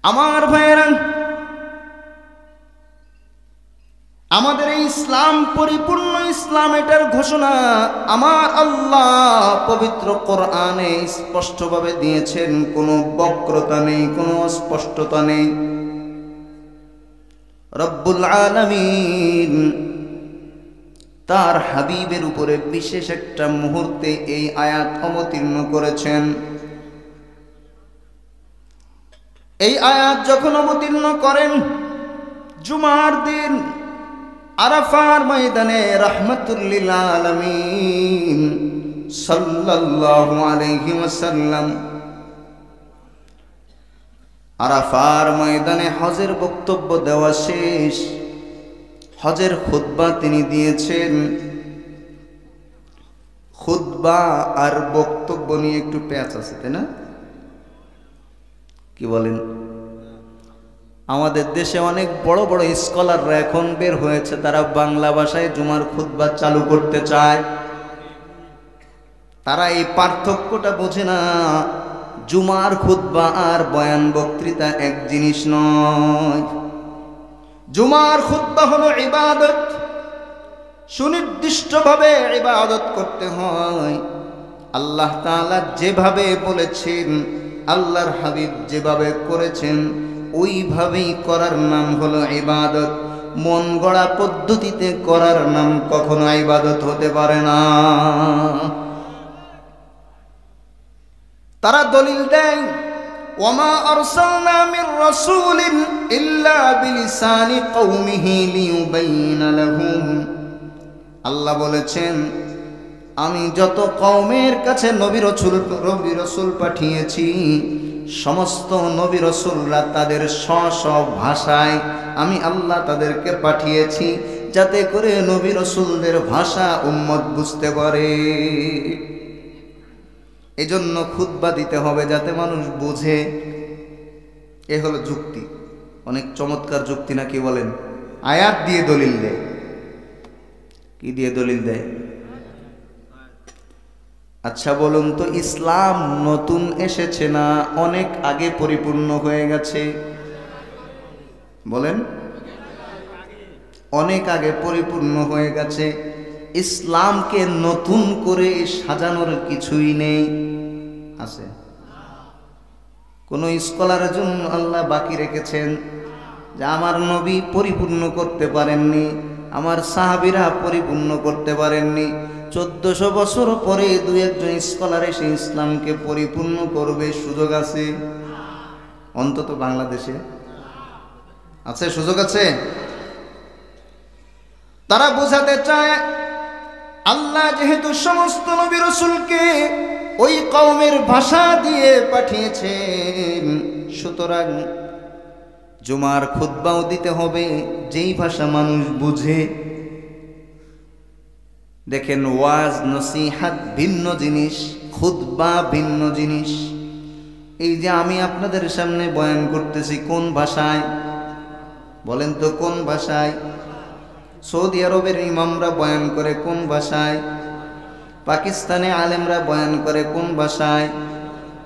আমার ভাইয়েরা, আমাদের এই ইসলাম পরিপূর্ণ ইসলাম, এটার ঘোষণা আমার আল্লাহ পবিত্র কোরআনে স্পষ্টভাবে দিয়েছেন। কোনো বক্রতা নেই, কোনো অস্পষ্টতা নেই। রব্বুল আলামিন তার হাবিবের উপরে বিশেষ একটা মুহূর্তে এই আয়াত অবতীর্ণ করেছেন। এই আয়াত যখন অবতীর্ণ করেন জুমার দিন আরাফার ময়দানে রাহমাতুল লিল আলামিন সাল্লাল্লাহু আলাইহি ওয়াসাল্লাম আরাফার ময়দানে হজের বক্তব্য দেওয়া শেষ, হজের খুতবা তিনি দিয়েছেন। খুতবা আর বক্তব্য নিয়ে একটু প্যাচ আছে, তাই না? কি বলেন? আমাদের দেশে অনেক বড় বড় স্কলাররা এখন বের হয়েছে, তারা বাংলা ভাষায় জুমার খুতবা চালু করতে চায়। তারা এই পার্থক্যটা বোঝে না। জুমার খুতবা আর বয়ান বক্তৃতা এক জিনিস নয়। জুমার খুতবা হলো ইবাদত, সুনির্দিষ্টভাবে ইবাদত করতে হয়। আল্লাহ তাআলা যেভাবে বলেছেন, আল্লাহর হাবিব যেভাবে করেছেন, ওইভাবেই করার নাম হলো ইবাদত। মন গড়া পদ্ধতিতে করার নাম কখনো ইবাদত হতে পারে না। তারা দলিল দেয়, ওয়ামা আরসালনা মির রাসূলিন ইল্লা বিলিসানি কওমিহি লিয়ুবাইয়িনা লাহুম। আল্লাহ বলেছেন, আমি যত কওমের কাছে নবী রাসূল পাঠিয়েছি, সমস্ত নবী রাসূলরা তাদের স্ব ভাষায় আমি আল্লাহ তাদেরকে পাঠিয়েছি, যাতে করে নবী রাসূলদের ভাষা উম্মত বুঝতে পারে। এজন্য খুতবা দিতে হবে যাতে মানুষ বোঝে। এ হলো যুক্তি, অনেক চমৎকার যুক্তি না, কি বলেন? আয়াত দিয়ে দলিল দেয়। কি দিয়ে দলিল দেয়? আচ্ছা বলুন তো, ইসলাম নতুন এসেছে না অনেক আগে পরিপূর্ণ হয়ে গেছে? বলেন। অনেক আগে পরিপূর্ণ হয়ে গেছে। ইসলামকে নতুন করে সাজানোর কিছুই নেই। আছে? কোন স্কলারের জন্য আল্লাহ বাকি রেখেছেন যে আমার নবী পরিপূর্ণ করতে পারেননি, আমার সাহাবীরা পরিপূর্ণ করতে পারেননি, 1400 বছর পরে দু একজন স্কলার এসে ইসলামকে পরিপূর্ণ করবে? সুযোগ আছে? অন্তত বাংলাদেশে আছে? সুযোগ আছে? তারা বোঝাতে চায় আল্লাহ যেহেতু সমস্ত নবী রাসূলকে ওই কওমের ভাষা দিয়ে পাঠিয়েছেন, সুতরাং জুমার খুতবাও দিতে হবে যেই ভাষা মানুষ বুঝে। দেখেন, ওয়াজ নসিহাত ভিন্ন জিনিস, খুতবা ভিন্ন জিনিস। এই যে আমি আপনাদের সামনে বয়ান করতেছি, কোন ভাষায় বলেন তো? কোন ভাষায়? সৌদি আরবের ইমামরা বয়ান করে কোন ভাষায়? পাকিস্তানে আলেমরা বয়ান করে কোন ভাষায়?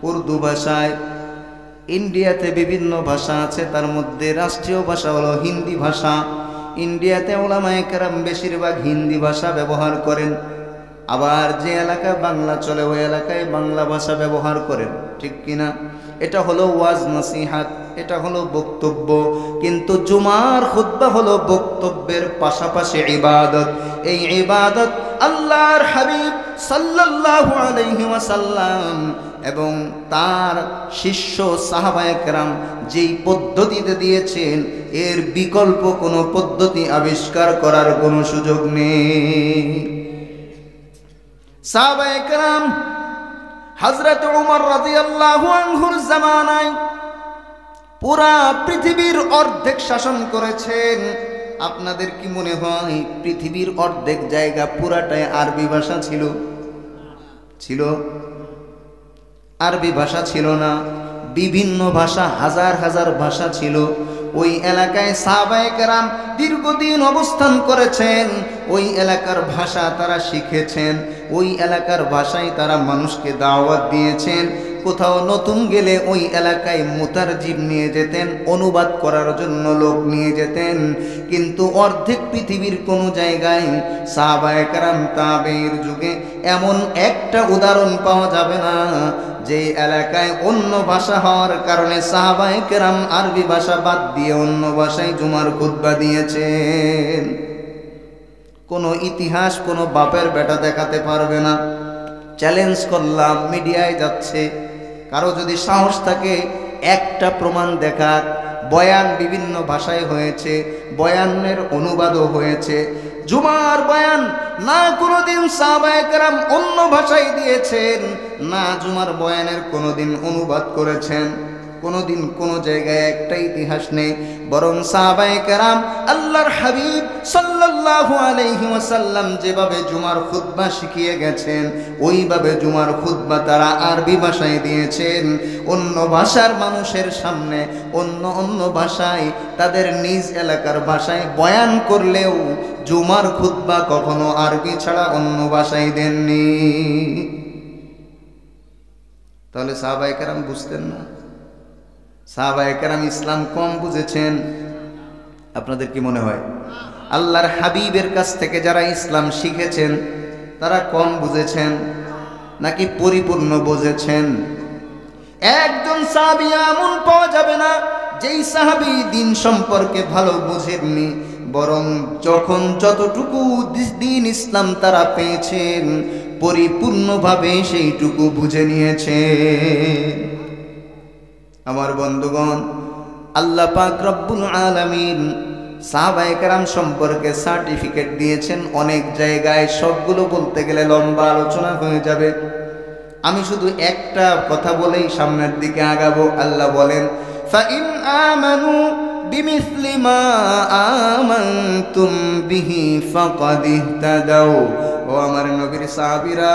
উর্দু ভাষায়। ইন্ডিয়াতে বিভিন্ন ভাষা আছে, তার মধ্যে রাষ্ট্রীয় ভাষা হলো হিন্দি ভাষা। ইন্ডিয়াতে উলামায়ে কেরাম বেশিরভাগ হিন্দি ভাষা ব্যবহার করেন। আবার যে এলাকায় বাংলা চলে ওই এলাকায় বাংলা ভাষা ব্যবহার করেন, ঠিক কিনা? এটা হলো ওয়াজ নসিহাত, এটা হলো বক্তব্য। কিন্তু জুমার খুতবা হলো বক্তব্যের পাশাপাশি ইবাদত। এই ইবাদত আল্লাহর হাবিব সাল্লাল্লাহু আলাইহি ওয়াসাল্লাম এবং তার শিষ্য সাহাবায়ে কেরাম যেই পদ্ধতিতে দিয়েছেন, এর বিকল্প কোনো পদ্ধতি আবিষ্কার করার কোনো সুযোগ নেই। সাহাবায়ে কেরাম হযরত ওমর রাদিয়াল্লাহু আনহুর জামানায় পুরা পৃথিবীর অর্ধেক শাসন করেছেন। আপনাদের কি মনে হয় পৃথিবীর অর্ধেক জায়গা পুরাটাই আরবি ভাষা ছিল? ছিল? আরবি ভাষা ছিল না, বিভিন্ন ভাষা, হাজার হাজার ভাষা ছিল। ওই এলাকায় সাহাবায়ে কেরাম দীর্ঘদিন অবস্থান করেছেন, ওই এলাকার ভাষা তারা শিখেছেন, ওই এলাকার ভাষায় তারা মানুষকে দাওয়াত দিয়েছেন। কোথাও নতুন গেলে ওই এলাকায় মুতারজিম নিয়ে যেতেন, অনুবাদ করার জন্য লোক নিয়ে যেতেন। কিন্তু অর্ধেক পৃথিবীর কোনো জায়গায় সাহাবায়ে কেরাম তাবেঈর যুগে এমন একটা উদাহরণ পাওয়া যাবে না যে এলাকায় অন্য ভাষা হওয়ার কারণে সাহাবায়ে কেরাম আরবি ভাষা বাদ দিয়ে অন্য ভাষায় জুমার খুতবা দিয়েছেন। কোনো ইতিহাস কোনো বাপের বেটা দেখাতে পারবে না। চ্যালেঞ্জ করলাম, মিডিয়ায় যাচ্ছে, কারো যদি সাহস থাকে একটা প্রমাণ দেখাক। বয়ান বিভিন্ন ভাষায় হয়েছে, বয়ানের অনুবাদও হয়েছে। জুমার বয়ান না কোনোদিন সাহাবায়ে কেরাম অন্য ভাষায় দিয়েছেন, না জুমার বয়ানের কোনোদিন অনুবাদ করেছেন। কোনোদিন কোনো জায়গায় একটা ইতিহাস নেই, বরং সাহাবায়ে কেরাম আল্লাহর হাবিব সাল্লাল্লাহু আলাইহি ওয়াসাল্লাম যেভাবে জুমার খুতবা শিখিয়ে গেছেন ওইভাবে জুমার খুতবা তারা আরবি ভাষায় দিয়েছেন। অন্য ভাষার মানুষের সামনে অন্য ভাষায় তাদের নিজ এলাকার ভাষায় বয়ান করলেও জুমার খুতবা কখনো আরবি ছাড়া অন্য ভাষায় দেননি। তাহলে সাহাবায়ে কেরাম বুঝতেন না? সাহাবায়ে কেরাম ইসলাম কম বুঝেছেন? আপনাদের কি মনে হয় আল্লাহর হাবিবের কাছ থেকে যারা ইসলাম শিখেছেন তারা কম বুঝেছেন নাকি পরিপূর্ণ বুঝেছেন? একজন সাহাবী এমন পাওয়া যাবে না যেই সাহাবী দিন সম্পর্কে ভালো বুঝেননি, বরং যখন যতটুকু দিন ইসলাম তারা পেয়েছেন পরিপূর্ণভাবে সেইটুকু বুঝে নিয়েছেন। আমার বন্ধুগণ, আল্লাহ পাক রব্বুল আলামিন সাহাবায়ে কেরাম সম্পর্কে সার্টিফিকেট দিয়েছেন অনেক জায়গায়। সবগুলো বলতে গেলে লম্বা আলোচনা হয়ে যাবে। আমি শুধু একটা কথা বলেই সামনের দিকে আগাবো। আল্লাহ বলেন, ফাইন আমানু বিমিসলি মা আমানতুম বিহি ফাকাদ ইহতাদাউ। ও আমার নবীর সাহাবীরা,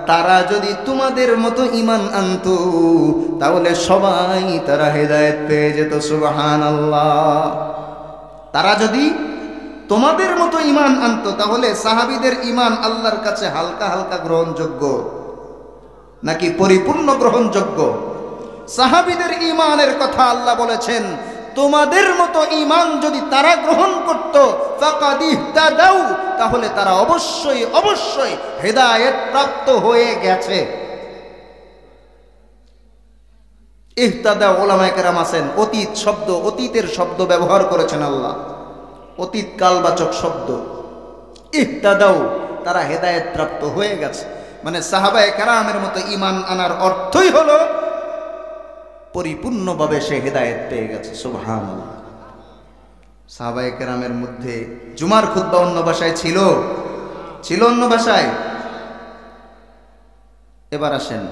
তারা যদি তোমাদের মতো ঈমান আনতো তাহলে সবাই তারা হেদায়েত পেয়ে যেত। সুবহানাল্লাহ। তারা যদি তোমাদের মতো ঈমান আনতো তাহলে সাহাবীদের ঈমান আল্লাহর কাছে হালকা হালকা গ্রহণযোগ্য নাকি পরিপূর্ণ গ্রহণযোগ্য? সাহাবীদের ঈমানের কথা আল্লাহ বলেছেন, তোমাদের মতো ঈমান যদি তারা গ্রহণ করত ফাকাদ ইহতাদাউ, তাহলে তারা অবশ্যই অবশ্যই হেদায়েত প্রাপ্ত হয়ে গেছে। ইহতাদা উলামায়ে কেরাম আছেন, অতীত শব্দ, অতীতের শব্দ ব্যবহার করেছেন আল্লাহ, অতীত কালবাচক শব্দ। ইহতাদাউ, তারা হেদায়েত প্রাপ্ত হয়ে গেছে। মানে সাহাবায়ে কেরামের মতো ঈমান আনার অর্থই হলো পরিপূর্ণভাবে সে হেদায়েত পেয়ে গেছে। সুবহানাল্লাহ। সাহাবায়ে কেরামের মধ্যে জুমার খুতবা অন্য ভাষায় ছিল অন্য ভাষায়। এবার আসেন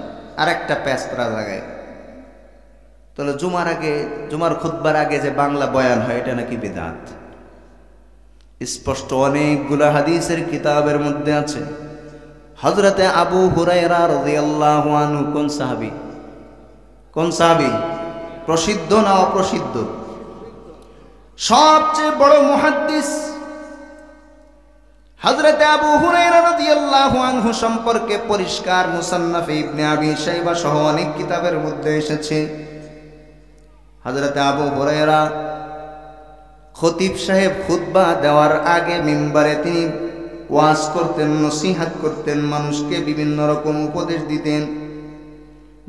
আরেকটা প্যাঁচড়া জায়গায়। তাহলে জুমার খুতবার আগে যে বাংলা বয়ান হয় এটা নাকি বিদআত। স্পষ্ট অনেকগুলো হাদিসের কিতাবের মধ্যে আছে। হযরতে আবু হুরায়রা রাদিয়াল্লাহু আনহু কোন সাহাবী? প্রসিদ্ধ না অপ্রসিদ্ধ? সবচেয়ে বড় মুহাদ্দিস। হযরতে আবু হুরায়রা রাদিয়াল্লাহু আনহু সম্পর্কে পরিষ্কার মুসান্নাফে ইবনে আবি শাইবা সহ অনেক কিতাবের মধ্যে এসেছে। হযরতে আবু হুরায়রা খতিব সাহেব খুতবা দেওয়ার আগে মিম্বারে তিনি ওয়াজ করতেন, নসিহত করতেন, মানুষকে বিভিন্ন রকম উপদেশ দিতেন।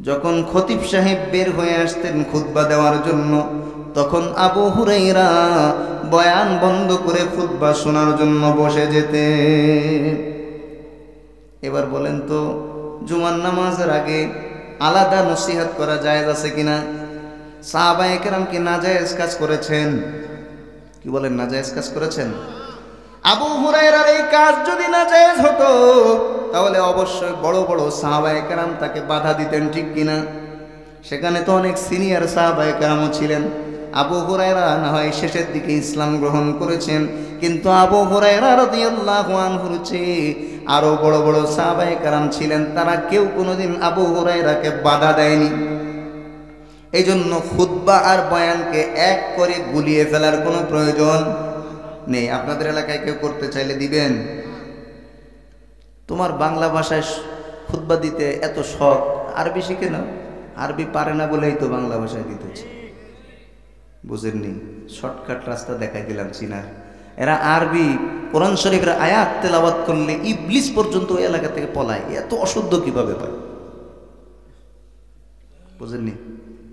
যখন খতিব সাহেব বের হয়ে আসতেন খুতবা দেওয়ার জন্য তখন আবু হুরায়রা বয়ান বন্ধ করে খুতবা শোনার জন্য বসে যেতেন। এবার বলেন তো, জুমার নামাজের আগে আলাদা নসিহত করা জায়েজ আছে কিনা? সাহাবায়ে কেরাম কি নাজায়েজ কাজ করেছেন? কি বলেন, নাজায়েজ কাজ করেছেন? আবু হুরায়রার এই কাজ যদি নাজায়েজ হতো তাহলে অবশ্যই বড় বড় সাহাবায়ে কেরাম তাকে বাধা দিতেন, ঠিক কিনা? সেখানে তো অনেক সিনিয়র সাহাবায়ে কেরামও ছিলেন। আবু হুরায়রা না হয় শেষের দিকে ইসলাম গ্রহণ করেছেন, কিন্তু আবু হুরায়রা রাদিয়াল্লাহু আনহুর চেয়ে আরো বড় বড় সাহাবায়ে কেরাম ছিলেন, তারা কেউ কোনোদিন আবু হুরায়রাকে বাধা দেয়নি। এই জন্য খুতবা আর বয়ানকে এক করে গুলিয়ে ফেলার কোনো প্রয়োজন নেই। আপনাদের এলাকায় কেউ করতে চাইলে দিবেন। তোমার বাংলা ভাষায় খুতবা দিতে এত শখ, আরবি শিখে নাও। আরবি পারে না বলেই তো বাংলা ভাষায় দিতেছে, বুঝেননি? শর্টকাট রাস্তা দেখাই দিলাম চিনার। এরা আরবি কোরআন শরীফের আয়াত তেলাওয়াত করলে ইবলিস পর্যন্ত ওই এলাকা থেকে পলায়। এত অশুদ্ধ কিভাবে হয়, বুঝেননি?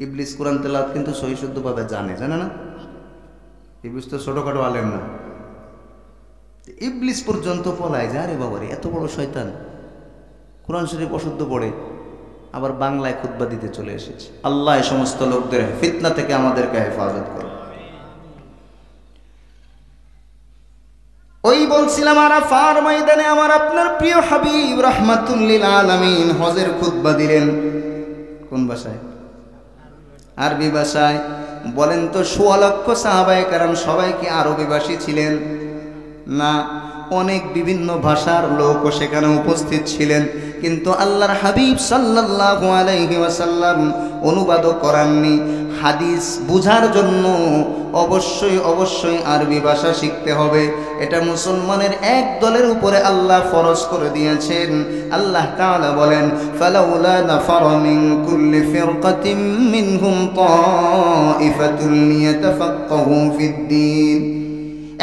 ইবলিস কোরআন তেলাওয়াত কিন্তু সহি শুদ্ধভাবে জানে না? ইবলিস তো ছোটখাটো আলেম না, ইবলিস পর্যন্ত পলায় যায়। রে বাবারে, এত বড় শয়তান, কোরআন শরীফ অশুদ্ধ পড়ে আবার বাংলায় খুতবা দিতে চলে এসেছে। আল্লাহ এই সমস্ত লোকদের ফিতনা থেকে আমাদেরকে হেফাজত করে। ওই বলছিলাম আরাফার ময়দানে আমার আপনার প্রিয় হাবিব রাহমাতুল লিল আলামিন হজের খুতবা দিলেন। কোন ভাষায়? আরবি ভাষায়। বলেন তো ১৬ লক্ষ সাহাবায়ে কেরাম সবাই কি আরবি ভাষী ছিলেন? না, অনেক বিভিন্ন ভাষার লোকও সেখানে উপস্থিত ছিলেন, কিন্তু আল্লাহর হাবিব সাল্লাল্লাহু আলাইহি ওয়াসাল্লাম অনুবাদও করাননি। হাদিস বুঝার জন্য অবশ্যই আরবি ভাষা শিখতে হবে। এটা মুসলমানের এক দলের উপরে আল্লাহ ফরজ করে দিয়েছেন। আল্লাহ তাআলা বলেন, ফালাউলা নাফারা মিন কুল্লি ফিরকাতিন মিনহুম তাইফাতুন লিয়াতাফাক্কাহু ফিদ্দীন।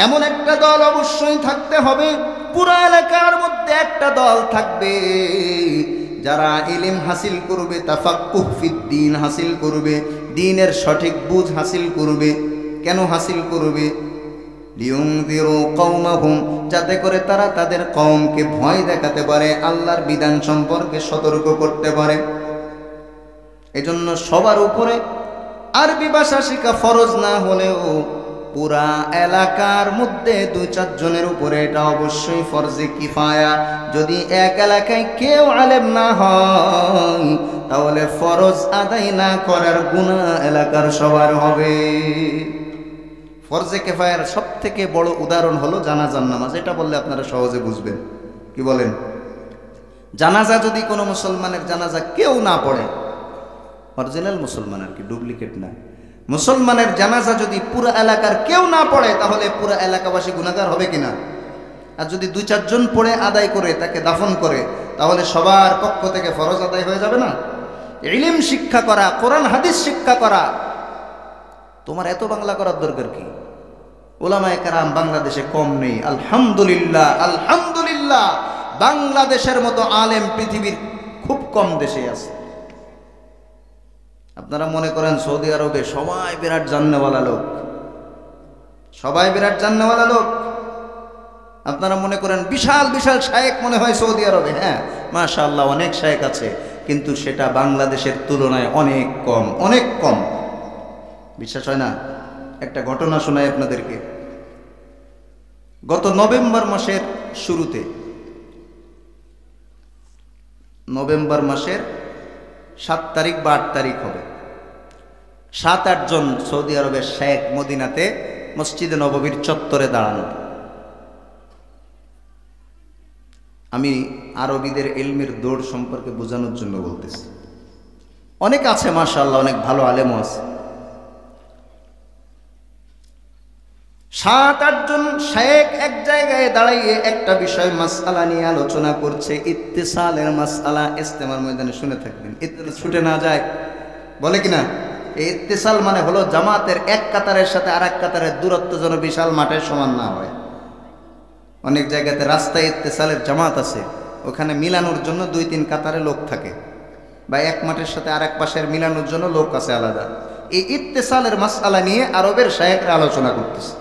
এমন একটা দল অবশ্যই থাকতে হবে, পুরো এলাকার মধ্যে একটা দল থাকবে যারা ইলম হাসিল করবে, তাফাক্কুহ ফিদ্দীন হাসিল করবে, দ্বীনের সঠিক বুঝ হাসিল করবে। কেন হাসিল করবে? লিয়ুনযিরু কওমাহুম, যাতে করে তারা তাদের কওমকে ভয় দেখাতে পারে, আল্লাহর বিধান সম্পর্কে সতর্ক করতে পারে। এজন্য সবার উপরে আরবি ভাষা শেখা ফরজ না হলেও পুরা এলাকার মধ্যে ২-৪ জনের উপরে এটা অবশ্যই ফরজে কিফায়া। যদি এক এলাকায় কেউ আলেম না হয় তাহলে ফরজ আদায় না করার গুনাহ এলাকার সবার হবে। ফরজে কিফায়ার সব থেকে বড় উদাহরণ হলো জানাজার নামাজ। এটা বললে আপনারা সহজে বুঝবেন। কি বলেন? জানাজা যদি কোনো মুসলমানের জানাজা কেউ না পড়ে, অরিজিনাল মুসলমান আর কি, ডুপ্লিকেট না, মুসলমানের জানাজা যদি পুরো এলাকার কেউ না পড়ে তাহলে পুরো এলাকাবাসী গুনাহগার হবে কিনা? আর যদি ২-৪ জন পড়ে আদায় করে তাকে দাফন করে তাহলে সবার পক্ষ থেকে ফরজ আদায় হয়ে যাবে না? ইলম শিক্ষা করা, কোরআন হাদিস শিক্ষা করা, তোমার এত বাংলা করার দরকার কি? উলামায়ে কেরাম বাংলাদেশে কম নেই, আলহামদুলিল্লাহ। আলহামদুলিল্লাহ, বাংলাদেশের মতো আলেম পৃথিবীর খুব কম দেশে আছে। আপনারা মনে করেন সৌদি আরবে সবাই বিরাট জান্নাওয়ালা লোক, সবাই বিরাট জান্নাওয়ালা লোক। আপনারা মনে করেন বিশাল বিশাল শায়েখ মনে হয় সৌদি আরবে। হ্যাঁ, মাশাআল্লাহ, অনেক শায়েখ আছে, কিন্তু সেটা বাংলাদেশের তুলনায় অনেক কম, অনেক কম। বিশ্বাস হয় না? একটা ঘটনা শোনাই আপনাদেরকে। গত নভেম্বর মাসের শুরুতে, নভেম্বর মাসের ৭ তারিখ বা ৮ তারিখ হবে, ৭-৮ জন সৌদি আরবের শেখ মদিনাতে মসজিদে নববীর চত্বরে দাঁড়ানো। আমি আরবিদের ইলমের দৌড় সম্পর্কে বোঝানোর জন্য বলতেছি। অনেক আছে মাশাআল্লাহ, অনেক ভালো আলেমও আছে। ৭-৮ জন শেখ এক জায়গায় দাঁড়িয়ে একটা বিষয় মাসআলা নিয়ে আলোচনা করছে, ইত্তিসালের মাসআলা। ইজতেমার ময়দানে শুনে থাকবেন, ইত্তিসাল ছুটে না যায়, বলে কিনা? এই ইত্তিসাল মানে হলো জামাতের এক কাতারের সাথে আরেক কাতারের দূরত্ব যেন বিশাল মাঠের সমান না হয়। অনেক জায়গাতে রাস্তায় ইত্তিসালের জামাত আছে, ওখানে মিলানোর জন্য ২-৩ কাতারে লোক থাকে, বা এক মাঠের সাথে আরেক পাশের মিলানোর জন্য লোক আছে আলাদা। এই ইত্তিসালের মাসআলা নিয়ে আরবের শায়েখরা আলোচনা করতেছে।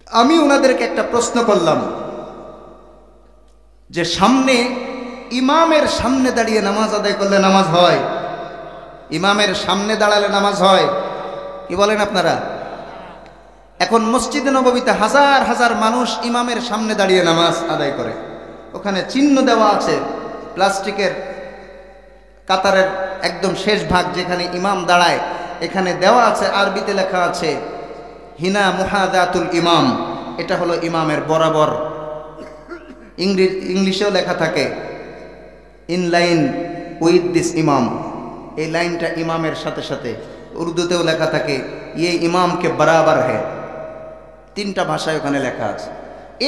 আমি ওনাদেরকে একটা প্রশ্ন করলাম যে সামনে ইমামের সামনে দাঁড়িয়ে নামাজ আদায় করলে নামাজ হয়? ইমামের সামনে দাঁড়ালে নামাজ হয়? কি বলেন আপনারা? এখন মসজিদে নববীতে হাজার হাজার মানুষ ইমামের সামনে দাঁড়িয়ে নামাজ আদায় করে। ওখানে চিহ্ন দেওয়া আছে, প্লাস্টিকের কাতারের একদম শেষ ভাগ যেখানে ইমাম দাঁড়ায়, এখানে দেওয়া আছে, আরবিতে লেখা আছে হিনা মুহাদাতুল ইমাম। এটা হলো ইমামের বরাবর। ইংলিশেও লেখা থাকে ইন লাইন উইথ দিস ইমাম। এই লাইনটা ইমামের সাথে সাথে। উর্দুতেও লেখা থাকে ইয়ে ইমামকে বরাবর হ্যায়। 3টা ভাষায় ওখানে লেখা আছে।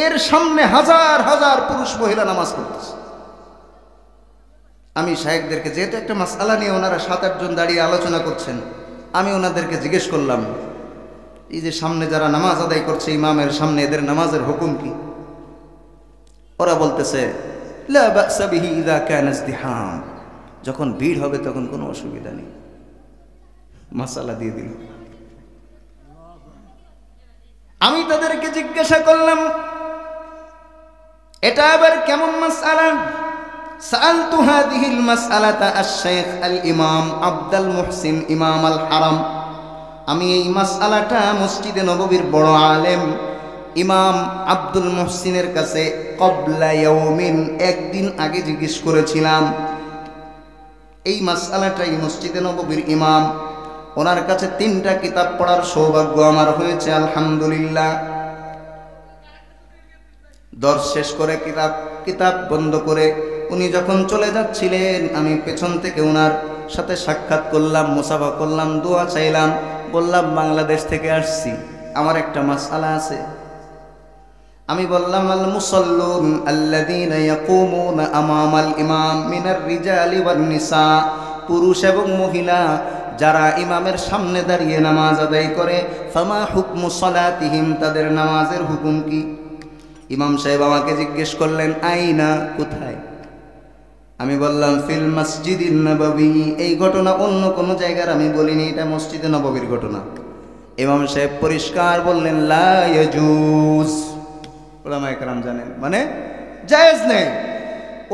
এর সামনে হাজার হাজার পুরুষ মহিলা নামাজ পড়তেছে। আমি শায়েখদেরকে, যেহেতু একটা মাসআলা নিয়ে ওনারা 7-8 জন দাঁড়িয়ে আলোচনা করছেন, আমি ওনাদেরকে জিজ্ঞেস করলাম, এই যে সামনে যারা নামাজ আদায় করছে ইমামের সামনে, এদের নামাজের হুকুম কি? ওরা বলতেছে লা বা'সা বিহি ইযা কানা ইজতিহাম, যখন ভিড় হবে তখন কোনো অসুবিধা নেই। মাসআলা দিয়ে দিল। আমি তাদেরকে জিজ্ঞাসা করলাম, এটা আবার কেমন মাসআলা? সাআলতু হাযিহিল মাসআলাতা আশ-শাইখ আল-ইমাম আব্দুল মুহসিন ইমাম আল-হারাম। আমি এই মাসআলাটা মসজিদে নববীর বড় আলেম ইমাম আব্দুল মুহসিনের কাছে ক্বাবলা ইয়াউমিন, একদিন আগে জিজ্ঞেস করেছিলাম। এই মাসআলাটাই মসজিদে নববীর ইমাম, ওনার কাছে 3টা কিতাব পড়ার সৌভাগ্য আমার হয়েছে আলহামদুলিল্লাহ। দর্শ শেষ করে কিতাব বন্ধ করে উনি যখন চলে যাচ্ছিলেন, আমি পেছন থেকে ওনার সাথে সাক্ষাৎ করলাম, মুসাফা করলাম, দোয়া চাইলাম, বললাম বাংলাদেশ থেকে আসছি, আমার একটা মাসআলা আছে। আমি বললাম আল মুসাল্লুন আল্লাযীনা ইয়াকুমুনা আমামাল ইমাম মিনার রিজালি ওয়ান নিসা, পুরুষ এবং মহিলা যারা ইমামের সামনে দাঁড়িয়ে নামাজ আদায় করে, ফামা হুকমু সালাতিহিম, তাদের নামাজের হুকুম কি? ইমাম সাহেব আমাকে জিজ্ঞেস করলেন, আইনা, কোথায়? আমি বললাম ফিল মসজিদিন নববী। এই ঘটনা অন্য কোনো জায়গার আমি বলিনি, এটা মসজিদে নববীর ঘটনা। ইমাম সাহেব পরিষ্কার বললেন লা ইয়াজুজ। উলামায়ে কেরাম জানেন মানে জায়েজ নেই।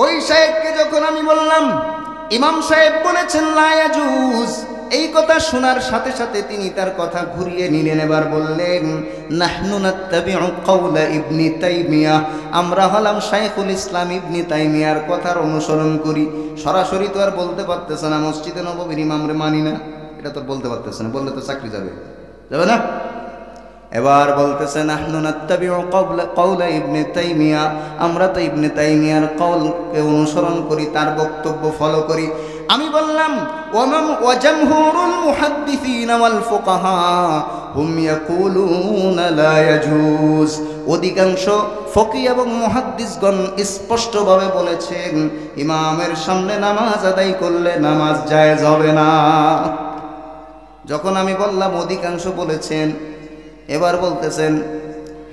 ওই সাহেবকে যখন আমি বললাম ইমাম সাহেব বলেছেন লা ইয়াজুজ, এই কথা শোনার সাথে সাথে তিনি তার কথা ঘুরিয়ে নিলেন, এবার বললেন নাহনু নাত্তাবিউ কাওলা ইবনে তাইমিয়া, আমরা হলাম শাইখুল ইসলাম ইবনে তাইমিয়ার কথার অনুসরণ করি। সরাসরি তো আর বলতে পারতেছে না মসজিদে নববীর ইমামরে মানি না, এটা তো বলতে পারতেছে না, বললে তো চাকরি যাবে না। এবার বলতেছে নাহনু নাত্তাবিউ কাওলা ইবনে তাইমিয়া, আমরা তো ইবনে তাইমিয়ার কওলকে অনুসরণ করি, তার বক্তব্য ফলো করি। আমি বললাম ওয়া জামহুরুল মুহাদ্দিসিন ওয়াল ফুকাহা হুম ইয়াকুলুনা লা ইয়াজুজ, অধিকাংশ ফকি এবং মুহাদ্দিসগণ স্পষ্টভাবে বলেছেন ইমামের সামনে নামাজ আদায় করলে নামাজ জায়েজ হবে না। যখন আমি বললাম অধিকাংশ বলেছেন, এবার বলতেছেন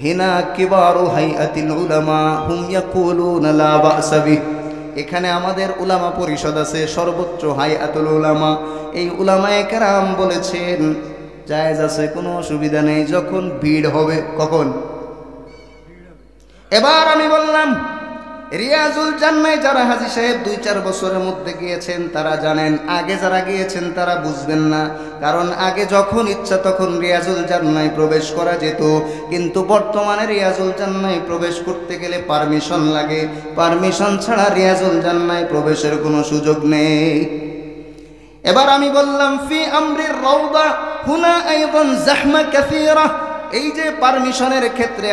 হিনা কিবারু হাইয়াতিল উলামা হুম ইয়াকুলুনা লা বা'সা বিহি, এখানে আমাদের উলামা পরিষদ আছে, সর্বোচ্চ হাইয়াতুল উলামা, এই উলামায়ে কেরাম বলেছেন জায়েজ আছে, কোনো অসুবিধা নেই যখন ভিড় হবে। কখন? এবার আমি বললাম রিয়াজুল জান্নায় যারা হাজী সাহেব 2-4 বছরের মধ্যে গিয়েছেন তারা জানেন, আগে যারা গিয়েছেন তারা বুঝবেন না, কারণ আগে যখন ইচ্ছা তখন রিয়াজুল জান্নায় প্রবেশ করা যেত, কিন্তু বর্তমানে রিয়াজুল জান্নায় প্রবেশ করতে গেলে পারমিশন লাগে, পারমিশন ছাড়া রিয়াজুল জান্নায় প্রবেশের কোনো সুযোগ নেই। এবার আমি বললাম ফি আমরির রাউদা হুনা আইদান জাহমা কাসীরা, এই যে পারমিশনের ক্ষেত্রে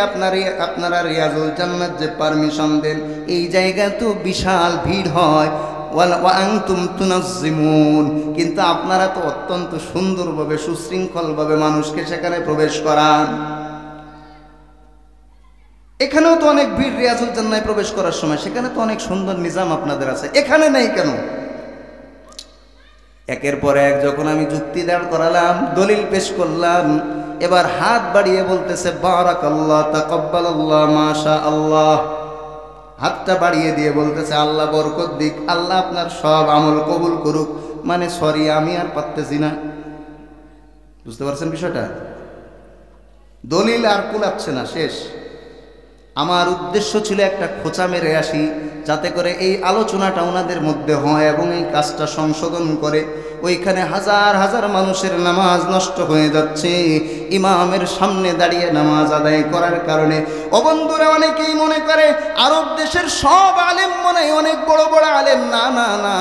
আপনারা রিয়াজুল জান্নাত যে পারমিশন দেন, এই জায়গায় তো বিশাল ভিড় হয়, ওয়া আনতুম তুনাজ্জিমুন, কিন্তু আপনারা তো অত্যন্ত সুন্দরভাবে সুশৃঙ্খলভাবে মানুষকে সেখানে প্রবেশ করান। এখানেও তো অনেক ভিড় রিয়াজুল জান্নায় প্রবেশ করার সময়, সেখানে তো অনেক সুন্দর নিজাম আপনাদের আছে, এখানে নেই কেন? একের পর এক যখন আমি যুক্তি দাঁড় করালাম, দলিল পেশ করলাম, এবার হাত বাড়িয়ে বলতেছে বারাকাল্লাহ তাকাব্বালাল্লাহ মাশা আল্লাহ, হাতটা বাড়িয়ে দিয়ে বলতেছে আল্লাহ বরকত দিক, আল্লাহ আপনার সব আমল কবুল করুক। মানে সরি, আমি আর পারতেছি না। বুঝতে পারছেন বিষয়টা? দলিল আর কুলাচ্ছে না, শেষ। আমার উদ্দেশ্য ছিল একটা খোঁচা মেরে আসি, যাতে করে এই আলোচনাটা ওনাদের মধ্যে হয় এবং এই কাজটা সংশোধন করে। ওইখানে হাজার হাজার মানুষের নামাজ নষ্ট হয়ে যাচ্ছে ইমামের সামনে দাঁড়িয়ে নামাজ আদায় করার কারণে। ও বন্ধুরা, অনেকেই মনে করে আরব দেশের সব আলেম মনে হয় অনেক বড় বড় আলেম। না না না,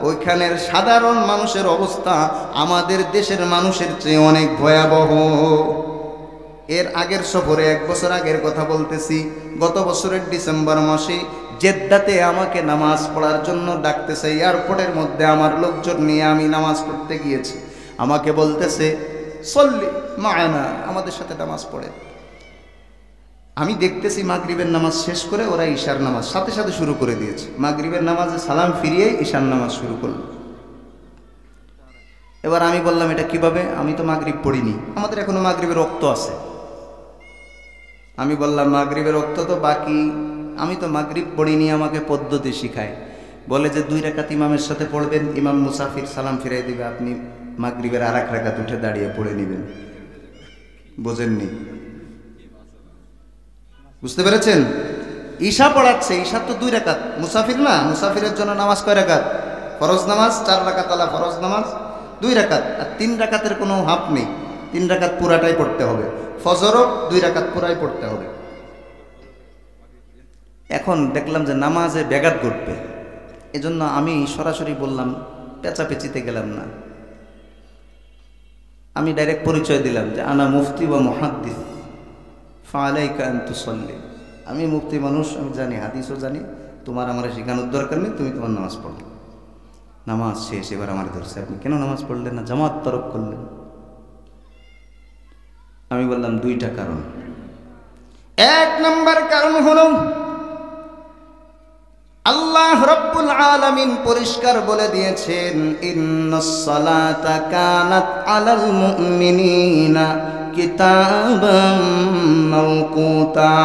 ওইখানের সাধারণ মানুষের অবস্থা আমাদের দেশের মানুষের চেয়ে অনেক ভয়াবহ। এর আগের সফরে, 1 বছর আগের কথা বলতেছি, গত বছরের ডিসেম্বর মাসে জেদ্দাতে আমাকে নামাজ পড়ার জন্য ডাকতেছে। এয়ারপোর্টের মধ্যে আমার লোকজন নিয়ে আমি নামাজ পড়তে গিয়েছি। আমাকে বলতেছে সল্লি মা'ানা, আমাদের সাথে নামাজ পড়ে। আমি দেখতেছি মাগরিবের নামাজ শেষ করে ওরা ঈশার নামাজ সাথে সাথে শুরু করে দিয়েছে। মাগরিবের নামাজে সালাম ফিরিয়ে ঈশার নামাজ শুরু করল। এবার আমি বললাম এটা কিভাবে, আমি তো মাগরিব পড়িনি, আমাদের এখনো মাগরিবের রক্ত আছে। আমি বললাম মাগরিবের রক্ত তো বাকি, আমি তো মাগরিব পড়িনি, আমাকে পদ্ধতি শিখায়। বলে যে 2 রাকাত ইমামের সাথে পড়বেন, ইমাম মুসাফির সালাম ফিরাই দিবে, আপনি মাগরিবের আর 1 রাকাত উঠে দাঁড়িয়ে পড়ে নেবেন। বোঝেননি? বুঝতে পেরেছেন? ঈশা পড়াচ্ছে, ঈশা তো 2 রাকাত, মুসাফির না, মুসাফিরের জন্য নামাজ কয় রাকাত? ফরজ নামাজ 4 রাকাত আলা ফরজ নামাজ 2 রাকাত, আর 3 রাকাতের কোনো হাফ নেই, 3 রাকাত পুরাটাই পড়তে হবে। ফজরও 2 রাকাত পুরাই পড়তে হবে। এখন দেখলাম যে নামাজে ব্যাঘাত ঘটবে, এজন্য আমি সরাসরি বললাম, পেঁচাপেচিতে গেলাম না, আমি ডাইরেক্ট পরিচয় দিলাম যে আনা মুফতি বা মুহাদ্দিস ফালাইকা আন তুসাল্লি। আমি মুফতি মানুষ, আমি জানি, হাদিসও জানি, তোমার আমার শেখানোর দরকার নেই, তুমি তোমার নামাজ পড়ো। নামাজ শেষ, এবার আমার ধরছে, আপনি কেন নামাজ পড়লেন না, জামাত তরক করলেন? আমি বললাম 2টা কারণ। 1 নম্বর কারণ হলো আল্লাহ রাব্বুল আলামিন পরিষ্কার বলে দিয়েছেন, ইন্নাস সালাতা কানাত আলাল মুমিনিনা কিতাবাম মাওকুতা।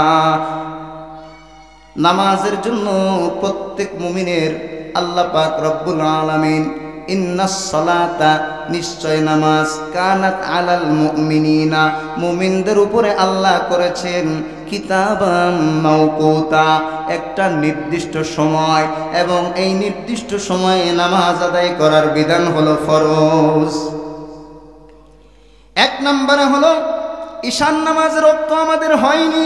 নামাজের জন্য প্রত্যেক মুমিনের আল্লাহ পাক রব্বুল আলামিন ইন্নাস সালাতা, নিশ্চয় নামাজ, কানাত আলাল মুমিনিনা, মুমিনদের উপরে আল্লাহ করেছেন কিতাবাম মাওকুতা, একটা নির্দিষ্ট সময়, এবং এই নির্দিষ্ট সময়ে নামাজ আদায় করার বিধান হলো ফরজ। 1 নম্বরে হলো ঈশান নামাজের ওয়াক্ত আমাদের হয়নি,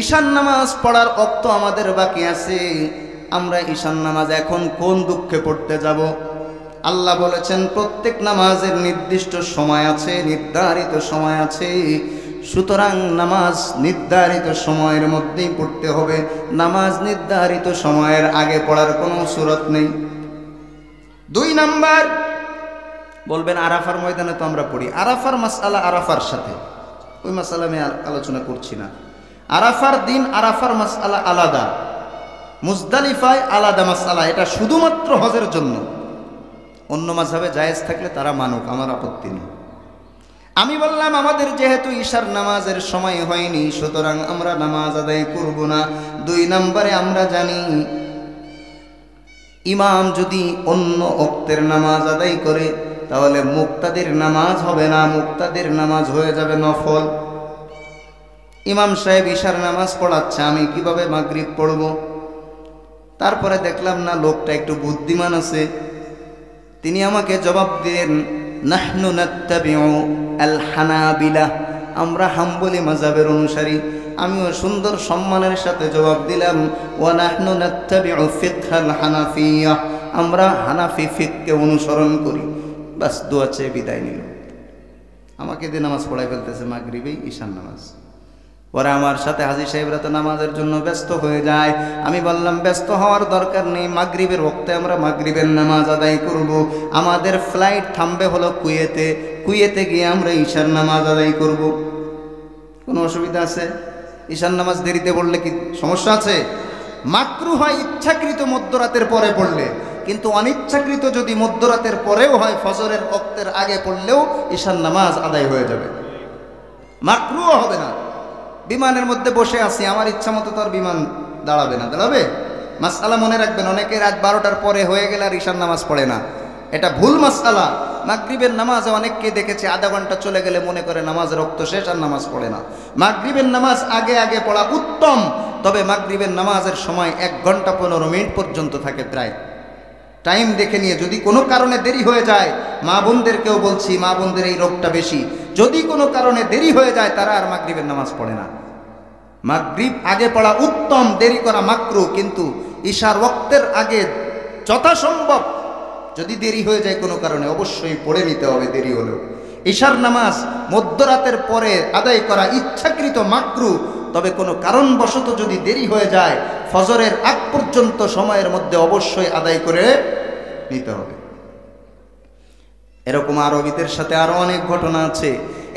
ঈশান নামাজ পড়ার ওয়াক্ত আমাদের বাকি আছে। আমরা ঈশান নামাজ এখন কোন দুঃখে পড়তে যাব? আল্লাহ বলেছেন প্রত্যেক নামাজের নির্দিষ্ট সময় আছে, নির্ধারিত সময় আছে, সুতরাং নামাজ নির্ধারিত সময়ের মধ্যেই পড়তে হবে। নামাজ নির্ধারিত সময়ের আগে পড়ার কোনো সুরত নেই। 2 নাম্বার, বলবেন আরাফার ময়দানে তো আমরা পড়ি, আরাফার মাসআলা আরাফার সাথে, ওই মাসআলা আমি আলোচনা করছি না। আরাফার দিন আরাফার মাসআলা আলাদা, মুজদালিফায় আলাদা মাসআলা, এটা শুধুমাত্র হজের জন্য। অন্য মাযহাবে জায়েজ থাকলে তারা মানুক, আমার আপত্তি নেই। আমি বললাম আমাদের যেহেতু ঈশার নামাজের সময় হয়নি, সুতরাং আমরা নামাজ আদায় করব না। 2 নম্বরে আমরা জানি ইমাম যদি অন্য ওক্তের নামাজ আদায় করে তাহলে মুক্তাদির নামাজ হবে না, মুক্তাদির নামাজ হয়ে যাবে নফল। ইমাম সাহেব ঈশার নামাজ পড়াচ্ছে, আমি কিভাবে মাগরিব পড়ব? তারপরে দেখলাম না লোকটা একটু বুদ্ধিমান আছে, তিনি আমাকে জবাব দিলেন, নাহনু নাত্তাবিউ আল হানাবিলা, আমরা হাম্বলি মাযহাবের অনুসারী। আমিও সুন্দর সম্মানের সাথে জবাব দিলাম, ওয়া নাহনু নাত্তাবিউ ফিকহাল হানাফিয়া, আমরা হানাফি ফিককে অনুসরণ করি। বাস দোয়া চেয়ে বিদায় নিল। আমাকে দিয়ে নামাজ পড়াই ফেলতেছে মাগরিবেই ঈশান নামাজ। পরে আমার সাথে হাজী সাহেবরা তো নামাজের জন্য ব্যস্ত হয়ে যায়। আমি বললাম ব্যস্ত হওয়ার দরকার নেই, মাগরিবের ওয়াক্তে আমরা মাগরিবের নামাজ আদায় করব। আমাদের ফ্লাইট থামবে হলো কুয়েতে, কুয়েতে গিয়ে আমরা ঈশার নামাজ আদায় করব। কোনো অসুবিধা আছে? ঈশার নামাজ দেরিতে পড়লে কি সমস্যা আছে? মাকরুহ হয় ইচ্ছাকৃত মধ্যরাতের পরে পড়লে, কিন্তু অনিচ্ছাকৃত যদি মধ্যরাতের পরেও হয়, ফজরের ওয়াক্তের আগে পড়লেও ঈশার নামাজ আদায় হয়ে যাবে, মাকরুহ হবে না। বিমানের মধ্যে বসে আছি, আমার ইচ্ছা মতো তো আর বিমান দাঁড়াবে না, দাঁড়াবে? মাসআলা মনে রাখবেন, অনেকে রাত 12টার পরে হয়ে গেলে আর ঈশার নামাজ পড়ে না, এটা ভুল মাসআলা। মাগরিবের নামাজে অনেককে দেখেছে আধা ঘন্টা চলে গেলে মনে করে নামাজের ওয়াক্ত শেষ, আর নামাজ পড়ে না। মাগরিবের নামাজ আগে আগে পড়া উত্তম, তবে মাগরিবের নামাজের সময় 1 ঘন্টা 15 মিনিট পর্যন্ত থাকে প্রায়। টাইম দেখে নিয়ে, যদি কোনো কারণে দেরি হয়ে যায়, মা বোনদেরকেও বলছি, মা বোনদের এই রোগটা বেশি, যদি কোনো কারণে দেরি হয়ে যায় তারা আর মাগরিবের নামাজ পড়ে না। মাগরিব আগে পড়া উত্তম, দেরি করা মাকরুহ, কিন্তু ঈশার ওয়াক্তের আগে যথাসম্ভব যদি দেরি হয়ে যায় কোনো কারণে অবশ্যই পড়ে নিতে হবে দেরি হলেও। ঈশার নামাজ মধ্যরাতের পরে আদায় করা ইচ্ছাকৃত মাকরুহ, তবে কোনো কারণবশত যদি দেরি হয়ে যায় ফজরের আগ পর্যন্ত সময়ের মধ্যে অবশ্যই আদায় করে নিতে হবে। এরকম আরবিদের সাথে আরো অনেক ঘটনা আছে,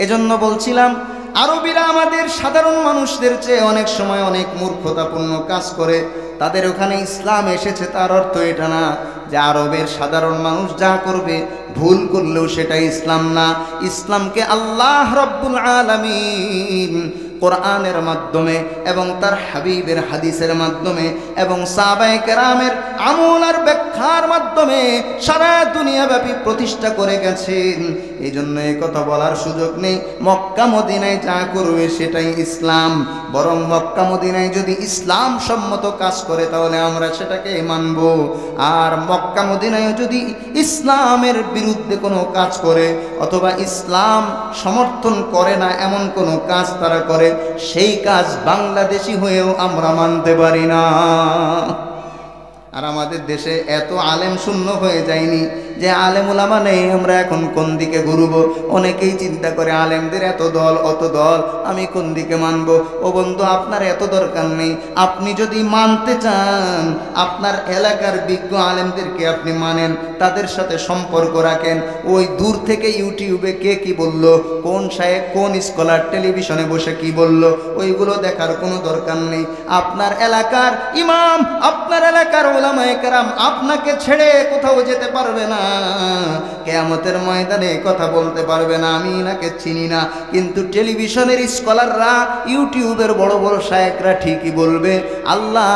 এজন্য বলছিলাম আরবিরা আমাদের সাধারণ মানুষদের চেয়ে অনেক সময় অনেক মূর্খতাপূর্ণ কাজ করে। তাদের ওখানে ইসলাম এসেছে তার অর্থ এটা না যে আরবের সাধারণ মানুষ যা করবে ভুল করলেও সেটা ইসলাম না। ইসলামকে আল্লাহ রব্বুল আলামিন কোরআনের মাধ্যমে এবং তার হাবিবের হাদিসের মাধ্যমে এবং সাহাবায়ে কেরামের আমল আর ব্যাখ্যার মাধ্যমে সারা দুনিয়াব্যাপী প্রতিষ্ঠা করে গেছেন। এই জন্য এই কথা বলার সুযোগ নেই মক্কা মদিনায় যা করবে সেটাই ইসলাম। বরং মক্কা মদিনায় যদি ইসলাম সম্মত কাজ করে তাহলে আমরা সেটাকে মানব। আর মক্কা মদিনায় যদি ইসলামের বিরুদ্ধে কোনো কাজ করে অথবা ইসলাম সমর্থন করে না এমন কোনো কাজ তারা করে, সেই কাজ বাংলাদেশি হয়েও আমরা মানতে পারি না। আর আমাদের দেশে এত আলেম শূন্য হয়ে যায়নি যে আলেম ওলামা নেই, আমরা এখন কোন দিকে ঘুরব? অনেকেই চিন্তা করে আলেমদের এত দল অত দল, আমি কোন দিকে মানব? ও বন্ধু, আপনার এত দরকার নেই। আপনি যদি মানতে চান আপনার এলাকার বিজ্ঞ আলেমদেরকে আপনি মানেন, তাদের সাথে সম্পর্ক রাখেন। ওই দূর থেকে ইউটিউবে কে কি বলল, কোন সাহেব কোন স্কলার টেলিভিশনে বসে কি বলল, ওইগুলো দেখার কোনো দরকার নেই। আপনার এলাকার ইমাম, আপনার এলাকার উলামায়ে কেরাম আপনাকে ছেড়ে কোথাও যেতে পারবে না। কিয়ামতের ময়দানে কথা বলতে পারবে না আমি এনাকে চিনি না। কিন্তু টেলিভিশনের স্কলাররা, ইউটিউবের বড় বড় শায়েখরা ঠিকই বলবে, আল্লাহ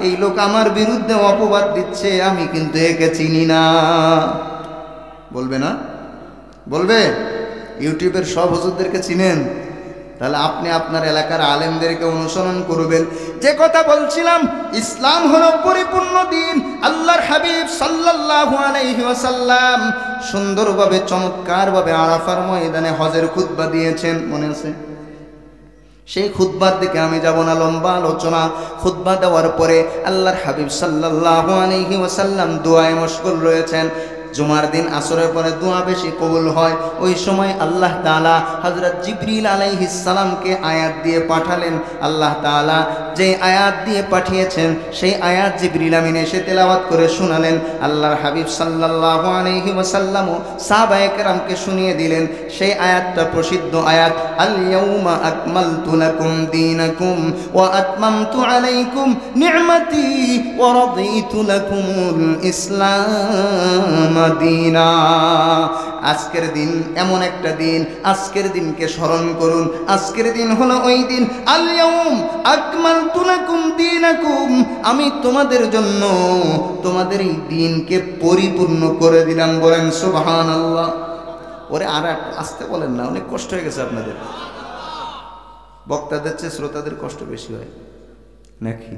এই লোক আমার বিরুদ্ধে অপবাদ দিচ্ছে, আমি কিন্তু একে চিনি না। বলবে না? বলবে? ইউটিউবের সব হুজুরদেরকে চিনেন? তাহলে আপনি আপনার এলাকার আলেমদেরকে অনুসরণ করবেন। যে কথা বলছিলাম, ইসলাম হলো পরিপূর্ণ দিন। আল্লাহর হাবিব সাল্লাল্লাহু আলাইহি ওয়াসাল্লাম সুন্দরভাবে চমৎকারভাবে আরাফার ময়দানে হজের খুতবা দিয়েছেন, মনে আছে? সেই খুতবার দিকে আমি যাব না, লম্বা আলোচনা। খুতবা দেওয়ার পরে আল্লাহর হাবিব সাল্লাল্লাহু আলাইহি ওয়াসাল্লাম দোয়ায় মশগুল রয়েছেন। জুমার দিন আসরের পরে দোয়া বেশি কবুল হয়। ওই সময় আল্লাহ তাআলা হযরত জিবরিল আলাইহিস সালামকে আয়াত দিয়ে পাঠালেন। আল্লাহ তাআলা যে আয়াত দিয়ে পাঠিয়েছেন সেই আয়াত জিবরিল আমিন এসে তেলাওয়াত করে শোনালেন। আল্লাহর হাবিব সাল্লাল্লাহু আলাইহি ওয়াসাল্লাম সাহাবায়ে কেরামকে শুনিয়ে দিলেন। সেই আয়াতটা প্রসিদ্ধ আয়াত, আল ইয়াউমা আকমালতু লাকুম দীনাকুম ওয়া আতমামতু আলাইকুম নি'মাতি ওয়া রাদিতু লাকুমুল ইসলাম মদিনা। আজকের দিন এমন একটা দিন, আজকের দিনকে স্মরণ করুন। আজকের দিন হলো ওই দিন, আল ইয়াউম আকমালতু লাকুম দীনাকুম, আমি তোমাদের জন্য তোমাদের এই দিনকে পরিপূর্ণ করে দিলাম। বলেন সুবহানাল্লাহ। ওরে আর আসতে বলেন না, অনেক কষ্ট হয়ে গেছে আপনাদের। বক্তাদের চেয়ে শ্রোতাদের কষ্ট বেশি হয় নাকি?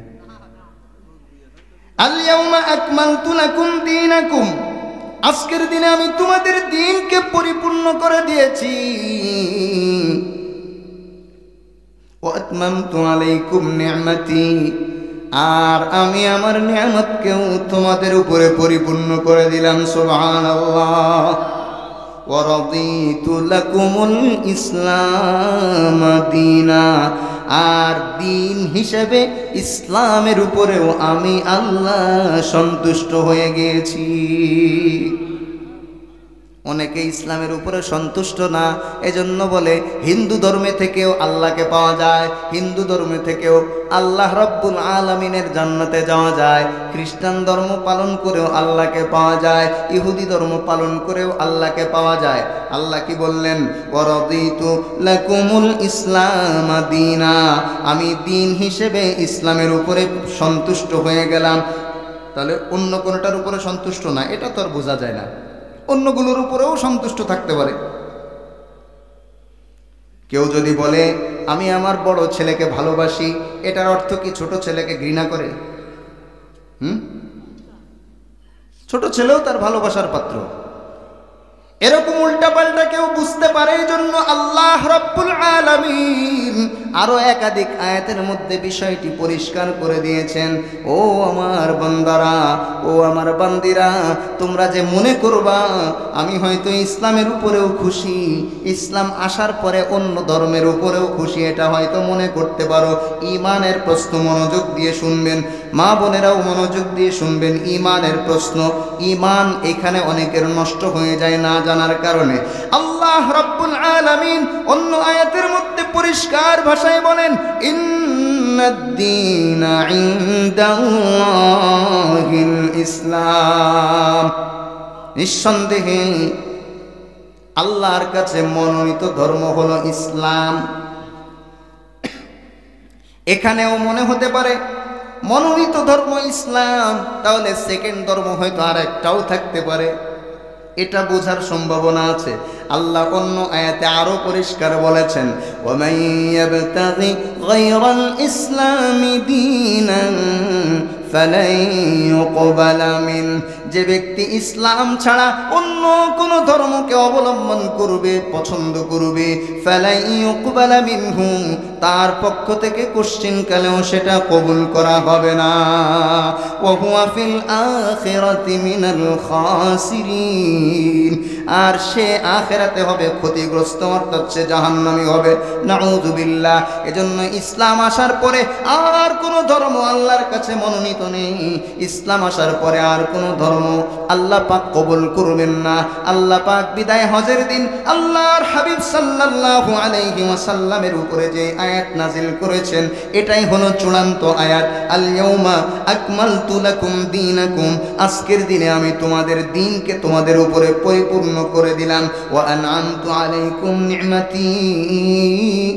আল ইয়াউমা আকমালতু লাকুম দীনাকুম, আজকের দিনে আমি তোমাদের দিনকে পরিপূর্ণ করে দিয়েছি। ওয়া আতমামতু আলাইকুম নি'মাতি, আর আমি আমার নিয়ামতকেও তোমাদের উপরে পরিপূর্ণ করে দিলাম। সুবহানাল্লাহ। ওয়া রাদিতু লাকুমুল ইসলাম দীনা, আর দিন হিসেবে ইসলামের উপরেও আমি আল্লাহ সন্তুষ্ট হয়ে গিয়েছি। অনেকে ইসলামের উপরে সন্তুষ্ট না, এজন্য বলে হিন্দু ধর্মে থেকেও আল্লাহকে পাওয়া যায়, হিন্দু ধর্মে থেকেও আল্লাহ রব্বুল আলামিনের জান্নাতে যাওয়া যায়, খ্রিস্টান ধর্ম পালন করেও আল্লাহকে পাওয়া যায়, ইহুদি ধর্ম পালন করেও আল্লাহকে পাওয়া যায়। আল্লাহ কি বললেন? ওয়া রাদিতু লাকুমুল ইসলাম দীনা, আমি দিন হিসেবে ইসলামের উপরে সন্তুষ্ট হয়ে গেলাম। তাহলে অন্য কোনটার উপরে সন্তুষ্ট না, এটা তো আর বোঝা যায় না। অন্যগুলোর উপরেও সন্তুষ্ট থাকতে পারে। কেউ যদি বলে আমি আমার বড় ছেলেকে ভালোবাসি, এটার অর্থ কি ছোট ছেলেকে ঘৃণা করে? ছোট ছেলেও তার ভালোবাসার পাত্র। এরকম উল্টাপাল্টা কেউ বুঝতে পারে, এই জন্য আল্লাহ রাব্বুল আলামিন আরো একাধিক আয়াতের মধ্যে বিষয়টি পরিষ্কার করে দিয়েছেন। ও আমার বান্দারা, ও আমার বান্দিরা, তোমরা যে মনে করবা আমি হয়তো ইসলামের উপরেও খুশি, ইসলাম আসার পরে অন্য ধর্মের উপরেও খুশি, এটা হয়তো মনে করতে পারো। ঈমানের প্রশ্ন মনোযোগ দিয়ে শুনবেন, মা বোনেরাও মনোযোগ দিয়ে শুনবেন। ঈমানের প্রশ্ন, ঈমান এখানে অনেকের নষ্ট হয়ে যায় না জানার কারণে। আল্লাহ রাব্বুল আলামিন অন্য আয়াতের মধ্যে পরিষ্কার ভাষায় বলেন, ইন্নাদ-দীনা ইনদাল্লাহিল ইসলাম, নিঃসন্দেহে আল্লাহর কাছে মনোনীত ধর্ম হলো ইসলাম। এখানেও মনে হতে পারে মনোনীত ধর্ম ইসলাম, তাহলে সেকেন্ড ধর্ম হয়তো আর একটাও থাকতে পারে, এটা বোঝার সম্ভাবনা আছে। আল্লাহ অন্য আয়াতে আরো পরিষ্কার বলেছেন, ওয়ামান ইয়াবতাগি গায়রাল ইসলামি দীনান ফালাই ইউকবালা মিন, যে ব্যক্তি ইসলাম ছাড়া অন্য কোনো ধর্মকে অবলম্বন করবে, পছন্দ করবে, ফালাই ইউকবালা মিনহু, তার পক্ষ থেকে কোশ্চিনকালেও সেটা কবুল করা হবে না। ওয়া হুয়া ফিল আখিরাতি মিনাল খাসিরিন, আর সে আখিরাতে হবে ক্ষতিগ্রস্ত, অর্থাৎ সে জাহান্নামী হবে। নাউযুবিল্লাহ। এজন্য ইসলাম আসার পরে আর কোনো ধর্ম আল্লাহর কাছে মনোনীত নেই। ইসলাম আসার পরে আর কোনো ধর্ম আল্লাহ পাক কবুল করবেন না। আল্লাহ পাক বিদায় হজের দিন আল্লাহর হাবিব সাল্লাল্লাহু আলাইহি ওয়াসাল্লামের উপরে যে আয়াত নাজিল করেছেন, এটাই হলো চূড়ান্ত আয়াত। আল ইয়াউমা আকমালতু লাকুম দীনাকুম, আজকের দিনে আমি তোমাদের দ্বীনকে তোমাদের উপরে পরিপূর্ণ করে দিলাম। ওয়া আনআমতু আলাইকুম নি'মাতি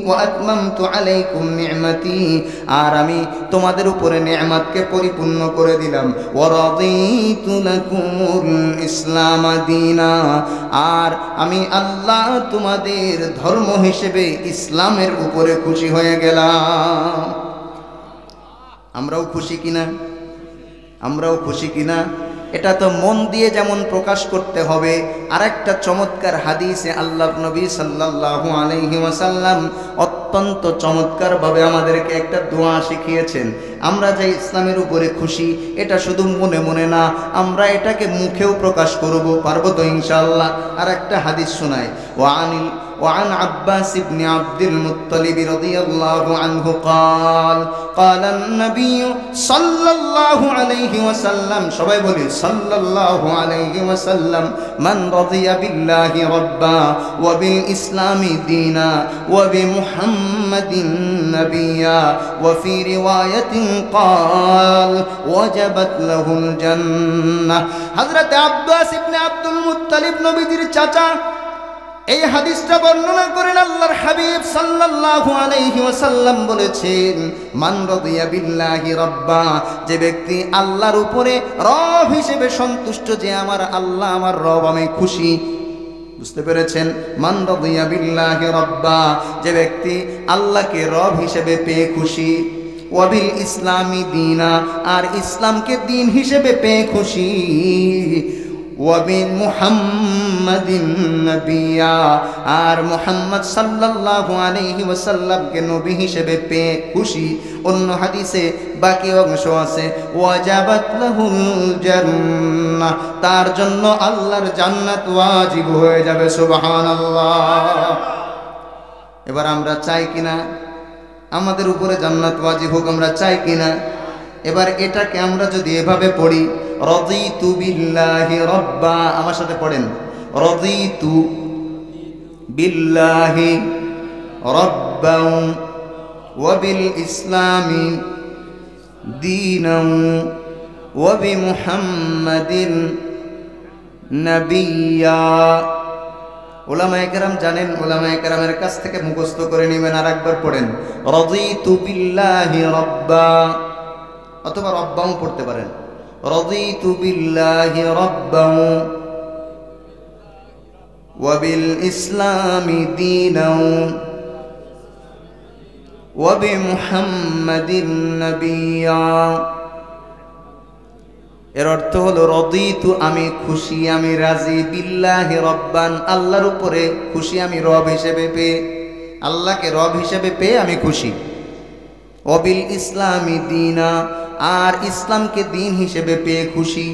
ওয়া আতমামতু আলাইকুম নি'মাতি, আর আমি তোমাদের উপরে নেয়ামতকে পরিপূর্ণ করে দিলাম। ওয়া রাদিতু লাকুমুল ইসলাম দীনা, আর আমি আল্লাহ তোমাদের ধর্ম হিসেবে ইসলামের উপরে খুশি হয়ে গেলাম। আমরাও খুশি কিনা? আমরাও খুশি কিনা? এটা তো মন দিয়ে যেমন প্রকাশ করতে হবে। আরেকটা চমৎকার হাদিসে আল্লাহর নবী সাল্লাল্লাহু আলাইহি ওয়াসাল্লাম অত্যন্ত চমৎকারভাবে আমাদেরকে একটা দোয়া শিখিয়েছেন। আমরা যে ইসলামের উপরে খুশি, এটা শুধু মনে মনে না, আমরা এটাকে মুখেও প্রকাশ করব, পারবো তো ইনশাআল্লাহ। আর একটা হাদিস শোনায়, وعن عباس بن عبد المطلب رضي الله عنه قال النبي صلى الله عليه وسلم, সবাই বলি সাল্লাল্লাহু আলাইহি ওয়াসাল্লাম, মান রাদিয়া বিল্লাহি রাব্বা ওয়া বিল ইসলামি দীনা ওয়া বিমুহাম্মাদিন নাবিয়্যা ওয়া ফি রিওয়ায়াতিন قال ওয়াজাবাত লাহুল জান্নাহ। হযরত আব্বাস ইবনে আব্দুল মুত্তালিব নবীজির চাচা এই হাদিসটা বর্ণনা করেন। আল্লাহর হাবিব সাল্লাল্লাহু আলাইহি ওয়াসাল্লাম বলেছেন, মান রাদিয়া বিল্লাহি রাব্বা, যে ব্যক্তি আল্লাহর উপরে রব হিসেবে সন্তুষ্ট, যে আমার আল্লাহ আমার রব, আমি খুশি। বুঝতে পেরেছেন? মান রাদিয়া বিল্লাহি রাব্বা, যে ব্যক্তি আল্লাহকে রব হিসেবে পেয়ে খুশি। ওয়া বিল ইসলামি দীনা, আর ইসলামকে দ্বীন হিসেবে পেয়ে খুশি। ওয়া বিমুহাম্মাদিন নাবিয়্যা, আর মুহাম্মদ সাল্লাল্লাহু আলাইহি ওয়াসাল্লামকে নবী হিসেবে পেয়ে খুশি। অন্য হাদিসে বাকি অংশ আছে, ওয়াজাবাত লাহুল জান্নাহ, তার জন্য আল্লাহর জান্নাত ওয়াজিব হয়ে যাবে। সুবহানাল্লাহ। এবার আমরা চাই কিনা আমাদের উপরে জান্নাত ওয়াজিব হোক? আমরা চাই কিনা? এবার এটাকে আমরা যদি এভাবে পড়ি, রাদিতু বিল্লাহি রাব্বা, আমার সাথে পড়েন, রাদিতু বিল্লাহি রাব্বান ওয়া বিল ইসলামি দীনান ওয়া বিমুহাম্মাদিন নাবিয়্যা। উলামায়ে কেরাম জানেন, উলামায়ে কেরামের কাছ থেকে মুখস্থ করে নেবেন। আর একবার পড়েন, রাদিতু বিল্লাহি রাব্বা, অথবা রব্বাও পড়তে পারেন, রাদিতু বিল্লাহি রাব্বান ওয়া বিল ইসলামি দীনান ওয়া বিমুহাম্মাদিন নাবিয়্যা। এর অর্থ হলো রাদিতু, আমি খুশি, আমি রাজি, বিল্লাহি রাব্বান, আল্লাহর উপরে খুশি, আমি রব হিসেবে পেয়ে, আল্লাহকে রব হিসেবে পেয়ে আমি খুশি। ওয়া বিল ইসলামি দীনা, আর ইসলামকে দ্বীন হিসেবে পেয়ে খুশি।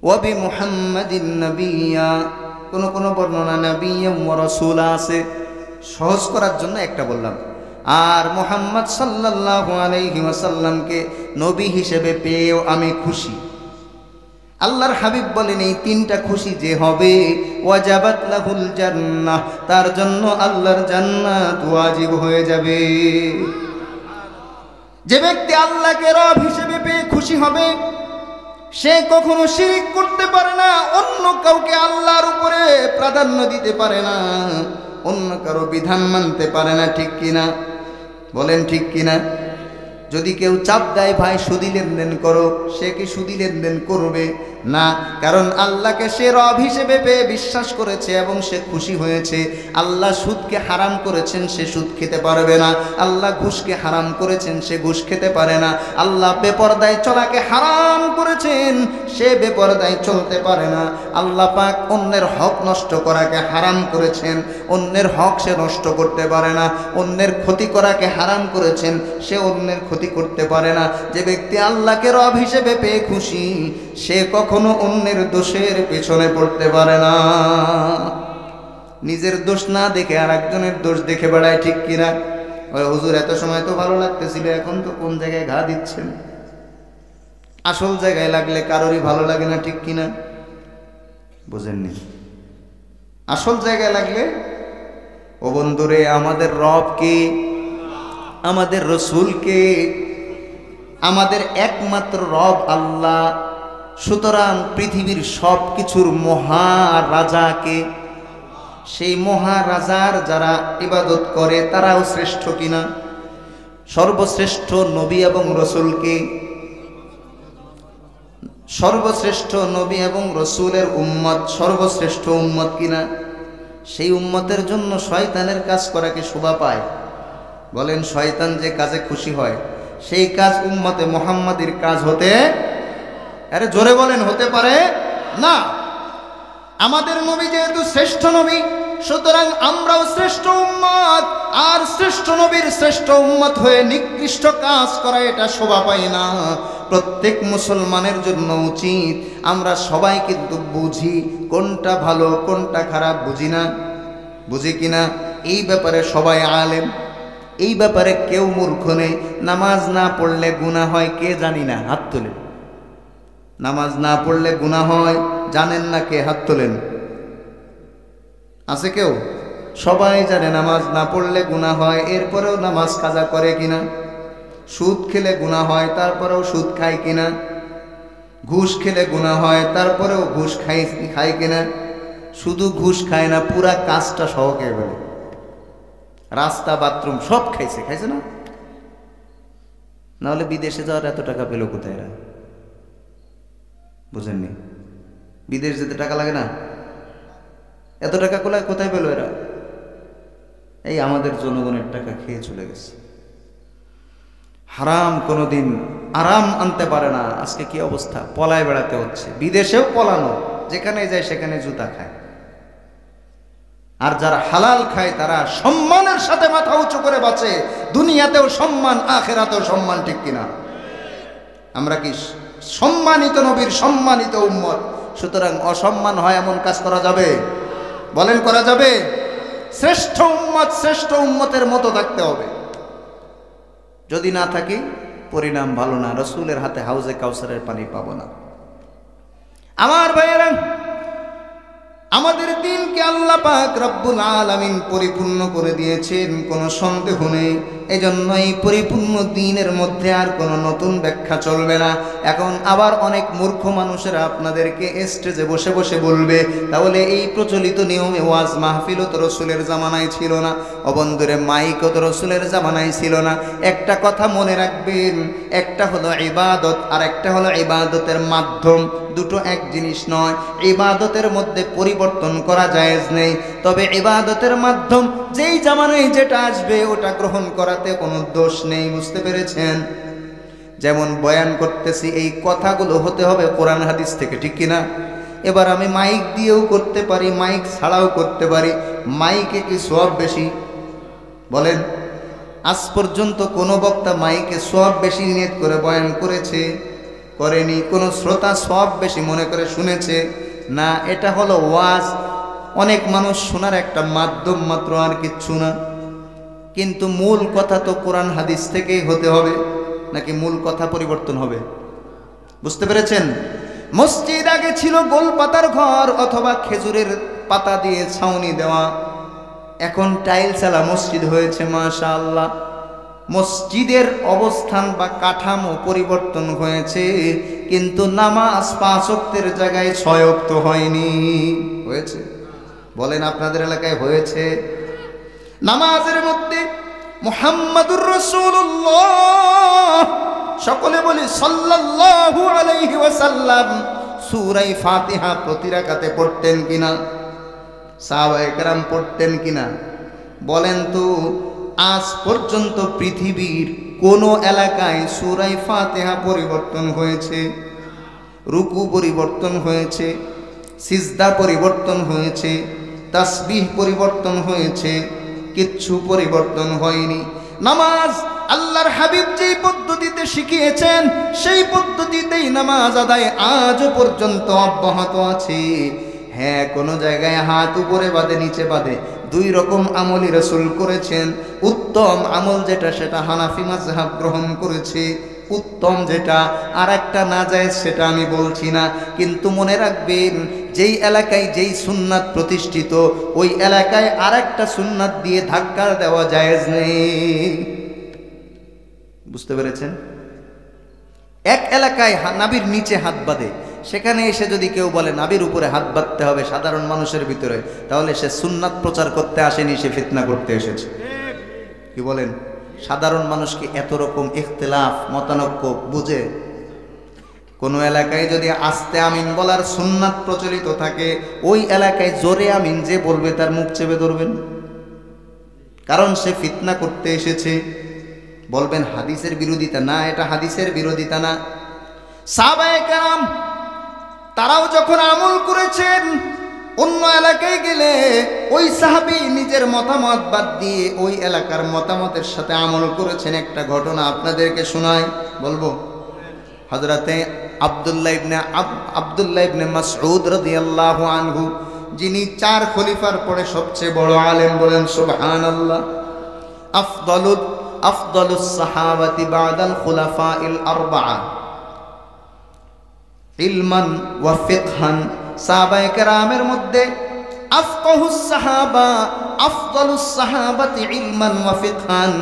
ওয়া বিমুহাম্মাদিন নাবিয়্যা, কোন বর্ণনা নাবিয়্যা ওয়া রাসূলা আছে, সহজ করার জন্য একটা বললাম। আর মুহাম্মদ সাল্লাল্লাহু আলাইহি ওয়াসাল্লামকে নবী হিসেবে পেয়েও আমি খুশি। আল্লাহর হাবিব বলেন এই তিনটা খুশি যে হবে ওয়াজাবাত লাহুল জান্নাহ, তার জন্য আল্লাহর জান্নাত ওয়াজিব হয়ে যাবে। যে ব্যক্তি আল্লাহকে রব হিসেবে পেয়ে খুশি হবে সে কখনো শিরিক করতে পারে না, অন্য কাউকে আল্লাহর উপরে প্রাধান্য দিতে পারে না, অন্য কারো বিধান মানতে পারে না। ঠিক কিনা বলেন, ঠিক কিনা? যদি কেউ চাপ দেয় ভাই সুদি লেনদেন করো, সে কি সুদি লেনদেন করবে না? কারণ আল্লাহকে সে রব হিসেবে পেয়ে বিশ্বাস করেছে এবং সে খুশি হয়েছে। আল্লাহ সুদকে হারাম করেছেন, সে সুদ খেতে পারবে না। আল্লাহ ঘুষকে হারাম করেছেন, সে ঘুষ খেতে পারে না। আল্লাহ বেপরদায় চলাকে হারাম করেছেন, সে বেপরদায় চলতে পারে না। আল্লাহ পাক অন্যের হক নষ্ট করাকে হারাম করেছেন, অন্যের হক সে নষ্ট করতে পারে না। অন্যের ক্ষতি করাকে হারাম করেছেন, সে অন্যের ক্ষতি করতে পারে না। যে ব্যক্তি আল্লাহকে রব হিসেবে পেয়ে খুশি সে কখনো অন্যের দোষের পেছনে পড়তে পারে না। নিজের দোষ না দেখে আর একজনের দোষ দেখে বেড়ায়। ঠিক কিনা? হুজুর এত সময় তো ভালো লাগতেছিল, এখন তো কোন জায়গায় ঘা দিচ্ছেন? আসল জায়গায় লাগলে কারোরই ভালো লাগে না। ঠিক কিনা? বুঝেননি? আসল জায়গায় লাগলে, ও বন্ধুরে, আমাদের রবকে, আমাদের রসুলকে, আমাদের একমাত্র রব আল্লাহ। সুতরাং পৃথিবীর সব কিছুর মহারাজাকে, সেই মহারাজার যারা ইবাদত করে তারাও শ্রেষ্ঠ কিনা? সর্বশ্রেষ্ঠ নবী এবং রসুলকে, সর্বশ্রেষ্ঠ নবী এবং রসুলের উম্মত সর্বশ্রেষ্ঠ উম্মত কিনা? সেই উম্মতের জন্য শয়তানের কাজ করাকে শোভা পায়। বলেন, শয়তান যে কাজে খুশি হয় সেই কাজ উম্মতে মুহাম্মাদির কাজ হতে, আরে জোরে বলেন, হতে পারে না। আমাদের নবী যেহেতু শ্রেষ্ঠ নবী, সুতরাং আমরাও শ্রেষ্ঠ উম্মত। আর শ্রেষ্ঠ নবীর শ্রেষ্ঠ উম্মত হয়ে নিকৃষ্ট কাজ করা এটা শোভা পায় না। প্রত্যেক মুসলমানের জন্য উচিত, আমরা সবাই কিন্তু বুঝি কোনটা ভালো কোনটা খারাপ, বুঝি না? বুঝি কিনা? এই ব্যাপারে সবাই আলেম, এই ব্যাপারে কেউ মূর্খ নেই। নামাজ না পড়লে গুনাহ হয় কে জানি না? হাত তোলেন। নামাজ না পড়লে গুনাহ হয় জানেন না? কে? হাত তোলেন। আছে কেউ? সবাই জানে নামাজ না পড়লে গুনাহ হয়, এরপরেও নামাজ কাজা করে কিনা? সুদ খেলে গুনাহ হয়, তারপরেও সুদ খায় কিনা? ঘুষ খেলে গুনাহ হয়, তারপরেও ঘুষ খায় কিনা? শুধু ঘুষ খায় না, পুরা কাজটা সহকে বলে, রাস্তা বাথরুম সব খাইছে। খাইছে না? নাহলে বিদেশে যাওয়ার এত টাকা পেল কোথায় এরা? বুঝেননি? বিদেশ যেতে টাকা লাগে না? এত টাকা কোথায় পেল এরা? এই আমাদের জনগণের টাকা খেয়ে চলে গেছে। হারাম কোনোদিন আরাম আনতে পারে না। আজকে কি অবস্থা? পলায় বেড়াতে হচ্ছে। বিদেশেও পলানো, যেখানে যায় সেখানে জুতা খায়। আর যারা হালাল খায় তারা সম্মানের সাথে মাথা উঁচু করে বাঁচে, দুনিয়াতেও সম্মান, আখেরাতেও সম্মান। ঠিক কিনা? আমরা কি সম্মানিত নবীর সম্মানিত উম্মত? সুতরাং অসম্মান হয় এমন কাজ করা যাবে? বলেন, করা যাবে? শ্রেষ্ঠ উম্মত শ্রেষ্ঠ উম্মতের মতো থাকতে হবে। যদি না থাকি পরিণাম ভালো না। রসুলের হাতে হাউজে কাউসারের পানি পাবো না। আমার ভাইয়েরা, আমাদের দিনকে আল্লাহ পাক রব্বুল আলামিন পরিপূর্ণ করে দিয়েছেন, কোনো সন্দেহ নেই। এজন্য এই পরিপূর্ণ দিনের মধ্যে আর কোনো নতুন ব্যাখ্যা চলবে না। এখন আবার অনেক মূর্খ মানুষেরা আপনাদেরকে স্টেজে বসে বসে বলবে, তাহলে এই প্রচলিত নিয়মে ওয়াজ মাহফিলও তো রসুলের জামানায় ছিল না, অবন্ধুরে মাইকও তো রসুলের জামানায় ছিল না। একটা কথা মনে রাখবেন, একটা হলো ইবাদত আর একটা হলো ইবাদতের মাধ্যম। দুটো এক জিনিস নয়। ইবাদতের মধ্যে পরিবর্তন করা জায়েজ নেই, তবে ইবাদতের মাধ্যম যেই জামানায় যেটা আসবে ওটা গ্রহণ করাতে কোনো দোষ নেই। বুঝতে পেরেছেন? যেমন বয়ান করতেছি, এই কথাগুলো হতে হবে কোরআন হাদিস থেকে। ঠিক কিনা? এবার আমি মাইক দিয়েও করতে পারি, মাইক ছাড়াও করতে পারি। মাইকে কি সওয়াব বেশি? বলেন। আজ পর্যন্ত কোনো বক্তা মাইকে সওয়াব বেশি নিয়ত করে বয়ান করেছে? করেনি। কোনো শ্রোতা সওয়াব বেশি মনে করে শুনেছে? না। এটা হলো ওয়াজ, অনেক মানুষ শোনার একটা মাধ্যম মাত্র, আর কিচ্ছু না। কিন্তু মূল কথা তো কোরআন হাদিস থেকেই হতে হবে, নাকি মূল কথা পরিবর্তন হবে? বুঝতে পেরেছেন? মসজিদ আগে ছিল গোল পাতার ঘর অথবা খেজুরের পাতা দিয়ে ছাউনি দেওয়া, এখন টাইলসালা মসজিদ হয়েছে মাশাআল্লাহ। মসজিদের অবস্থান বা কাঠামো পরিবর্তন হয়েছে, কিন্তু নামাজ 5 ওয়াক্তের জায়গায় 6 ওয়াক্ত হয়নি। হয়েছে? বলেন আপনাদের এলাকায় হয়েছে? নামাজের মধ্যে মুহাম্মাদুর রাসূলুল্লাহ, সকলে বলি সাল্লাল্লাহু আলাইহি ওয়াসাল্লাম, সূরা ফাতিহা প্রতি রাকাতে পড়তেন কিনা? সাহাবায়ে কেরাম পড়তেন কিনা? বলেন তো, আজ পর্যন্ত পৃথিবীর কোন এলাকায় সূরা ফাতিহা পরিবর্তন হয়েছে? রুকু পরিবর্তন হয়েছে, সিজদা পরিবর্তন হয়েছে, তাসবিহ পরিবর্তন হয়েছে? কিচ্ছু পরিবর্তন হয়নি। নামাজ আল্লাহর হাবিব যেই পদ্ধতিতে শিখিয়েছেন সেই পদ্ধতিতেই নামাজ আদায় আজও পর্যন্ত অব্যাহত আছে। হ্যাঁ, কোনো জায়গায় হাত উপরে বাঁধে নিচে বাঁধে, 2 রকম আমলই রাসূল করেছেন। উত্তম আমল যেটা সেটা হানাফি মাযহাব গ্রহণ করেছে, উত্তম যেটা আর একটা নাজায়েজ সেটা আমি বলছি না। কিন্তু মনে রাখবেন, যেই এলাকায় যেই সুন্নাত প্রতিষ্ঠিত ওই এলাকায় আর একটা সুন্নাত দিয়ে ধাক্কা দেওয়া জায়েজ নেই। বুঝতে পেরেছেন? এক এলাকায় নাবির নিচে হাত বাঁধে, সেখানে এসে যদি কেউ বলে নাবির উপরে হাত বাঁধতে হবে সাধারণ মানুষের ভিতরে, তাহলে সে সুন্নাত প্রচার করতে আসেনি, সে ফিতনা করতে এসেছে। কি বলেন? সাধারণ মানুষ কি এত রকম ইখতিলাফ মতানৈক্য বুঝে? কোন এলাকায় যদি আস্তে আমিন বলার সুন্নাত প্রচলিত থাকে, ওই এলাকায় জোরে আমিন যে বলবে তার মুখ চেপে ধরবেন, কারণ সে ফিতনা করতে এসেছে। বলবেন হাদিসের বিরোধিতা না, এটা হাদিসের বিরোধিতা না। সাহাবায়ে কেরাম তারাও যখন আমল করেছেন, অন্য এলাকায় গেলে ওই সাহাবী নিজের মতামত বাদ দিয়ে ওই এলাকার মতামতের সাথে আমল করেছেন। একটা ঘটনা আপনাদেরকে শোনাই, বলবো। হযরতে আব্দুল্লাহ ইবনে মাসউদ রাদিয়াল্লাহু আনহু, যিনি 4 খলিফার পরে সবচেয়ে বড় আলেম, বলেন সুবহানাল্লাহ। আফদালুস সাহাবাতি বাদাল খুলাফাইল আরবাআ ইলমান ওয়া ফিকহান। সাহাবায়ে কেরামের মধ্যে আফকাহুস সাহাবা, আফদালুস সাহাবাতি ইলমান ওয়া ফিকহান,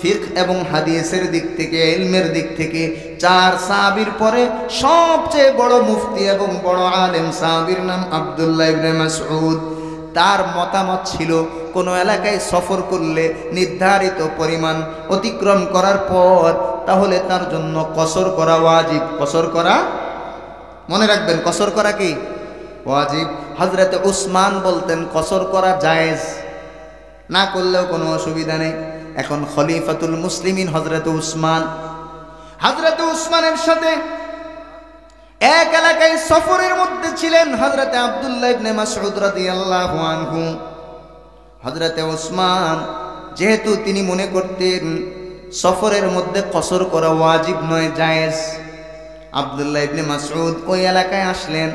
ফিকহ এবং হাদিসের দিক থেকে, ইলমের দিক থেকে 4 সাহাবীর পরে সবচেয়ে বড় মুফতি এবং বড় আলেম সাহাবীর নাম আব্দুল্লাহ ইবনে মাসউদ। তার মতামত ছিল কোন এলাকায় সফর করলে নির্ধারিত পরিমাণ অতিক্রম করার পর তাহলে তার জন্য কসর করা ওয়াজিব। কসর করা, মনে রাখবেন, কসর করা কি ওয়াজিব। হযরতে উসমান বলতেন কসর করা জায়েজ, না করলেও কোনো অসুবিধা নেই। এখন খলিফাতুল মুসলিমিন হযরতে উসমানের সাথে এক এলাকায় সফরের মধ্যে ছিলেন হযরতে আব্দুল্লাহ ইবনে মাসউদ রাদিয়াল্লাহু আনহু। হযরতে উসমান যেহেতু তিনি মনে করতেন সফরের মধ্যে কসর করা ওয়াজিব নয়, জায়েজ, আব্দুল্লাহ ইবনে মাসউদ ওই এলাকায় আসলেন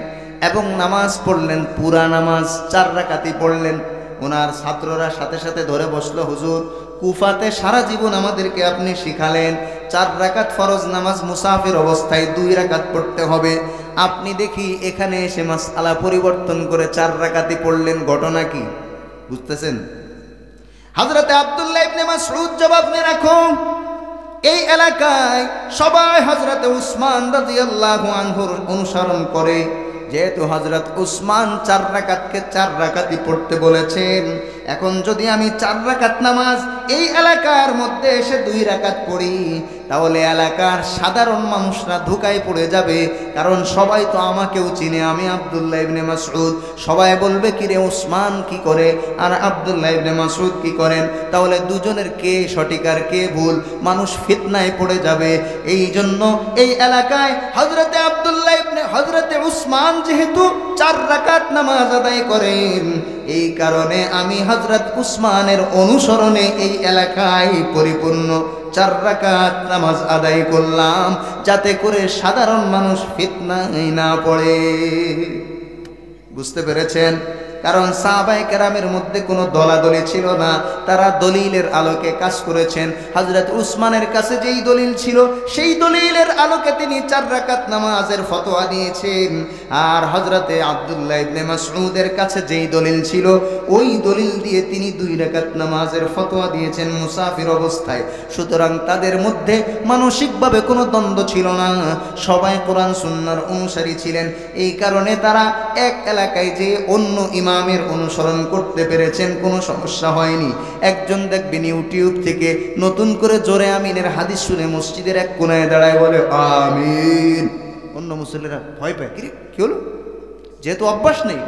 এবং নামাজ পড়লেন, পুরা নামাজ 4 রাকাতই পড়লেন। ওনার ছাত্ররা সাথে সাথে ধরে বসলো, হুজুর কুফাতে সারা জীবন আমাদেরকে আপনি শিখালেন 4 রাকাত ফরজ নামাজ মুসাফির অবস্থায় 2 রাকাত পড়তে হবে, আপনি দেখি এখানে এসে মাসআলা পরিবর্তন করে 4 রাকাতই পড়লেন, ঘটনা কি? বুঝতেছেন? হযরতে আব্দুল্লাহ ইবনে মাসউদ জবাব দিয়ে রাখো, এই এলাকায় সবাই হযরতে উসমান রাদিয়াল্লাহু আনহুর অনুসরণ করে। যেহেতু হযরত উসমান 4 রাকাতকে 4 রাকাতই পড়তে বলেছেন, এখন যদি আমি 4 রাকাত নামাজ এই এলাকার মধ্যে এসে 2 রাকাত পড়ি, তাহলে এলাকার সাধারণ মানুষরা ধোঁকায় পড়ে যাবে, কারণ সবাই তো আমাকেও চিনে, আমি আব্দুল্লাহ ইবনে মাসউদ। সবাই বলবে কি রে উসমান কি করে আর আব্দুল্লাহ ইবনে মাসউদ কি করেন, তাহলে দুজনের কে সঠিক আর কে ভুল, মানুষ ফিতনায় পড়ে যাবে। এই জন্য এই এলাকায় হযরতে উসমান যেহেতু 4 রাকাত নামাজ আদায় করেন, এই কারণে আমি হযরত উসমানের অনুসরণে এই এলাকায় পরিপূর্ণ 4 রাকাত নামাজ আদায় করলাম, যাতে করে সাধারণ মানুষ ফিতনায় না পড়ে। বুঝতে পেরেছেন? কারণ সাহাবায়ে কেরামের মধ্যে কোনো দলাদলি ছিল না, তারা দলিলের আলোকে কাজ করেছেন। হযরত উসমানের কাছে যেই দলিল ছিল সেই দলিলের আলোকে তিনি 4 রাকাত নামাজের ফতোয়া দিয়েছেন, আর হযরতে আব্দুল্লাহ ইবনে মাসউদের কাছে যেই দলিল ছিল ওই দলিল দিয়ে তিনি 2 রাকাত নামাজের ফতোয়া দিয়েছেন মুসাফির অবস্থায়। সুতরাং তাদের মধ্যে মানসিকভাবে কোনো দ্বন্দ্ব ছিল না, সবাই কোরআন সুন্নাহর অনুসারী ছিলেন। এই কারণে তারা এক এলাকায় যে অন্য ইমামের অনুসরণ করতে পেরেছেন, কোনো সমস্যা হয়নি। একজন দেখবেন ইউটিউব থেকে নতুন করে জোরে আমিনের হাদিস শুনে মসজিদের এক কোণায় দাঁড়ায় বলে আমিন, অন্য মুসল্লিরা ভয় পায়, কি হলো, যেহেতু অভ্যাস নেই।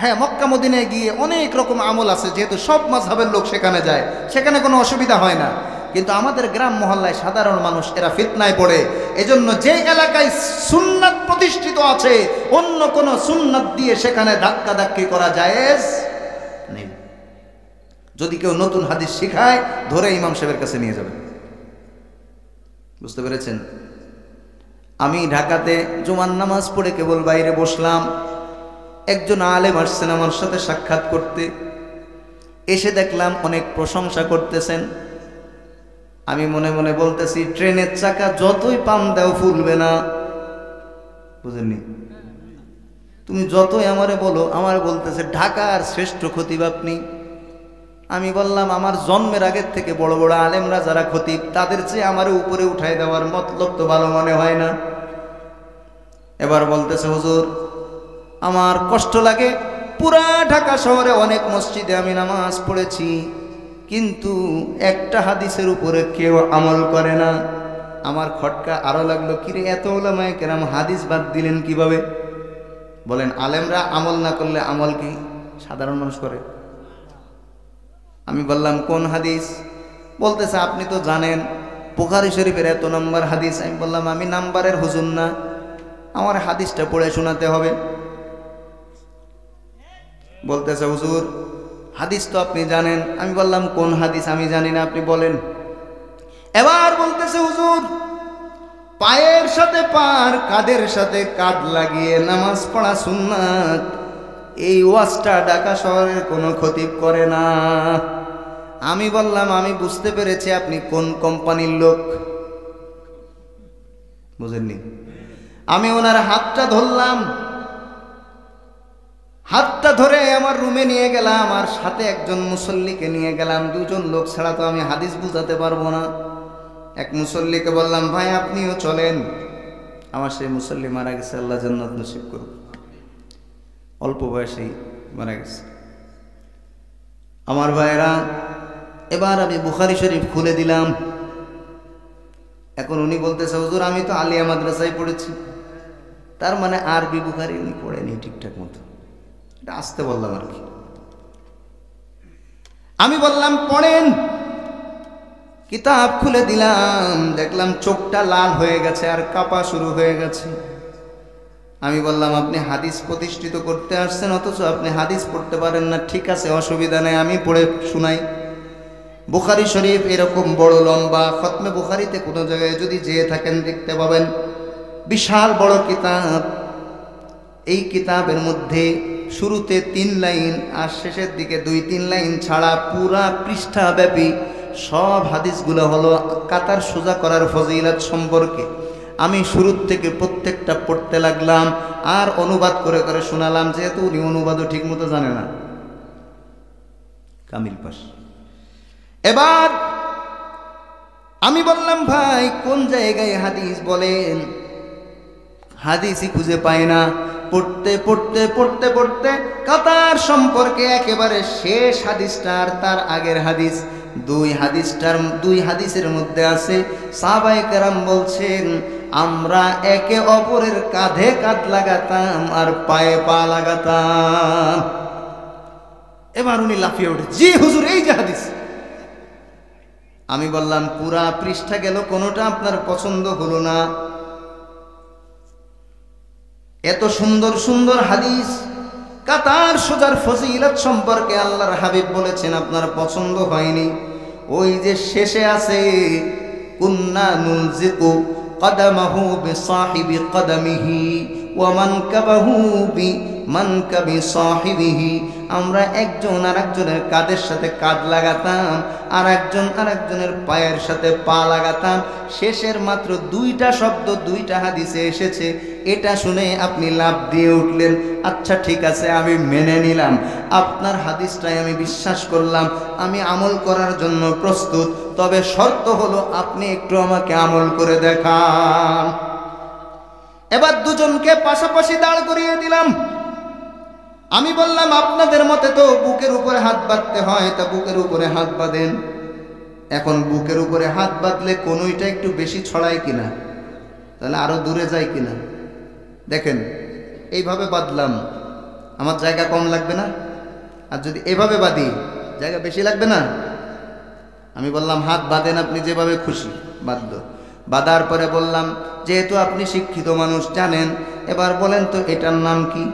হ্যাঁ, মক্কা মদিনায় গিয়ে অনেক রকম আমল আছে, যেহেতু সব মাযহাবের লোক সেখানে যায়, সেখানে কোনো অসুবিধা হয় না। কিন্তু আমাদের গ্রাম মহল্লায় সাধারণ মানুষ এরা ফিতনায় পড়ে। এজন্য যে এলাকায় সুন্নাত প্রতিষ্ঠিত আছে অন্য কোন সুন্নাত দিয়ে সেখানে ধাক্কাধাক্কি করা জায়েজ নেই। যদি কেউ নতুন হাদিস শিখায় ধরে ইমাম সাহেবের কাছে নিয়ে যাবে। বুঝতে পেরেছেন? আমি ঢাকাতে জুমার নামাজ পড়ে কেবল বাইরে বসলাম, একজন আলেম আসছেন আমার সাথে সাক্ষাৎ করতে। এসে দেখলাম অনেক প্রশংসা করতেছেন। আমি মনে মনে বলতেছি, ট্রেনের চাকা যতই পাম দাও ফুলবে না। বুঝেননি? তুমি যতই আমারে বলো, আমার বলতেছে ঢাকার শ্রেষ্ঠ খতিব আপনি। আমি বললাম, আমার জন্মের আগের থেকে বড় বড় আলেমরা যারা খতিব তাদের চেয়ে আমারে উপরে উঠাই দেওয়ার মতলব তো ভালো মনে হয় না। এবার বলতেছে, হুজুর আমার কষ্ট লাগে, পুরা ঢাকা শহরে অনেক মসজিদে আমি নামাজ পড়েছি, কিন্তু একটা হাদিসের উপরে কেউ আমল করে না। আমার খটকা আরো লাগলো, কিরে এত উলামায়ে কেরাম হাদিস বাদ দিলেন কিভাবে? বলেন, আলেমরা আমল না করলে আমল কি সাধারণ মানুষ করে? আমি বললাম, কোন হাদিস? বলতেছে, আপনি তো জানেন বুখারী শরীফের এত নম্বর হাদিস। আমি বললাম, আমি নাম্বারের হুজুর না, আমার হাদিসটা পড়ে শোনাতে হবে। বলতেছে, হুজুর হাদিস তো আপনি জানেন। আমি বললাম, কোন হাদিস? আমি জানি না, আপনি বলেন। এবার বলতেছে, হুজুর পায়ের সাথে পার, কাঁধের সাথে কাঁধ লাগিয়ে নামাজ পড়া সুন্নাত, এই ওয়াজটা ঢাকা শহরের কোনো খতিব করে না। আমি বললাম, আমি বুঝতে পেরেছি আপনি কোন কোম্পানির লোক। বুঝেননি? আমি ওনার হাতটা ধরলাম, হাতটা ধরে আমার রুমে নিয়ে গেলাম, আর সাথে একজন মুসল্লিকে নিয়ে গেলাম। দুজন লোক ছাড়া তো আমি হাদিস বুঝাতে পারবো না। এক মুসল্লিকে বললাম, ভাই আপনিও চলেন। আমার সেই মুসল্লি মারা গেছে, আল্লাহ জান্নাত নসিব করুক, অল্প বয়সেই মারা গেছে। আমার ভাইরা, এবার আমি বুখারী শরীফ খুলে দিলাম। এখন উনি বলতেছে, হুজুর আমি তো আলিয়া মাদ্রাসায় পড়েছি। তার মানে আরবি বুখারী উনি পড়েনি ঠিকঠাক মতো, এটা আসতে বললাম আর কি। আমি বললাম, পড়েন। কিতাব খুলে দিলাম, দেখলাম চোখটা লাল হয়ে গেছে আর কাঁপা শুরু হয়ে গেছে। আমি বললাম, আপনি হাদিস প্রতিষ্ঠিত করতে আসছেন, অথচ আপনি হাদিস পড়তে পারেন না। ঠিক আছে, অসুবিধা নেই, আমি পড়ে শোনাই। বুখারী শরীফ এরকম বড় লম্বা, খতমে বুখারীতে কোনো জায়গায় যদি যেয়ে থাকেন দেখতে পাবেন, বিশাল বড় কিতাব। এই কিতাবের মধ্যে শুরুতে 3 লাইন আর শেষের দিকে 2-3 লাইন ছাড়া পুরা পৃষ্ঠা ব্যাপী সব হাদিসগুলো হলো কাতার সোজা করার ফজিলত সম্পর্কে। আমি শুরুর থেকে প্রত্যেকটা পড়তে লাগলাম আর অনুবাদ করে করে শোনালাম, যেহেতু উনি অনুবাদও ঠিক মতো জানে না। কামিল পাশ। এবার আমি বললাম, ভাই কোন জায়গায় হাদিস বলেন? হাদিসই খুঁজে পায় না। পড়তে পড়তে পড়তে পড়তে কাতার সম্পর্কে একেবারে শেষ হাদিসটা আর তার আগের হাদিস, 2 হাদিসের মধ্যে আছে সাহাবায়ে কেরাম বলছেন, আমরা একে অপরের কাঁধে কাঁধ লাগাতাম আর পায়ে পা লাগাতাম। এবার উনি লাফিয়ে ওঠে, জি হুজুর এই যে হাদিস। আমি বললাম, পুরা পৃষ্ঠা গেল, কোনোটা আপনার পছন্দ হলো না। এত সুন্দর সুন্দর হাদিস কাতার সোজার ফজিলত সম্পর্কে আল্লাহর হাবিব বলেছেন, আপনার পছন্দ হয়নি। ওই যে শেষে আছে, কুন্না নুলজিকু কদামাহু বিসাহিবি কদামিহি ওয়া মানকাবাহু মানকাবি সাহিবিহি, আমরা একজন আরেকজনের কাঁধের সাথে কাঁধ লাগাতাম, আর একজন আরেকজনের পায়ের সাথে পা লাগাতাম। শেষের মাত্র দুইটা শব্দ দুইটা হাদিসে এসেছে, এটা শুনে আপনি লাফ দিয়ে উঠলেন। আচ্ছা ঠিক আছে, আমি মেনে নিলাম, আপনার হাদিসটাই আমি বিশ্বাস করলাম, আমি আমল করার জন্য প্রস্তুত, তবে শর্ত হলো আপনি একটু আমাকে আমল করে দেখান। এবার দুজনকে পাশাপাশি দাঁড় করিয়ে দিলাম। আমি বললাম আপনাদের মতে তো বুকের উপরে হাত বাঁধতে হয়, তা বুকের উপরে হাত বাঁধেন। এখন বুকের উপরে হাত বাঁধলে কোনোইটা একটু বেশি ছড়ায় কিনা, তাহলে আরো দূরে যায় কিনা? দেখেন এইভাবে বাঁধলাম, আমার জায়গা কম লাগবে না? আর যদি এভাবে বাঁধি, জায়গা বেশি লাগবে না? আমি বললাম হাত বাঁধেন আপনি যেভাবে খুশি। বাঁধল। বাঁধার পরে বললাম, যেহেতু আপনি শিক্ষিত মানুষ, জানেন, এবার বলেন তো এটার নাম কি,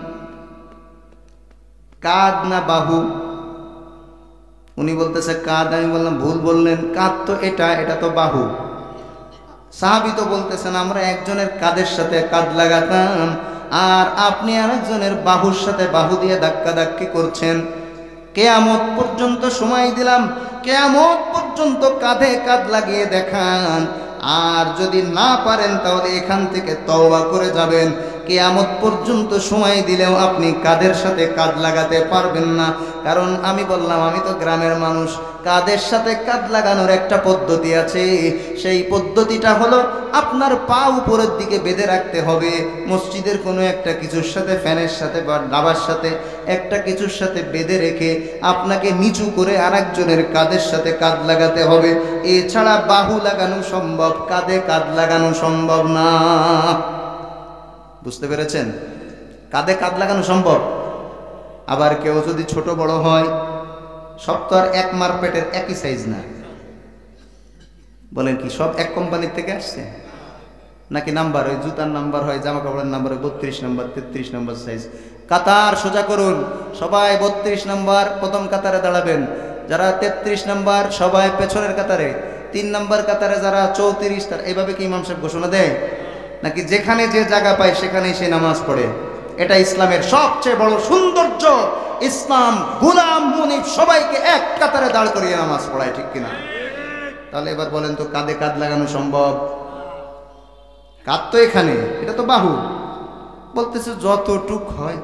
কাঁধ না বাহু? উনি বলতেছে কাঁধ। আমি বললাম ভুল বললেন, কাঁধ তো এটা, এটা তো বাহু। সাহাবী তো বলতেছেন আমরা একজনের কাঁধের সাথে কাঁধ লাগাতাম, আর আপনি আরেকজনের বাহুর সাথে বাহু দিয়ে ধাক্কা ধাক্কি করছেন। কিয়ামত পর্যন্ত সময় দিলাম, কিয়ামত পর্যন্ত কাঁধে কাঁধ লাগিয়ে দেখান, আর যদি না পারেন তাহলে এখান থেকে তওবা করে যাবেন। কিয়ামত পর্যন্ত সময় দিলেও আপনি কাঁধের সাথে কাঁধ লাগাতে পারবেন না। কারণ আমি বললাম আমি তো গ্রামের মানুষ, কাঁধের সাথে কাঁধ লাগানোর একটা পদ্ধতি আছে। সেই পদ্ধতিটা হলো আপনার পা উপরের দিকে বেঁধে রাখতে হবে, মসজিদের কোনো একটা কিছুর সাথে, ফ্যানের সাথে বা ডাবার সাথে একটা কিছুর সাথে বেঁধে রেখে আপনাকে নিচু করে আরেকজনের কাঁধের সাথে কাঁধ লাগাতে হবে। এছাড়া বাহু লাগানো সম্ভব, কাঁধে কাঁধ লাগানো সম্ভব না। বুঝতে পেরেছেন? কাঁধে কাঁধ লাগানো সম্ভব। আবার কেউ যদি ছোট বড় হয়, সব তো আর এক মারপেটের একই সাইজ না। বলেন কি সব এক কোম্পানির থেকে আসছে নাকি নাম্বার, ওই জুতার নাম্বার হয়, জামা কাপড়ের নাম্বার হয় 32 নম্বর 33 নম্বর সাইজ? কাতার সোজা করুন, সবাই 32 নম্বর প্রথম কাতারে দাঁড়াবেন, যারা 33 নম্বর সবাই পেছনের কাতারে, 3 নম্বর কাতারে যারা 34, তার এইভাবে কি ইমাম সাহেব ঘোষণা দেয় নাকি যেখানে যে জায়গা পায় সেখানেই সে নামাজ পড়ে? এটা ইসলামের সবচেয়ে বড় সৌন্দর্য। ইসলাম গোলাম মুনিফ সবাইকে এক কাতারে দাঁড় করিয়ে নামাজ পড়ায়, ঠিক কিনা? তাহলে এবার বলেন তো কাঁধে কাঁধ লাগানো সম্ভব? কাঁধ তো এখানে, এটা তো বাহু। বলতেছে যতটুক হয়।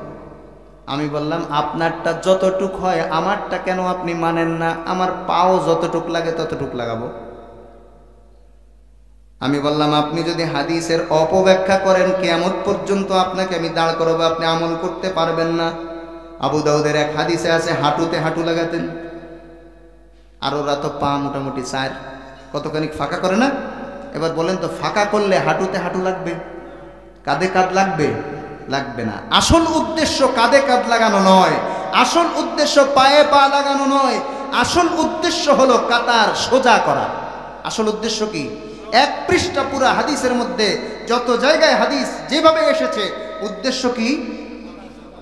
আমি বললাম আপনারটা যতটুক হয় আমারটা কেন আপনি মানেন না? আমার পাও যতটুক লাগে ততটুক লাগাবো। আমি বললাম আপনি যদি হাদিসের অপব্যাখ্যা করেন, কিয়ামত পর্যন্ত আপনাকে আমি দাঁড় করাবো, আপনি আমল করতে পারবেন না। আবু দাউদের এক হাদিসে আছে হাঁটুতে হাঁটু লাগাতেন, আর ওরা তো পা মোটামুটি চার কতখানি ফাঁকা করে না? এবার বলেন তো ফাঁকা করলে হাঁটুতে হাঁটু লাগবে, কাঁধে কাঁধ লাগবে? লাগবে না। আসল উদ্দেশ্য কাঁধে কাঁধ লাগানো নয়, আসল উদ্দেশ্য পায়ে পা লাগানো নয়, আসল উদ্দেশ্য হলো কাতার সোজা করা। আসল উদ্দেশ্য কি? এক পৃষ্ঠা পুরা হাদিসের মধ্যে যত জায়গায় হাদিস যেভাবে এসেছে, উদ্দেশ্য কি?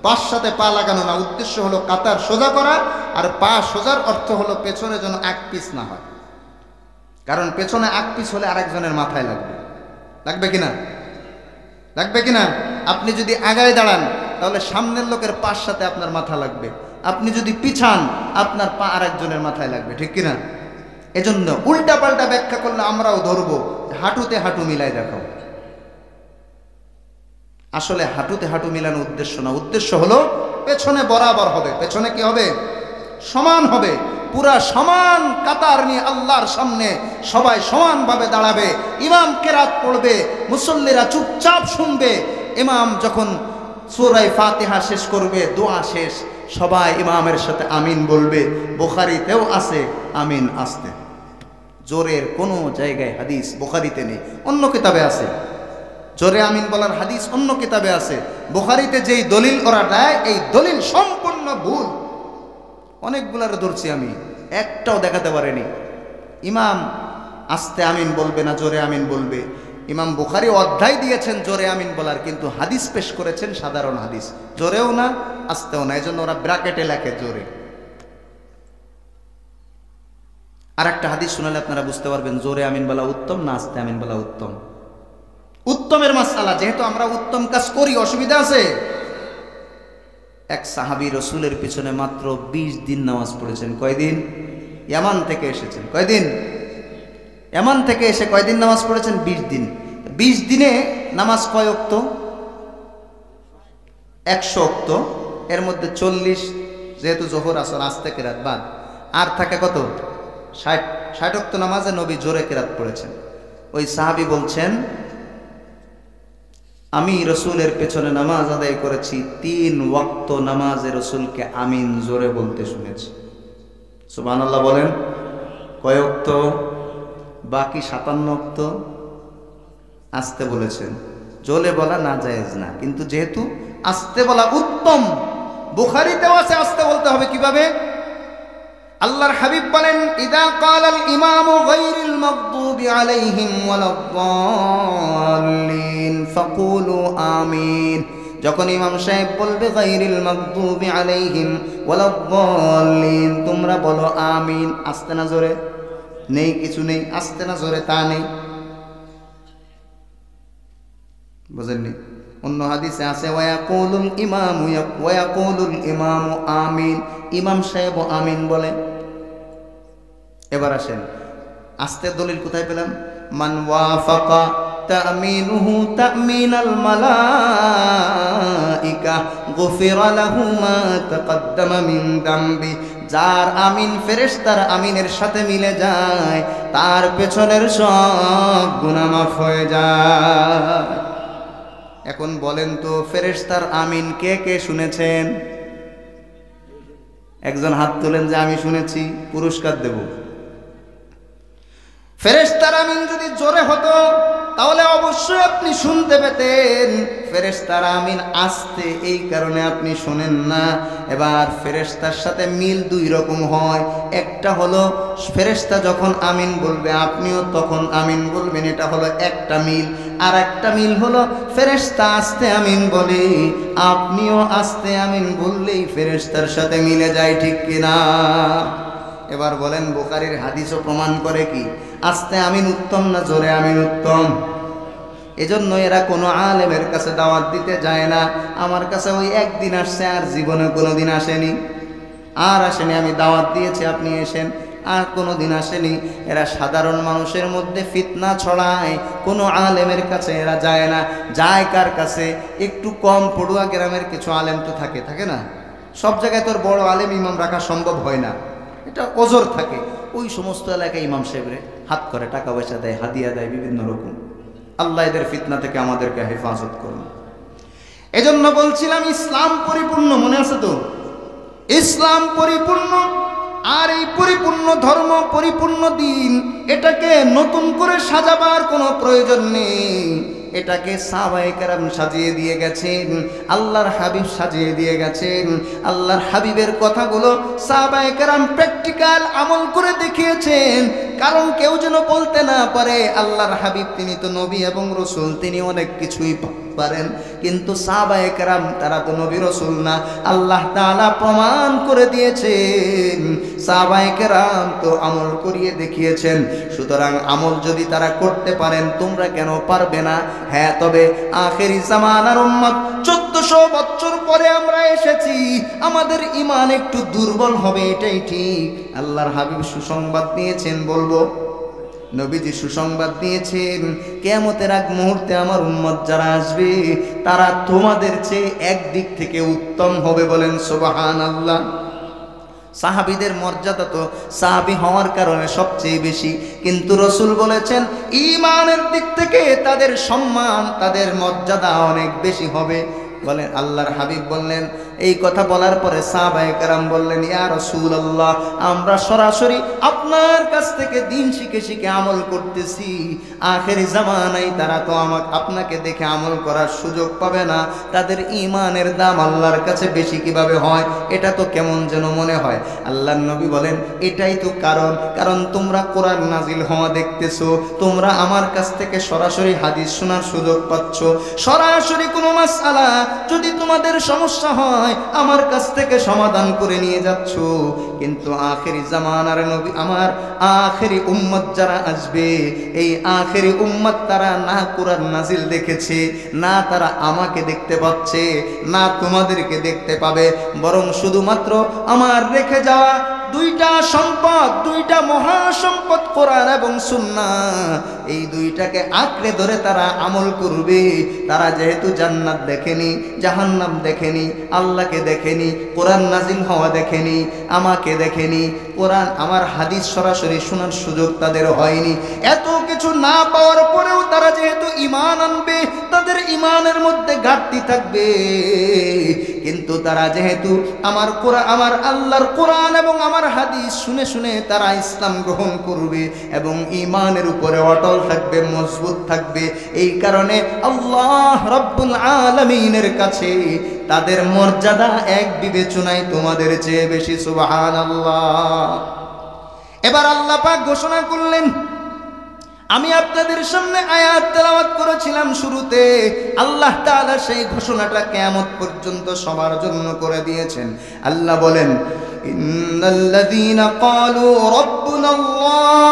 পার সাথে পা লাগানো না, উদ্দেশ্য হলো কাতার সোজা করা। আর পা সোজার অর্থ হলো পেছনে যেন এক পিস না হয়, কারণ পেছনে এক পিস হলে আরেকজনের মাথায় লাগবে। লাগবে কিনা? লাগবে কিনা? আপনি যদি আগায় দাঁড়ান তাহলে সামনের লোকের পার সাথে আপনার মাথা লাগবে, আপনি যদি পিছান আপনার পা আরেকজনের মাথায় লাগবে, ঠিক কিনা? এজন্য উল্টা পাল্টা ব্যাখ্যা করলে আমরাও ধরবো হাঁটুতে হাঁটু মিলাই দেখাও। আসলে হাঁটুতে হাঁটু মিলানো উদ্দেশ্য না, উদ্দেশ্য হলো পেছনে বরাবর হবে। পেছনে কি হবে? সমান হবে। পুরা সমান কাতার নিয়ে আল্লাহর সামনে সবাই সমানভাবে দাঁড়াবে। ইমাম কেরাত পড়বে, মুসল্লিরা চুপচাপ শুনবে। ইমাম যখন সূরা ফাতিহা শেষ করবে, দোয়া শেষ, সবাই ইমামের সাথে আমিন বলবে। বুখারীতেও আছে আমিন আসতে। জোরের কোনো জায়গায় হাদিস বুখারীতে নেই, অন্য কিতাবে আছে। জোরে আমিন বলার হাদিস অন্য কিতাবে আছে। বুখারীতে যেই দলিল ওরা দেয়, এই দলিল সম্পূর্ণ ভুল। অনেকগুলার ধরছি আমি, একটাও দেখাতে পারেনি। ইমাম আস্তে আমিন বলবে না জোরে আমিন বলবে। ইমাম বুখারী অধ্যায় দিয়েছেন জোরে আমিন বলার, কিন্তু হাদিস পেশ করেছেন সাধারণ হাদিস, জোরেও না আস্তেও না। এই জন্য ওরা ব্র্যাকেটে লেখে জোরে। আর একটা হাদিস শোনালে আপনারা বুঝতে পারবেন জোরে আমিন বলা উত্তম না আস্তে আমিন বলা উত্তম। উত্তমের মাসআলা, যেহেতু আমরা উত্তম কাজ করি, অসুবিধা আছে? এক সাহাবী রসুলের পিছনে মাত্র 20 দিন নামাজ পড়েছেন। কয়দিন? ইয়ামান থেকে এসেছেন। কয়দিন? ইয়ামান থেকে এসে কয়দিন নামাজ পড়েছেন? 20 দিন। 20 দিনে নামাজ কয় ওয়াক্ত? 100 ওয়াক্ত। এর মধ্যে 40 যেহেতু জোহর আসর আস্তে কেরাত বাদ, আর থাকে কত? 60 ওয়াক্ত নামাজে নবী জোরে কেরাত পড়েছেন। ওই সাহাবী বলছেন, আমি রসুলের পেছনে নামাজ আদায় করেছি, 3 ওয়াক্ত নামাজে রসুলকে আমিন জোরে বলতে শুনেছি। সুবহানাল্লাহ বলেন। কয় ওয়াক্ত? বাকি 57 ওয়াক্ত আস্তে বলেছেন। জোরে বলা না জায়েজ না, কিন্তু যেহেতু আস্তে বলা উত্তম, বুখারীতেও আছে আস্তে বলতে হবে। কিভাবে? আল্লাহর হাবিব বলেন, ইদা ক্বালাল ইমামু গায়রিল মাগদুবি আলাইহিম ওয়ালাদ-দাল্লিন ফাকুলু আমিন। যখন ইমাম সাহেব বলবে গায়রিল মাগদুবি আলাইহিম ওয়ালাদ-দাল্লিন, তোমরা বলো আমিন। আস্তে না জোরে? নেই কিছু নেই, আস্তে না জোরে তা নেই। বুঝেননি? অন্য হাদিসে আছে ওয়ায়াকুলুল ইমামু আমিন, ইমাম সাহেব আমিন বলে। এবার আসেন, আস্তের দলিল কোথায় পেলাম? মান ওয়াফাকা তামিনুহু তামিনাল মালাইকা গুফিরা লাহু মা তাকদ্দামা মিন যামবি। যার আমিন ফেরেশতার আমিনের সাথে মিলে যায়, তার পেছনের সব গুনাহ মাফ হয়ে যায়। এখন বলেন তো, ফেরেশতার আমিন কে কে শুনেছেন? একজন হাত তোলেন যে আমি শুনেছি, পুরস্কার দেব। ফেরেশতার আমিন যদি জোরে হতো তাহলে অবশ্যই আপনি শুনতে পেতেন। ফেরেশতার আমিন আস্তে, এই কারণে আপনি শোনেন না। এবার ফেরেশতার সাথে মিল 2 রকম হয়। একটা হলো ফেরেশতা যখন আমিন বলবে আপনিও তখন আমিন বলবেন, এটা হলো একটা মিল। আর একটা মিল হলো ফেরেশতা আস্তে আমিন বলে, আপনিও আস্তে আমিন বললেই ফেরেশতার সাথে মিলে যায়। ঠিক কিনা? এবার বলেন, বুখারীর হাদিসও প্রমাণ করে কি আস্তে আমিন উত্তম না জোরে আমিন উত্তম? এজন্য এরা কোনো আলেমের কাছে দাওয়াত দিতে যায় না। আমার কাছে ওই একদিন আসছে, আর জীবনে কোনোদিন আসেনি। আমি দাওয়াত দিয়েছি আপনি এসেন, আর কোনোদিন আসেনি। এরা সাধারণ মানুষের মধ্যে ফিতনা ছড়ায়, কোনো আলেমের কাছে এরা যায় না। যায় কার কাছে? একটু কম পড়ুয়া গ্রামের কিছু আলেম তো থাকে না? সব জায়গায় তোর বড় আলেম ইমাম রাখা সম্ভব হয় না, এটা ওজর থাকে। ওই সমস্ত এলাকায় ইমাম সাহেবরে হাত করে, টাকা পয়সা দেয়, হাদিয়া দেয়, বিভিন্ন রকম। আল্লাহ এদের ফিতনা থেকে আমাদেরকে হেফাজত করুন। এজন্য বলছিলাম ইসলাম পরিপূর্ণ, মনে আছে তো? ইসলাম পরিপূর্ণ, আর এই পরিপূর্ণ ধর্ম, পরিপূর্ণ দিন, এটাকে নতুন করে সাজাবার কোনো প্রয়োজন নেই। এটাকে সাহাবায়ে কেরাম সাজিয়ে দিয়ে গেছেন, আল্লাহর হাবিব সাজিয়ে দিয়ে গেছেন। আল্লাহর হাবিবের কথাগুলো সাহাবায়ে কেরাম প্র্যাকটিক্যাল আমল করে দেখিয়েছেন। কারণ কেউ যেন বলতে না পারে আল্লাহর হাবিব তিনি তো নবী এবং রসুল, তিনি অনেক কিছুই পারেন, কিন্তু সাহাবায়ে কেরাম তারা তো নবী রসুল না। আল্লাহ তাআলা প্রমাণ করে দিয়েছেন, সাহাবায়ে কেরাম তো আমল করিয়ে দেখিয়েছেন। সুতরাং আমল যদি তারা করতে পারেন, তোমরা কেন পারবে না? হ্যাঁ, তবে আখেরি জামানার উম্মত, 1400 বছর পরে আমরা এসেছি, আমাদের ঈমান একটু দুর্বল হবে, এটাই ঠিক। আল্লাহর হাবিব সুসংবাদ দিয়েছেন, বলবো নবীজি সুসংবাদ দিয়েছেন, কিয়ামতের আগ মুহূর্তে আমার উম্মত যারা আসবে তারা তোমাদের চেয়ে একদিক থেকে উত্তম হবে। বলেন সুবহানাল্লাহ। সাহাবীদের মর্যাদা তো সাহাবী হওয়ার কারণে সবচেয়ে বেশি, কিন্তু রসুল বলেছেন ঈমানের দিক থেকে তাদের সম্মান, তাদের মর্যাদা অনেক বেশি হবে। বলেন আল্লাহর হাবিব বললেন, এই কথা বলার পরে সাহাবায়ে কেরাম বললেন, ইয়া রাসূলুল্লাহ, আমরা সরাসরি আপনার কাছ থেকে দিন শিখে শিখে আমল করতেছি। আখেরি জামানায় তারা তো আপনাকে দেখে আমল করার সুযোগ পাবে না, তাদের ঈমানের দাম আল্লাহর কাছে বেশি কিভাবে হয়? এটা তো কেমন যেন মনে হয়। আল্লাহর নবী বলেন, এটাই তো কারণ তোমরা কোরআন নাজিল হওয়া দেখতেছো, তোমরা আমার কাছ থেকে সরাসরি হাদিস শোনার সুযোগ পাচ্ছ। সরাসরি কোনো মাসআলা যদি তোমাদের সমস্যা হয় আমার কাছ থেকে সমাধান করে নিয়ে যাচ্ছ, কিন্তু আখেরি জামানার নবী আমার আখেরি উম্মত যারা আসবে, এই আখেরি উম্মত তারা না কোরআন নাজিল দেখেছে, না তারা আমাকে দেখতে পাচ্ছে, না তোমাদেরকে দেখতে পাবে, বরং শুধুমাত্র আমার রেখে যাওয়া দুইটা সম্পদ, দুইটা মহাসম্পদ কোরআন এবং সুন্নাহ, এই দুইটাকে আঁকড়ে ধরে তারা আমল করবে। তারা যেহেতু জান্নাত দেখেনি, জাহান্নাম দেখেনি, আল্লাহকে দেখেনি, কোরআন নাজিল হওয়া দেখেনি, আমাকে দেখেনি, কোরআন আমার হাদিস সরাসরি শোনার সুযোগ তাদের হয়নি, এত কিছু না পাওয়ার পরেও তারা যেহেতু ঈমান আনবে, তাদের ঈমানের মধ্যে ঘাটতি থাকবে, কিন্তু তারা যেহেতু আমার কোরআন, আমার আল্লাহর কোরআন এবং আমার হাদিস শুনে শুনে তারা ইসলাম গ্রহণ করবে এবং ঈমানের উপরে অটল থাকবে, মজবুত থাকবে। এই কারণে আল্লাহ রাব্বুল আলামিনের কাছে তাদের মর্যাদা এক বিবেচনায় তোমাদের চেয়ে বেশি। সুবহানাল্লাহ। এবার আল্লাহ পাক ঘোষণা করলেন, আমি আপনাদের সামনে আয়াত তেলাওয়াত করেছিলাম শুরুতে, আল্লাহ তাআলা সেই ঘোষণাটা কিয়ামত পর্যন্ত সবার জন্য করে দিয়েছেন। আল্লাহ বলেন, ইন্নাল্লাযীনা ক্বালু রাব্বুনাল্লাহ,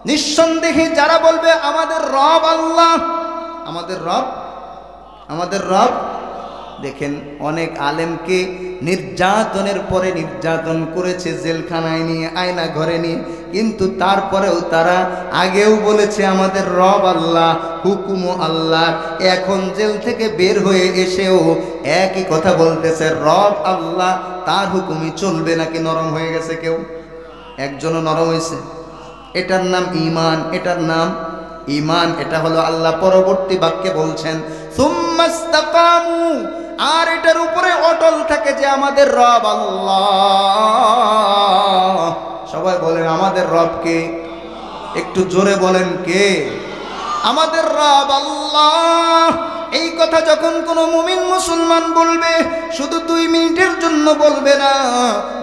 নিঃসন্দেহে যারা বলবে আমাদের রব আল্লাহ, আমাদের রব, আমাদের রব। দেখেন অনেক আলেমকে নির্যাতনের পরে নির্যাতন করেছে, জেলখানায় নিয়ে, আয়না ঘরে নিয়ে, কিন্তু তারপরেও তারা আগেও বলেছে আমাদের রব আল্লাহ, হুকুম আল্লাহ। এখন জেল থেকে বের হয়ে এসেও একই কথা বলতেছে, রব আল্লাহ, তার হুকুমই চলবে। নাকি নরম হয়ে গেছে কেউ? একজনও নরম হয়েছে? এটার নাম ঈমান, এটার নাম ঈমান। এটা হলো আল্লাহ পরবর্তী বাক্যে বলছেন সুম্মাস্তাকামু, আর এটার উপরে অটল থাকে যে আমাদের রব আল্লাহ। সবাই বলেন আমাদের রব কে? একটু জোরে বলেন কে? আমাদের রব আল্লাহ। এই কথা যখন কোনো মুমিন মুসলমান বলবে, শুধু 2 মিনিটের জন্য বলবে না,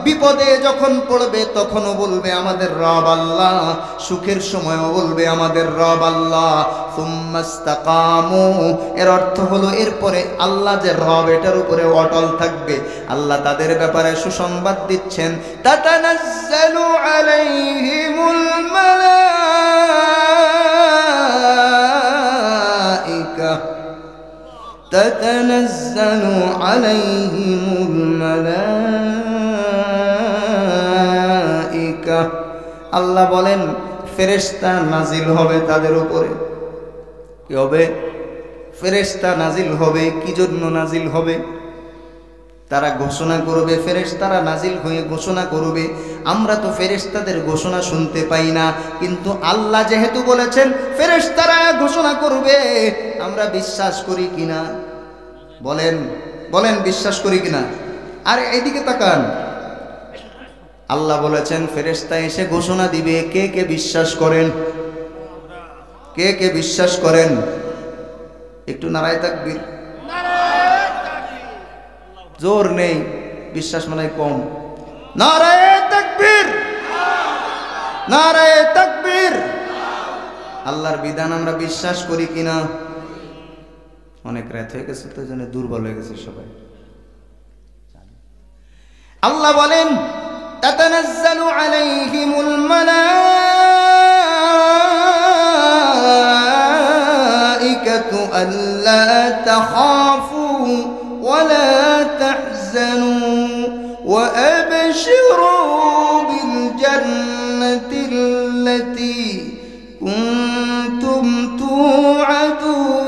বিপদে যখন পড়বে তখনও বলবে আমাদের রব আল্লাহ, সুখের সময়ও বলবে আমাদের রব আল্লাহ। সুম্মাস্তাকামু, এর অর্থ হলো এরপরে আল্লাহ যে রব এটার উপরে অটল থাকবে। আল্লাহ তাদের ব্যাপারে সুসংবাদ দিচ্ছেন, তাতানাজ্জালু আলাইহিমুল মালাইকা, তাতানাজ্জালু আলাইহিমুল মালাইকা। আল্লাহ বলেন ফেরেশতা নাজিল হবে তাদের উপরে। কি হবে? ফেরেশতা নাজিল হবে। কি জন্য নাজিল হবে? তারা ঘোষণা করবে, ফেরেশতারা নাজিল হয়ে ঘোষণা করবে। আমরা তো ফেরেশতাদের ঘোষণা শুনতে পাই না, কিন্তু আল্লাহ যেহেতু বলেছেন ফেরেশতারা ঘোষণা করবে, আমরা বিশ্বাস করি কিনা? বলেন বলেন, বিশ্বাস করি কিনা? আর এইদিকে তাকান, আল্লাহ বলেছেন ফেরেশতা এসে ঘোষণা দিবে। কে কে বিশ্বাস করেন? কে কে বিশ্বাস করেন? একটু নারায়ে তাকবীর। জোর নেই, বিশ্বাস মানে কম। নারায়ে তাকবীর, নারায়ে তাকবীর। আল্লাহর বিধান আমরা বিশ্বাস করি কিনা? অনেক রাত হয়ে গেছে তো, জন্য দুর্বল হয়ে গেছে সবাই। আল্লাহ বলেন তাতানাজ্জালু আলাইহিমুল মালাইকাতু আল্লা তাখাফু ওয়ালা তাহজানু ওয়া আবশিরু বিল জান্নাতিল্লাতী কুনতুম তুআদুন।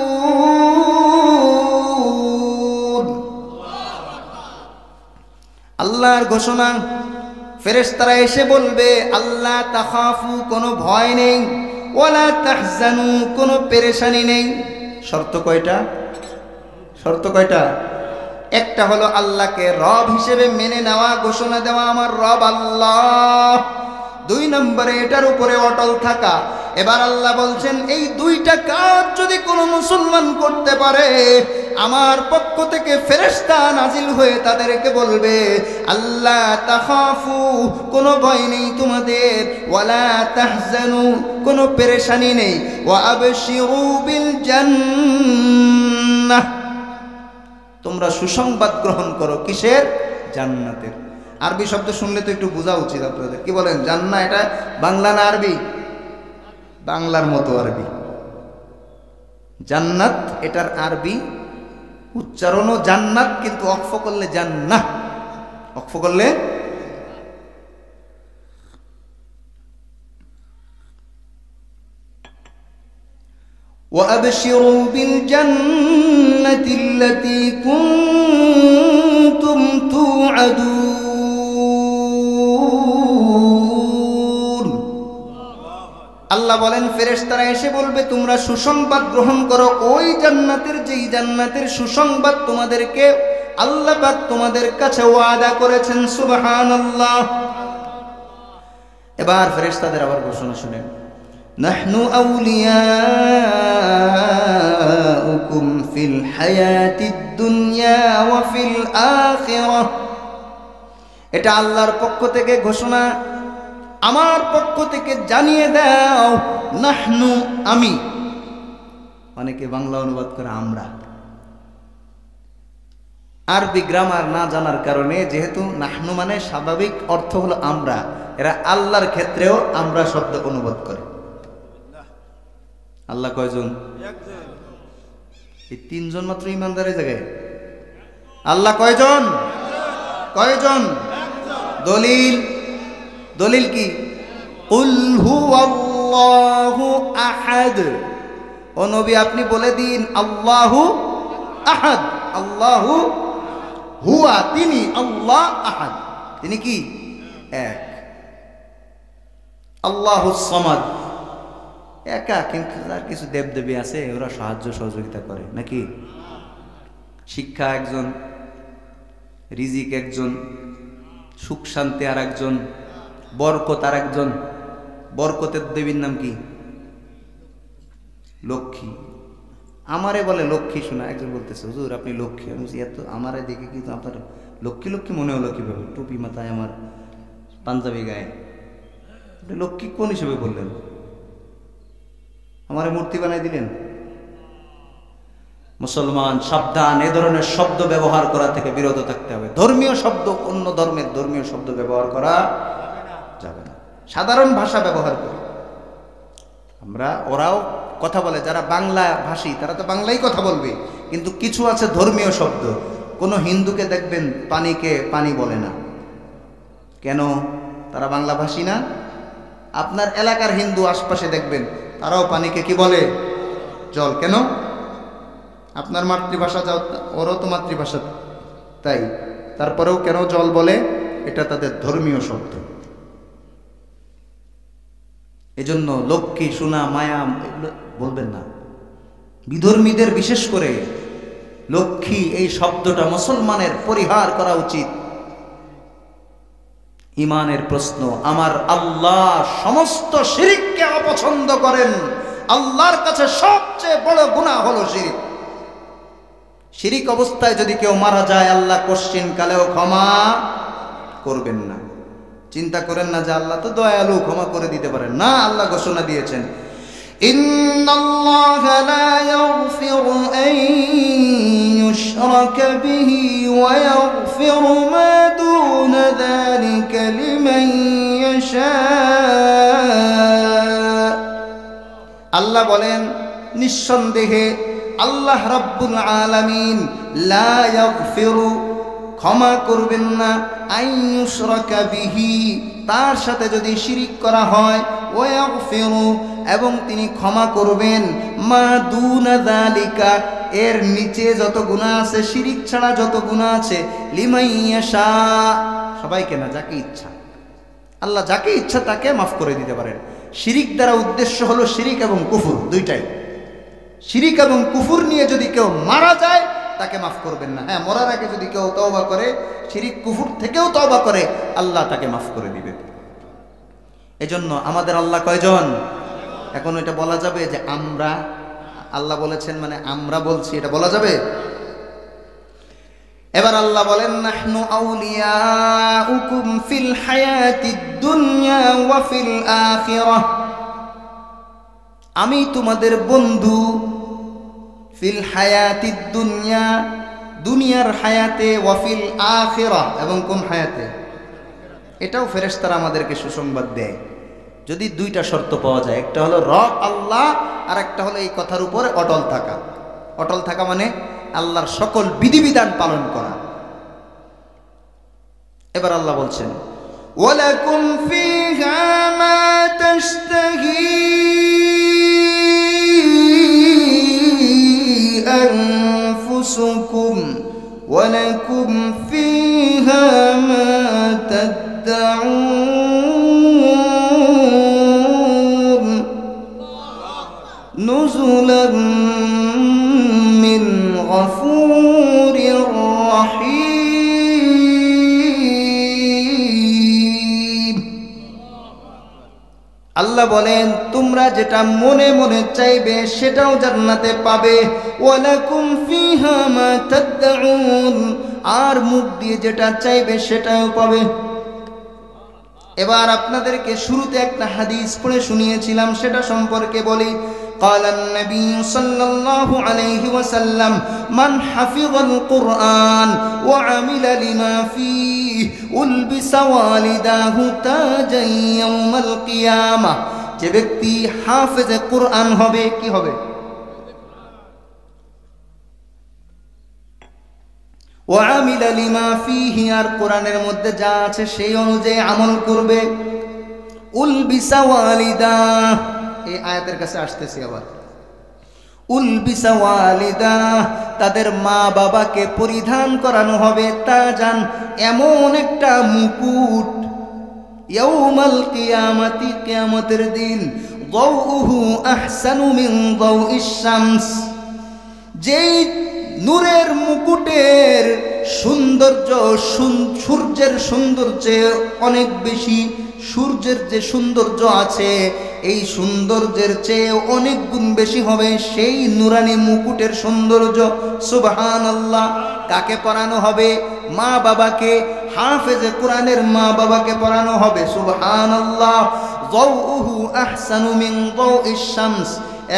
আল্লাহর ঘোষণা, ফেরেশতারা এসে বলবে আল্লাহ তাখাফু, কোনো ভয় নেই, ওয়ালা তাহজানু, কোনো পেরেশানি নেই। শর্ত কয়টা? শর্ত কয়টা? একটা হলো আল্লাহকে রব হিসেবে মেনে নেওয়া, ঘোষণা দেওয়া আমার রব আল্লাহ। 2 নম্বরে এটার উপরে অটল থাকা। এবার আল্লাহ বলছেন এই দুইটা কাজ যদি কোনো মুসলমান করতে পারে আমার পক্ষ থেকে ফেরেশতা নাজিল হয়ে তাদেরকে বলবে আল্লাহ তাখাফু, কোনো ভয় নেই তোমাদের, ওয়ালা তাহজানু, কোনো পেরেশানি নেই, ওয়া আবশিরু বিল জান্নাহ, তোমরা সুসংবাদ গ্রহণ করো। কিসের? জান্নাতের। আরবি শব্দ শুনলে তো একটু বোঝা উচিত আপনাদের। কি বলেন? জান্নাহ এটা বাংলা না আরবি? বাংলার মতো আরবি। জান্নাত এটার আরবি উচ্চারণও জান্নাত, কিন্তু অক্ফ করলে জান্নাহ, অক্ফ করলে وَأَبْشِرُوا بِالْجَنَّةِ الَّتِي كُنتُمْ تُوعَدُونَ। আল্লাহ বলেন ফেরেশতারা এসে বলবে তোমরা সুসংবাদ গ্রহণ করো ওই জান্নাতের, যেই জান্নাতের সুসংবাদ তোমাদেরকে আল্লাহ পাক তোমাদের কাছে ওয়াদা করেছেন। সুবহানাল্লাহ। এবার ফেরেশতাদের আবার ঘোষণা শুনেন, নাহনু আউলিয়াউকুম ফিল হায়াতিদ দুনিয়া ওয়া ফিল আখিরাহ। এটা আল্লাহর পক্ষ থেকে ঘোষণা, আমার পক্ষ থেকে জানিয়ে দাও। নাহনু আমি, অনেকে বাংলা অনুবাদ করে আমরা। আরবি গ্রামার না জানার কারণে, যেহেতু নাহনু মানে স্বাভাবিক অর্থ হলো আমরা, এরা আল্লাহর ক্ষেত্রেও আমরা শব্দ অনুবাদ করে। আল্লাহ কয়জন? এই তিনজন মাত্র ইমানদারের জায়গায়। আল্লাহ কয়জন? কয়জন? দলিল, দলিল কি? কুল হুয়াল্লাহু আহাদ। ও নবী আপনি বলে দিন আল্লাহু আহাদ। আল্লাহু হুয়া, তিনি, আল্লাহ আহাদ, তিনি কি? এক। আল্লাহুস সামাদ, একা, কিন্তু তার কিছু দেবদেবী আছে, ওরা সাহায্য সহযোগিতা করে নাকি? শিক্ষা একজন, রিজিক একজন, সুখ শান্তি আর একজন, বরকত আর একজন। বরকতের দেবীর নাম কি? লক্ষ্মী। আমারে বলে লক্ষ্মী শোনা, একজন বলতেছে হুজুর আপনি লক্ষ্মী। আমি বলছি এত আমারে দেখে কিন্তু আপনার লক্ষ্মী লক্ষ্মী মনে হলো কিভাবে? টুপি মাথায়, আমার পাঞ্জাবি গায়ে, লক্ষ্মী কোন হিসেবে বললেন? আমারে মূর্তি বানাই দিলেন? মুসলমান সাবধান, এ ধরনের শব্দ ব্যবহার করা থেকে বিরত থাকতে হবে। ধর্মীয় শব্দ, অন্য ধর্মের ধর্মীয় শব্দ ব্যবহার করা যাবে না। সাধারণ ভাষা ব্যবহার করি আমরা। ওরাও কথা বলে, যারা বাংলা ভাষী তারা তো বাংলাই কথা বলবে, কিন্তু কিছু আছে ধর্মীয় শব্দ। কোনো হিন্দুকে দেখবেন পানিকে পানি বলে না। কেন? তারা বাংলা ভাষী না। আপনার এলাকার হিন্দু আশপাশে দেখবেন তারাও পানিকে কি বলে? জল। কেন? আপনার মাতৃভাষা যাও, ওরও তো মাতৃভাষা, তাই তারপরেও কেন জল বলে? এটা তাদের ধর্মীয় শব্দ। এজন্য লক্ষ্মী, সোনা, মায়া এগুলো বলবেন না। বিধর্মীদের বিশেষ করে লক্ষ্মী এই শব্দটা মুসলমানের পরিহার করা উচিত। ইমানের প্রশ্ন, আমার আল্লাহ সমস্ত শিরককে অপছন্দ করেন। আল্লাহর কাছে সবচেয়ে বড় গুনাহ হলো শিরক। শিরিক অবস্থায় যদি কেউ মারা যায় আল্লাহ কোশ্চিন কালেও ক্ষমা করবেন না। চিন্তা করেন না যে আল্লাহ তো দয়ালু, ক্ষমা করে দিতে পারেন না। আল্লাহ ঘোষণা দিয়েছেন ইন্নাল্লাহা লা ইয়াগফিরু আন ইউশরাকা বিহি ওয়া ইয়াগফিরু মা দুনা যালিকা লিমান ইয়াশা। আল্লাহ বলেন নিঃসন্দেহে আল্লাহ রাব্বুল আলামিন লা ইয়াগফিরু, ক্ষমা করবেন না, আন ইউশরাকা বিহি, তার সাথে যদি শিরিক করা হয়, ওয়া ইয়াগফিরু, এবং তিনি ক্ষমা করবেন, মা দুনা যালিকা, এর নিচে যত গুনাহ আছে, শিরিক ছাড়া যত গুনাহ আছে, লিমান ইয়াশা, সবাইকে না, যাকে ইচ্ছা। আল্লাহ যাকে ইচ্ছা তাকে মাফ করে দিতে পারেন। শিরিক দ্বারা উদ্দেশ্য হলো শিরিক এবং কুফর দুইটাই। শিরিক এবং কুফর নিয়ে যদি কেউ মারা যায় তাকে মাফ করবেন না। হ্যাঁ, মরার আগে যদি কেউ তওবা করে, শিরিক কুফর থেকেও তওবা করে, আল্লাহ তাকে মাফ করে দিবেন। এজন্য আমাদের আল্লাহ কয়জন? এখন এটা বলা যাবে যে আমরা, আল্লাহ বলেছেন মানে আমরা বলছি, এটা বলা যাবে? এবার আল্লাহ বলেন নাহনু আউলিয়াউকুম ফিল হায়াতিদ দুনিয়া ওয়া ফিল আখিরাহ, আমি তোমাদের বন্ধু ফিল হায়াতিদ দুনিয়া, দুনিয়ার হায়াতে, ওয়া ফিল আখিরাহ, এবং কোন হায়াতে? এটাও ফেরেশতারা আমাদেরকে সুসংবাদ দেয় যদি দুইটা শর্ত পাওয়া যায়। একটা হলো রব আল্লাহ, আর একটা হলো এই কথার উপরে অটল থাকা। অটল থাকা মানে আল্লাহর সকল বিধিবিধান পালন করা। এবার আল্লাহ বলছেন ওয়ালাকুম ফিহা মা তাশতাহি আনফুসুকুম ওয়ালাকুম ফিহা মা তাদউন নুজুলাম মিন গফুরির রহিম। আল্লাহ বলেন তোমরা যেটা মনে মনে চাইবে সেটাও জান্নাতে পাবে। ওয়ালাকুম ফিহা মা তাদউন, আর মুখ দিয়ে যেটা চাইবে সেটাও পাবে। এবার আপনাদেরকে শুরুতে একটা হাদিস পড়ে শুনিয়েছিলাম, সেটা সম্পর্কে বলি। قال النبي صلى الله عليه وسلم من حفظ القرآن وعمل لما فيه ألبس والداه تاجا يوم القيامة। যে ব্যক্তি হাফেজে কোরআন হবে, কি হবে? ওয়ামিলা লিমা ফিহি, আর কোরআনের মধ্যে যা আছে সেই অনুযায়ী আমল করবে। উলবিসা ওয়ালিদা, এই আয়াতের কাছে আসতেছি আবার। উলবিসা ওয়ালিদা, তাদের মা বাবাকে পরিধান করানো হবে তাজান, এমন একটা মুকুট, ইয়াউমাল কিয়ামাতি, কিয়ামতের দিন, দাউহু আহসানু মিন দাউইশ শামস, যেই নূরের মুকুটের সৌন্দর্য সূর্যের সৌন্দর্যে অনেক বেশি। সূর্যের যে সৌন্দর্য আছে এই সৌন্দর্যের চেয়ে অনেক গুণ বেশি হবে সেই নূরানি মুকুটের সৌন্দর্য। সুবহানাল্লাহ। কাকে পরানো হবে? মা বাবাকে, হাফেজে কোরআনের মা বাবাকে পরানো হবে। সুবহানাল্লাহ। যাউহু আহসানু মিন দাউইশ শামস,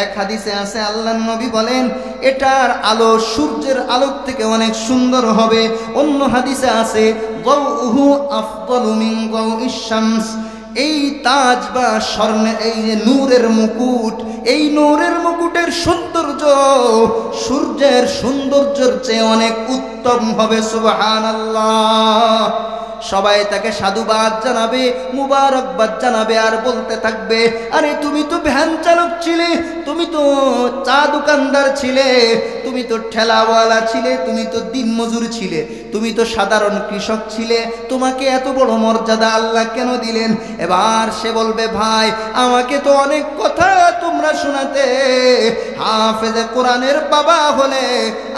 এক হাদিসে আছে আল্লাহর নবী বলেন এটার আলো সূর্যের আলোক থেকে অনেক সুন্দর হবে। অন্য হাদিসে আছে যাউহু আফদালু মিন দাউইশ শামস, এই তাজ বা স্বর্ণের এই যে নূরের মুকুট, এই নূরের মুকুটের সৌন্দর্য সূর্যের সৌন্দর্যের চেয়ে অনেক উত্তম হবে। সুবহানাল্লাহ। সবাই তাকে সাধুবাদ জানাবে, মুবারকবাদ জানাবে, আর বলতে থাকবে আরে তুমি তো ভ্যান চালক ছিলে, তুমি তো চা দোকানদার ছিলে, তুমি তো ঠেলাওয়ালা ছিলে, তুমি তো দিনমজুর ছিলে, তুমি তো সাধারণ কৃষক ছিলে, তোমাকে এত বড় মর্যাদা আল্লাহ কেন দিলেন? এবার সে বলবে ভাই আমাকে তো অনেক কথা তোমরা শোনাতে, হাফেজে কোরআনের বাবা হলে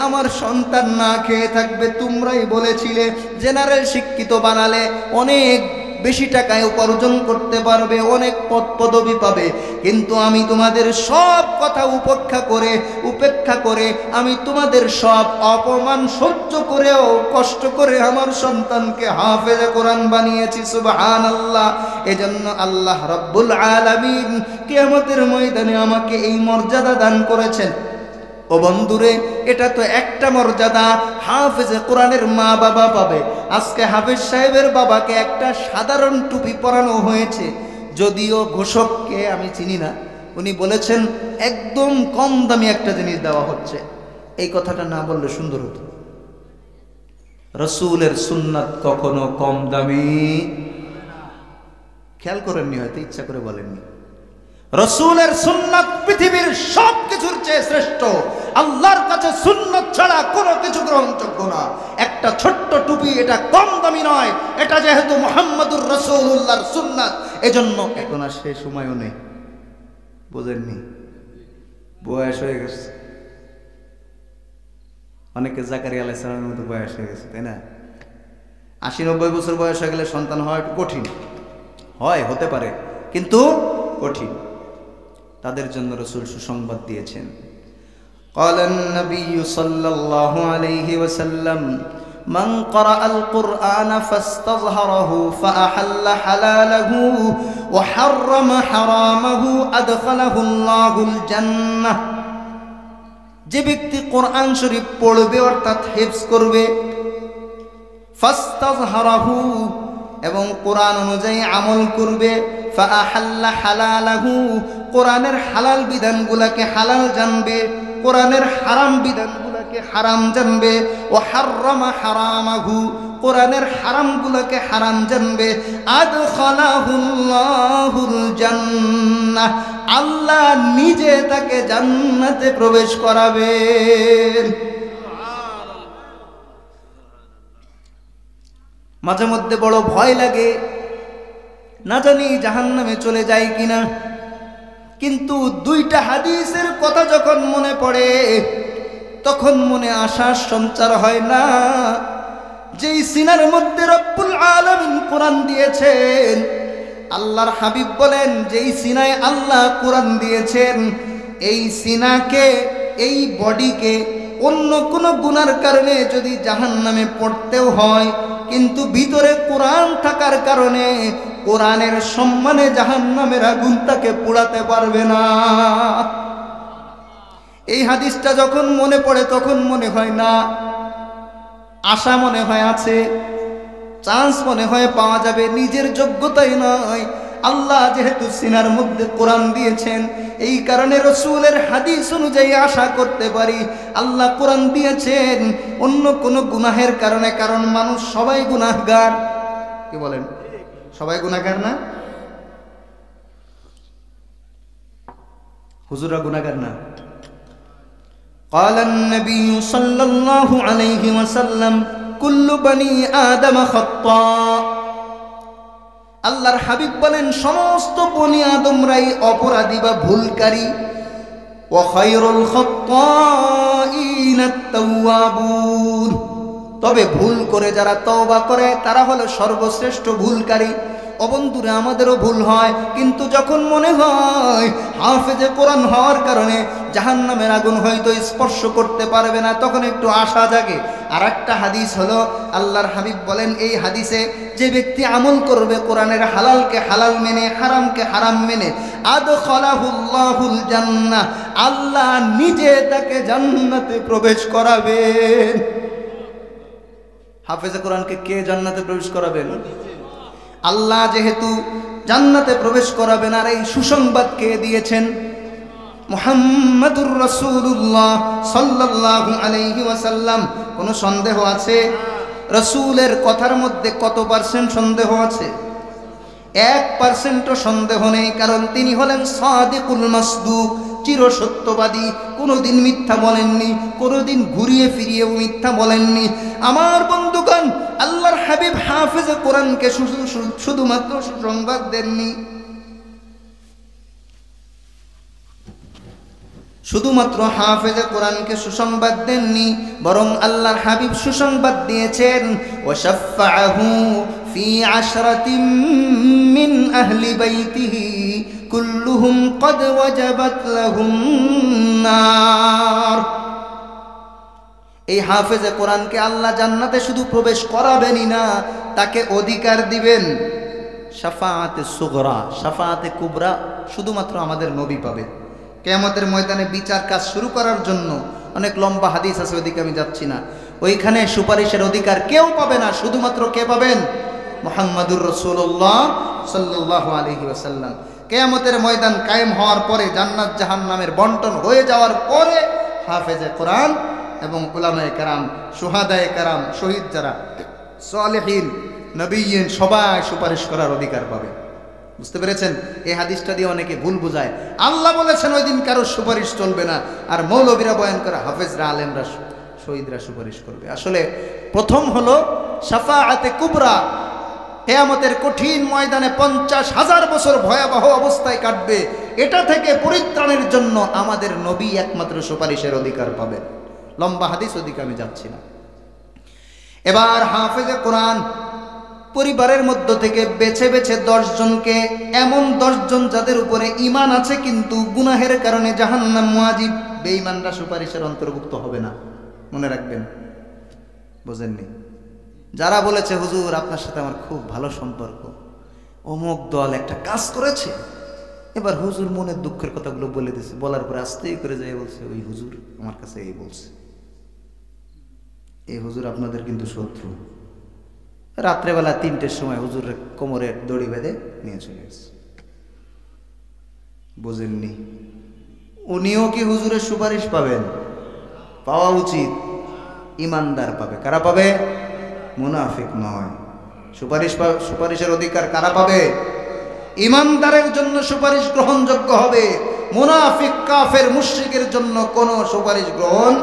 আমার সন্তান না খেয়ে থাকবে, তোমরাই বলেছিলে জেনারেল শিক্ষিত বানালে অনেক বেশি টাকায় উপার্জন করতে পারবে, অনেক পদ পদবি পাবে। কিন্তু আমি তোমাদের সব কথা উপেক্ষা করে আমি তোমাদের সব অপমান সহ্য করেও কষ্ট করে আমার সন্তানকে হাফেজে কোরআন বানিয়েছি। সুবহানাল্লাহ। এজন্য আল্লাহ রাব্বুল আলামিন কিয়ামতের ময়দানে আমাকে এই মর্যাদা দান করেছেন। ও বন্ধুরে, এটা তো একটা মর্যাদা হাফেজে কোরআনের মা বাবা পাবে। আজকে হাফেজ সাহেবের বাবাকে একটা সাধারণ টুপি পরানো হয়েছে, যদিও ঘোষককে আমি চিনি না, উনি বলেছেন একদম কম দামি একটা জিনিস দেওয়া হচ্ছে। এই কথাটা না বললে সুন্দর হতো। রাসূলের সুন্নাত কখনো কম দামি, খেয়াল করেননি, হয়তো ইচ্ছা করে বলেননি। রাসূলের সুন্নাত পৃথিবীর সব কিছুর চেয়ে শ্রেষ্ঠ। আল্লাহর কাছে সুন্নাত ছাড়া কোনো কিছু গ্রহণযোগ্য না। একটা ছোট্ট টুপি, এটা কম দামি নয়, এটা যেহেতু মুহাম্মদুর রাসূলুল্লাহর সুন্নাত, এজন্য এখন আর সে সময়ও নেই। বুঝেননি? বয়স হয়ে গেছে, অনেকে জাকারিয়া আলাইহিস সালামের মতো বয়স হয়ে গেছে, তাই না? 80-90 বছর বয়স হয়ে গেলে সন্তান হওয়া একটু কঠিন হয়, হতে পারে কিন্তু কঠিন। তাদের জন্য রাসূল সুসংবাদ দিয়েছেন। قال النبي صلى الله عليه وسلم من قرأ القرآن فاستظهره فأحل حلاله وحرم حرامه أدخله الله الجنة। যে ব্যক্তি কোরআন শরীফ পড়বে অর্থাৎ হিফজ করবে, ফাস্তাযহারাহু এবং কোরআন অনুযায়ী আমল করবে, ফাআহাল্লা হালালাহু কোরআনের হালাল বিধানগুলোকে হালাল জানবে, কোরআনের হারাম বিধানগুলোকে হারাম জানবে, ও হাররামা হারামাহু কোরআনের হারামগুলোকে হারাম জানবে, আদখালাহুল্লাহুল জান্নাহ আল্লাহ নিজে তাকে জান্নাতে প্রবেশ করাবেন। মাঝে মধ্যে বড় ভয় লাগে, না জানি জাহান্নামে চলে যায় কিনা, কিন্তু দুইটা হাদিসের কথা যখন মনে পড়ে তখন মনে আশার সঞ্চার হয় না। যেই সিনার মধ্যে রব্বুল আলামিন কোরআন দিয়েছেন, আল্লাহর হাবিব বলেন যেই সিনায় আল্লাহ কোরআন দিয়েছেন, এই সিনাকে, এই বডিকে অন্য কোনো গুনার কারণে যদি জাহান্নামে পড়তেও হয়, কিন্তু ভিতরে কোরআন থাকার কারণে কোরআনের সম্মানে জাহান্নামের আগুন তাকে পোড়াতে পারবে না। এই হাদিসটা যখন মনে পড়ে তখন মনে হয় না, আশা মনে হয় আছে, চান্স মনে হয় পাওয়া যাবে, নিজের যোগ্যতাই নয়, আল্লাহ যেহেতু সিনার মধ্যে কোরআন দিয়েছেন এই কারণে রাসূলের হাদিস অনুযায়ী আশা করতে পারি আল্লাহ কোরআন দিয়েছেন অন্য কোনো গুনাহের কারণে। কারণ মানুষ সবাই গুনাহগার, কি বলেন? সবাই গুনাহগার না? হুজুরা গুনাহগার না? قال النبي صلى الله عليه وسلم كل بني آدم خطاء। আল্লাহর হাবিব বলেন সমস্ত বনি আদমরাই অপরাধী বা ভুলকারী। ওয়া খায়রুল খাত্তাঈন আত-তাওয়াবুন, তবে ভুল করে যারা তওবা করে তারা হলো সর্বশ্রেষ্ঠ ভুলকারী। ও বন্ধুরা, আমাদেরও ভুল হয়, কিন্তু যখন মনে হয় হাফেজে কোরআন হওয়ার কারণে জাহান্নামের আগুন হয়তো স্পর্শ করতে পারবে না, তখন একটু আশা জাগে। আর একটা হাদিস হলো আল্লাহর হাবিব বলেন এই হাদিসে, যে ব্যক্তি আমল করবে কোরআনের হালালকে হালাল মেনে, হারামকে হারাম মেনে, আদখালাহুল্লাহুল জান্নাহ আল্লাহ নিজে তাকে জান্নাতে প্রবেশ করাবেন। হাফেজে কোরআনকে কে জান্নাতে প্রবেশ করাবেন? আল্লাহ যেহেতু জান্নাতে প্রবেশ করাবেন। আর এই সুসংবাদ কে দিয়েছেন? মুহাম্মাদুর রাসূলুল্লাহ সাল্লাল্লাহু আলাইহি ওয়াসাল্লাম। কোনো সন্দেহ আছে? রাসূলের কথার মধ্যে কত পার্সেন্ট সন্দেহ আছে? 1% সন্দেহ নেই, কারণ তিনি হলেন সাদিকুল মাসদুক, চিরসত্যবাদী, কোনোদিন মিথ্যা বলেননি, কোনোদিন ঘুরিয়ে ফিরিয়েও মিথ্যা বলেননি। আমার বন্ধুগণ, আল্লাহর হাবিব হাফেজে কোরআনকে শুধুমাত্র সুসংবাদ দেননি, শুধুমাত্র হাফেজে কোরআনকে সুসংবাদ দেননি, বরং আল্লাহর হাবিব সুসংবাদ দিয়েছেন ওয়াশাফাআহু ফি আশরাতিন মিন আহলি বাইতিহি কুল্লুহুম ক্বাদ ওয়াজাবাত লাহুম নার। এই হাফেজে কোরআনকে আল্লাহ জান্নাতে শুধু প্রবেশ করাবেনই না, তাকে অধিকার দিবেন শাফাআতে সুগরা, শাফাআতে কুবরা শুধুমাত্র আমাদের নবী পাবে। কিয়ামতের ময়দানে বিচার কাজ শুরু করার জন্য অনেক লম্বা হাদিস আছে, ওইদিকে আমি যাচ্ছি না। ওইখানে সুপারিশের অধিকার কেউ পাবে না, শুধুমাত্র কে পাবেন? মুহাম্মাদুর রাসূলুল্লাহ সাল্লাল্লাহু আলাইহি ওয়াসাল্লাম। কিয়ামতের ময়দান কায়েম হওয়ার পরে, জান্নাত জাহান্নামের বন্টন হয়ে যাওয়ার পরে হাফেজে কোরআন এবং উলামায়ে কেরাম, শুহাদায়ে কেরাম, শহীদ যারা, সালেহীন, নবীয়িন সবাই সুপারিশ করার অধিকার পাবে। বুঝতে পেরেছেন? এই হাদিসটা দিয়ে অনেকে ভুল বুঝায়। আল্লাহ বলেছেন ওই দিন কারো সুপারিশ চলবে না, আর মৌলবীরা বয়ান করে হাফেজরা, আলেমরা, শহীদরা সুপারিশ করবে। আসলে প্রথম হলো শাফাআতে কুবরা। কিয়ামতের কঠিন ময়দানে 50,000 বছর ভয়াবহ অবস্থায় কাটবে, এটা থেকে পরিত্রাণের জন্য আমাদের নবী একমাত্র সুপারিশের অধিকার পাবেন। লম্বা হাদিস, ওদিকে আমি যাচ্ছি না। এবার হাফেজে কোরআন পরিবারের মধ্য থেকে বেছে বেছে 10 জনকে, এমন 10 জন যাদের উপরে ঈমান আছে কিন্তু গুনাহের কারণে জাহান্নাম ওয়াজিব, বেঈমানরা সুপারিশের অন্তর্ভুক্ত হবে না, মনে রাখবেন। বুঝেননি? যারা বলেছে হুজুর আপনার সাথে আমার খুব ভালো সম্পর্ক, অমুক দল একটা কাজ করেছে, এবার হুজুর মনের দুঃখের কথাগুলো বলে দিয়েছে, বলার পরে আস্তেই করে যায় বলছে ওই হুজুর আমার কাছে এই বলছে, এই হুজুর আপনাদের কিন্তু শত্রু। রাত্রেবেলা 3টের সময় হুজুরের কোমরে দড়ি বেঁধে নিয়ে চলে গেছে। বুঝেননি? উনিও কি হুজুরের সুপারিশ পাবেন? পাওয়া উচিত। ইমানদার পাবে। কারা পাবে? মুনাফিক নয়। সুপারিশের অধিকার কারা পাবে? ইমানদারের জন্য সুপারিশ গ্রহণযোগ্য হবে। মুনাফিক, কাফের, মুশরিকের জন্য কোনো সুপারিশ গ্রহণ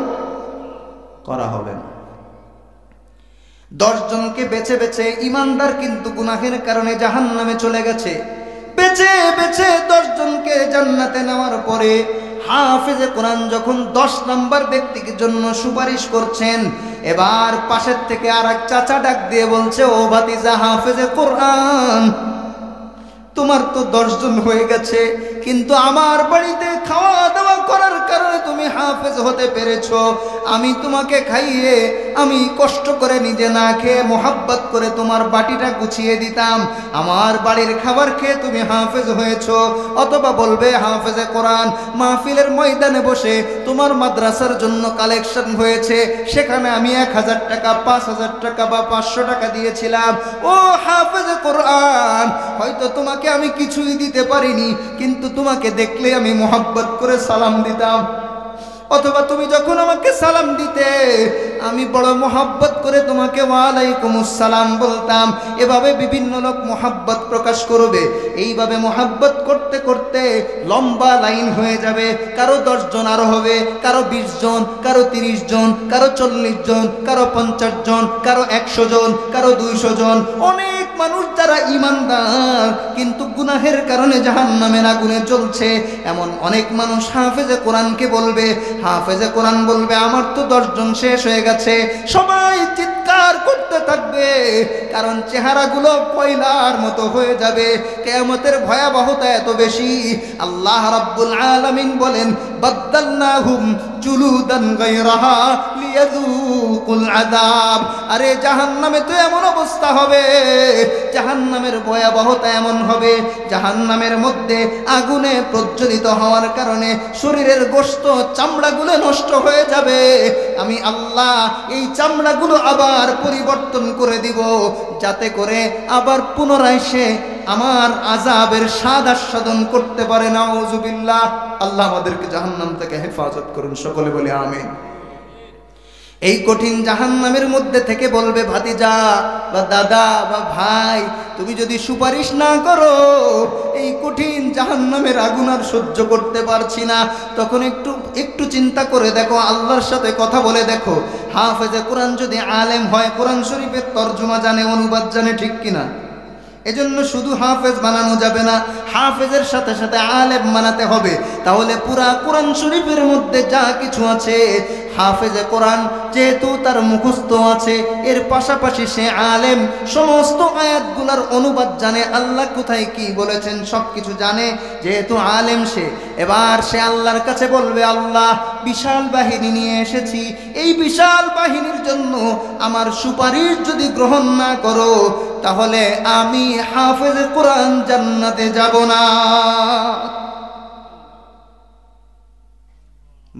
করা হবে না। 10 জনকে বেছে বেছে, ইমানদার কিন্তু গুনাহের কারণে জাহান্নামে চলে গেছে, বেছে বেছে 10 জনকে জান্নাতে নেওয়ার পরে হাফেজে কোরআন যখন 10 নম্বর ব্যক্তির জন্য সুপারিশ করছেন, এবার পাশের থেকে আরেক চাচা ডাক দিয়ে বলছে, ও ভাতিজা হাফেজে কোরআন, তোমার তো 10 জন হয়ে গেছে, কিন্তু আমার বাড়িতে খাওয়া দাওয়া করার কারণে তুমি হাফেজ হতে পেরেছো। আমি তোমাকে খাইয়ে, আমি কষ্ট করে নিজে না খেয়ে মোহাব্বত করে তোমার বাটিটা গুছিয়ে দিতাম, আমার বাড়ির খাবার খেয়ে তুমি হাফেজ হয়েছো। অথবা বলবে হাফেজে কোরআন মাহফিলের ময়দানে বসে তোমার মাদ্রাসার জন্য কালেকশন হয়েছে, সেখানে আমি 1000 টাকা, 5000 টাকা বা 500 টাকা দিয়েছিলাম। ও হাফেজে কোরআন, হয়তো তোমাকে আমি কিছুই দিতে পারিনি, কিন্তু তোমাকে দেখলে আমি মোহাব্বত করে সালাম দিতাম। অথবা তুমি যখন আমাকে সালাম দিতে, আমি বড় মোহাব্বত করে তোমাকে ওয়ালাইকুমুস সালাম বলতাম। এভাবে বিভিন্ন লোক মোহাব্বত প্রকাশ করবে। এইভাবে মোহাব্বত করতে করতে লম্বা লাইন হয়ে যাবে। কারো 10 জন আরো হবে, কারো 20 জন, কারো 30 জন, কারো 40 জন, কারো 50 জন, কারো 100 জন, কারো 200 জন। অনেক মানুষ যারা ঈমানদার কিন্তু গুনাহের কারণে জাহান্নামের আগুনে জ্বলছে, এমন অনেক মানুষ হাফেজে কোরআনকে বলবে, হাফেজে কোরআন বলবে আমার তো 10 জন শেষ হয়ে গেছে। সবাই চিৎকার করতে থাকবে, কারণ চেহারাগুলো কয়লার মতো হয়ে যাবে। কিয়ামতের ভয়াবহতা এত বেশি, আল্লাহ রাব্বুল আলামিন বলেন, বাদদালনাহুম জুলুদান গায়রাহা লিয়াযুকুল আযাব। আরে জাহান্নামে তো এমন অবস্থা হবে, জাহান্নামের ভয়াবহতা এমন হবে, জাহান্নামের মধ্যে আগুনে প্রজ্বলিত হওয়ার কারণে শরীরের গোশত, চামড়াগুলো নষ্ট হয়ে যাবে। আমি আল্লাহ এই চামড়াগুলো আবার পরিবর্তন করে দিব, যাতে করে আবার পুনরায় সে আমার আযাবের স্বাদ আস্বাদন করতে পারে। নাউযুবিল্লাহ। আল্লাহ আমাদেরকে জাহান্নাম থেকে হেফাজত করুন, সকলে বলি আমিন। এই কঠিন জাহান্নামের মধ্যে থেকে বলবে ভাতিজা বা দাদা বা ভাই, তুমি যদি সুপারিশ না করো, এই কঠিন জাহান্নামের আগুন আর সহ্য করতে পারছি না। তখন একটু চিন্তা করে দেখো, আল্লাহর সাথে কথা বলে দেখো, হাফেজে কোরআন যদি আলেম হয়, কোরআন শরীফের তরজমা জানে, অনুবাদ জানে, ঠিক কিনা? এজন্য শুধু হাফেজ বানানো যাবে না, হাফেজের সাথে সাথে আলেম বানাতে হবে। তাহলে পুরা কোরআন শরীফের মধ্যে যা কিছু আছে, হাফেজে কোরআন যেহেতু তার মুখস্থ আছে, এর পাশাপাশি সে আলেম, সমস্ত আয়াতগুলোর অনুবাদ জানে, আল্লাহ কোথায় কি বলেছেন সব কিছু জানে। যেহেতু আলেম সে, এবার সে আল্লাহর কাছে বলবে, আল্লাহ বিশাল বাহিনী নিয়ে এসেছি, এই বিশাল বাহিনীর জন্য আমার সুপারিশ যদি গ্রহণ না করো, তাহলে আমি হাফেজে কোরআন জান্নাতে যাব না।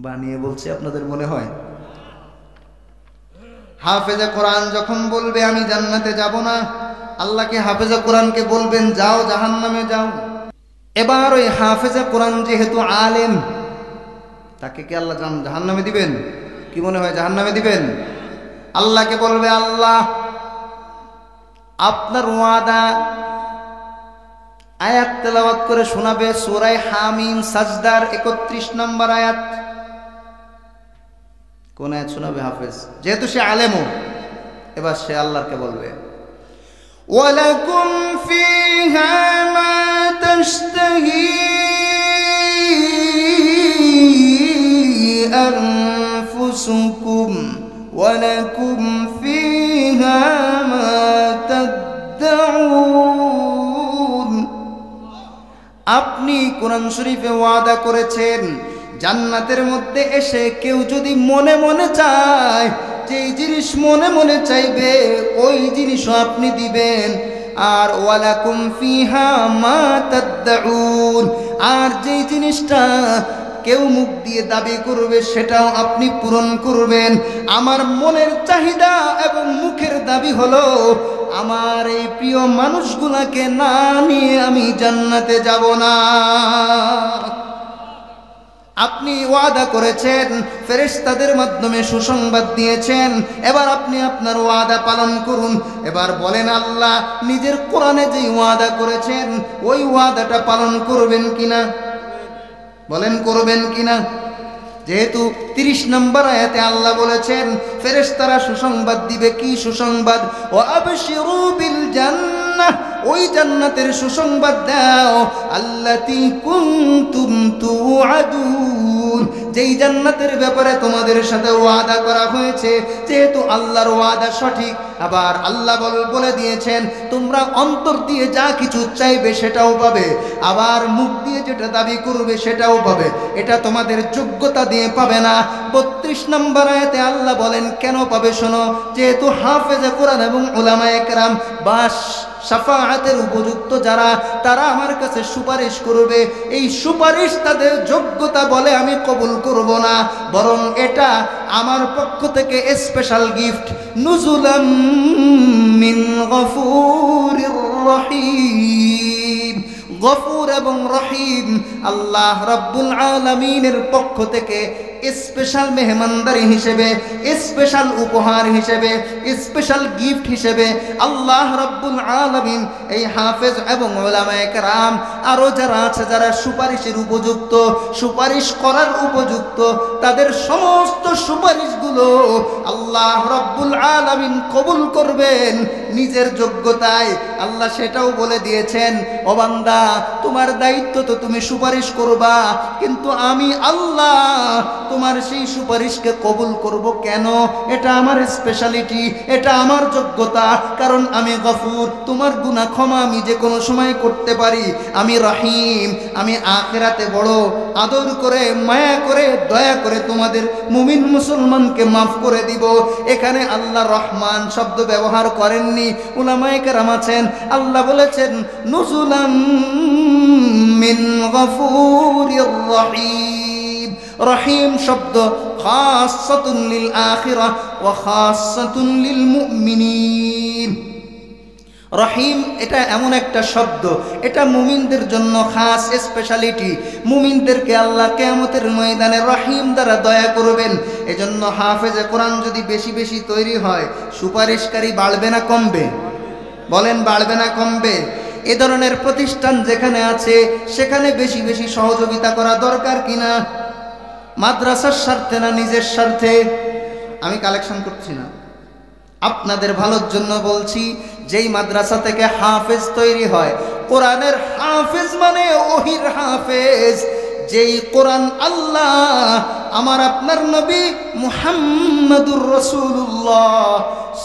বানিয়ে বলছি, আপনাদের মনে হয়? হাফেজে কোরআন যখন বলবে আমি জান্নাতে যাব না, আল্লাহকে হাফেজে কোরআনকে বলবেন যাও জাহান্নামে যাও। এবার ওই হাফেজে কোরআন যেহেতু আলেম, তাকে কি আল্লাহ জাহান্নামে দিবেন? কি মনে হয় জাহান্নামে দিবেন? আল্লাহকে বলবে, আল্লাহ আপনার ওয়াদা। আয়াত তেলাওয়াত করে শোনাবে, সূরা হামিম সাজদার 31 নম্বর আয়াত। কোন আয়াত শোনাবে হাফেজ? যেহেতু সে আলেমও, এবার সে আল্লাহকে বলবে, ওয়ালাকুম ফিহা মা তাশতাহি আনফুসুকুম ওয়ালাকুম ফিহা মা তাদদাউন আপনি কোরআন শরীফে ওয়াদা করেছেন জান্নাতের মধ্যে এসে কেউ যদি মনে মনে চায়, যেই জিনিস মনে মনে চাইবে ওই জিনিসও আপনি দিবেন। আর ওয়ালাকুম ফিহা মা তাদউন, আর যেই জিনিসটা কেউ মুখ দিয়ে দাবি করবে সেটাও আপনি পূরণ করবেন। আমার মনের চাহিদা এবং মুখের দাবি হলো আমার এই প্রিয় মানুষগুলাকে না নিয়ে আমি জান্নাতে যাব না। আপনি ওয়াদা করেছেন, ফেরেশতাদের মাধ্যমে সুসংবাদ দিয়েছেন, এবার আপনি আপনার ওয়াদা পালন করুন। এবার বলেন আল্লাহ নিজের কোরআনে যেই ওয়াদা করেছেন ওই ওয়াদাটা পালন করবেন কিনা? বলেন করবেন কিনা? যেহেতু 30 নম্বর আয়াতে আল্লাহ বলেছেন ফেরেশতারা সুসংবাদ দিবে। কি সুসংবাদ? ওয়া আবশিরু বিল জান্নাহ, ওই জান্নাতের সুসংবাদ দাও আল্লাতী কুনতুম তুআদুন, যেই জান্নাতের ব্যাপারে তোমাদের সাথে ওয়াদা করা হয়েছে। যেহেতু আল্লাহর ওয়াদা সঠিক, আবার আল্লাহ বলে দিয়েছেন তোমরা অন্তর দিয়ে যা কিছু চাইবে সেটাও পাবে, আবার মুখ দিয়ে যেটা দাবি করবে সেটাও পাবে। এটা তোমাদের যোগ্যতা দিয়ে পাবে না। 32 নম্বর আয়াতে আল্লাহ বলেন কেন পাবে শোনো, যেহেতু হাফেজে কোরআন এবং উলামায়ে কেরাম বাস শাফাআতের উপযুক্ত যারা, তারা আমার কাছে সুপারিশ করবে। এই সুপারিশ তাদের যোগ্যতা বলে আমি কবুল করব না, বরং এটা আমার পক্ষ থেকে স্পেশাল গিফট। নুজুলাম মিন গফুরির রহিম, গফুর এবং রহিম আল্লাহ রাব্বুল আলামিনের পক্ষ থেকে স্পেশাল মেহমানদারি হিসেবে, স্পেশাল উপহার হিসেবে, স্পেশাল গিফট হিসেবে আল্লাহ রাব্বুল আলামিন এই হাফেজ এবং উলামায়ে কেরাম আরও যারা আছে যারা সুপারিশের উপযুক্ত, সুপারিশ করার উপযুক্ত, তাদের সমস্ত সুপারিশগুলো আল্লাহ রাব্বুল আলামিন কবুল করবেন নিজের যোগ্যতায়। আল্লাহ সেটাও বলে দিয়েছেন, ও বান্দা তোমার দায়িত্ব তো তুমি সুপারিশ করবা, কিন্তু আমি আল্লাহ তোমার সেই সুপারিশকে কবুল করব কেন? এটা আমার স্পেশালিটি, এটা আমার যোগ্যতা, কারণ আমি গফুর, তোমার গুনাহ ক্ষমা আমি যে কোনো সময় করতে পারি। আমি রহিম, আমি আখিরাতে বড় আদর করে, মায়া করে, দয়া করে তোমাদের মুমিন মুসলমানকে মাফ করে দিব। এখানে আল্লাহ রহমান শব্দ ব্যবহার করেননি। উলামায়ে কেরাম আছেন, আল্লাহ বলেছেন নুজুলাম মিন গফুরির রহিম। রহিম শব্দ খাসসাতুন লিল আখিরাহ ওয়া খাসসাতুন লিল মুমিনিন। রহিম এটা এমন একটা শব্দ, এটা মুমিনদের জন্য খাস স্পেশালিটি। মুমিনদেরকে আল্লাহ কিয়ামতের ময়দানে রহিম দ্বারা দয়া করবেন। এজন্য হাফেজে কোরআন যদি বেশি বেশি তৈরি হয়, সুপারিশকারী বাড়বে না কমবে? বলেন বাড়বে না কমবে? এ ধরনের প্রতিষ্ঠান যেখানে আছে সেখানে বেশি বেশি সহযোগিতা করা দরকার কিনা? মাদ্রাসার স্বার্থে না নিজের স্বার্থে? আমি কালেকশন করছি না, আপনাদের ভালোর জন্য বলছি। যেই মাদ্রাসা থেকে হাফেজ তৈরি হয়, কোরআনের হাফেজ মানে ওহির হাফেজ, যেই কোরআন আল্লাহ আমার আপনার নবী মুহাম্মাদুর রাসূলুল্লাহ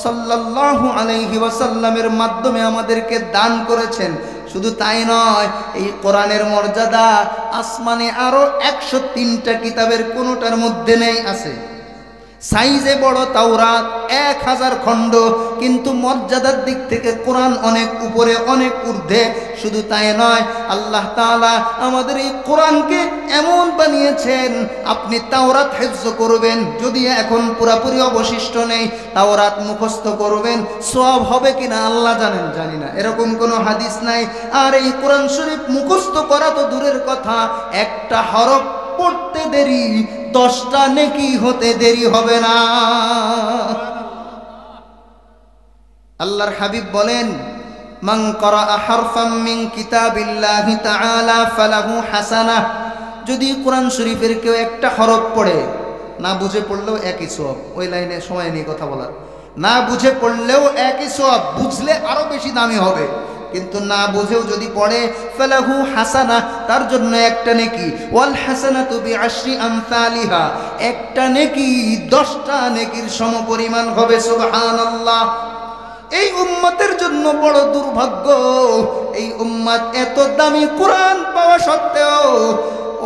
সাল্লাল্লাহু আলাইহি ওয়াসাল্লামের মাধ্যমে আমাদেরকে দান করেছেন। শুধু তাই নয়, এই কোরআনের মর্যাদা আসমানে আরো 103টা কিতাবের কোনোটার মধ্যে নেই। আছে সাইজে বড় তাওরাত 1000 খণ্ড, কিন্তু মর্যাদার দিক থেকে কোরআন অনেক উপরে, অনেক ঊর্ধ্বে। শুধু তাই নয়, আল্লাহ তাআলা আমাদের এই কোরআনকে এমন বানিয়েছেন, আপনি তাওরাত হিফজ করবেন, যদি এখন পুরাপুরি অবশিষ্ট নেই, তাওরাত মুখস্থ করবেন, সওয়াব হবে কিনা আল্লাহ জানেন, জানি না, এরকম কোনো হাদিস নাই। আর এই কোরআন শরীফ মুখস্থ করা তো দূরের কথা, একটা হরফ পড়তে দেরি 10টা নেকি হতে দেরি হবে না। আল্লাহর হাবিব বলেন মান ক্বারাআ হারফাম মিন কিতাবিল্লাহি তাআলা ফালাহু হাসানাহ, যদি কোরআন শরীফের কেউ একটা হরফ পড়ে, না বুঝে পড়লেও একই সওয়াব। ওই লাইনে সময় নেই কথা বলার। না বুঝে পড়লেও একই সওয়াব, বুঝলে আরো বেশি দামি হবে, কিন্তু না বুঝেও যদি পড়ে ফালাহু হাসানা, তার জন্য একটা নেকি। ওয়াল হাসানাতু বিআশরি আমসালিহা, একটা নেকি 10টা নেকির সমপরিমাণ হবে। সুবহানাল্লাহ। এই উম্মতের জন্য বড় দুর্ভাগ্য, এই উম্মত এত দামি কোরআন পাওয়া সত্ত্বেও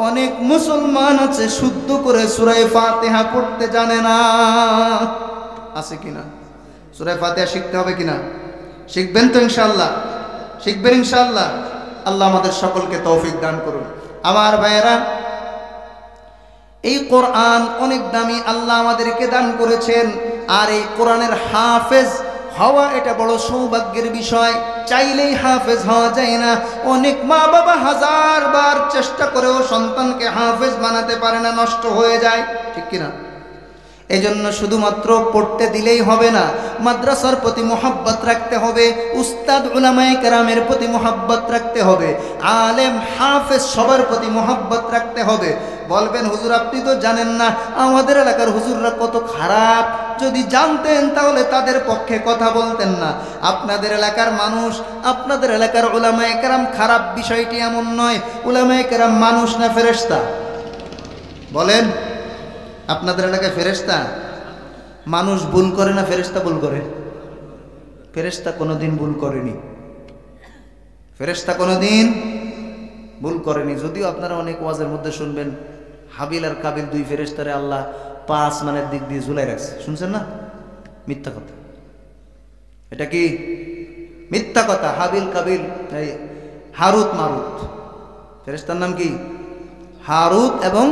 অনেক মুসলমান আছে শুদ্ধ করে সূরা ফাতিহা পড়তে জানে না। আছে কিনা? সূরা ফাতিহা শিখতে হবে কিনা? শিখবেন তো ইনশাআল্লাহ? শিখবেন ইনশাআল্লাহ। আল্লাহ আমাদের সকলকে তৌফিক দান করুন। আমার ভাইয়েরা, এই কোরআন অনেক দামি, আল্লাহ আমাদেরকে দান করেছেন। আর এই কোরআনের হাফেজ হওয়া এটা বড় সৌভাগ্যের বিষয়। চাইলেই হাফেজ হওয়া যায় না। অনেক মা বাবা হাজারবার চেষ্টা করেও সন্তানকে হাফেজ বানাতে পারে না, নষ্ট হয়ে যায়, ঠিক কিনা? এজন্য শুধুমাত্র পড়তে দিলেই হবে না, মাদ্রাসার প্রতি মোহাব্বত রাখতে হবে, উস্তাদ উলামায়ে কেরামের প্রতি মোহাব্বত রাখতে হবে, আলেম হাফেজ সবার প্রতি মোহাব্বত রাখতে হবে। বলবেন হুজুর আপনি তো জানেন না আমাদের এলাকার হুজুররা কত খারাপ, যদি জানতেন তাহলে তাদের পক্ষে কথা বলতেন না। আপনাদের এলাকার মানুষ, আপনাদের এলাকার উলামায়ে কেরাম খারাপ, বিষয়টি এমন নয়। উলামায়ে কেরাম মানুষ না ফেরেশতা? বলেন, আপনাদের এলাকায় ফেরেশতা? মানুষ ভুল করে না ফেরেশতা ভুল করে? ফেরেশতা কোনোদিন ভুল করেনি, ফেরেশতা কোনোদিন ভুল করেনি। যদিও আপনারা অনেক ওয়াজের মধ্যে শুনবেন হাবিল আর কাবিল দুই ফেরেশতারে আল্লাহ 5 আসমানের দিক দিয়ে ঝুলাই রাখছে, শুনছেন না? মিথ্যা কথা, এটা কি মিথ্যা কথা। হাবিল কাবিল, এই হারুত মারুত, ফেরেশতার নাম কি? হারুত এবং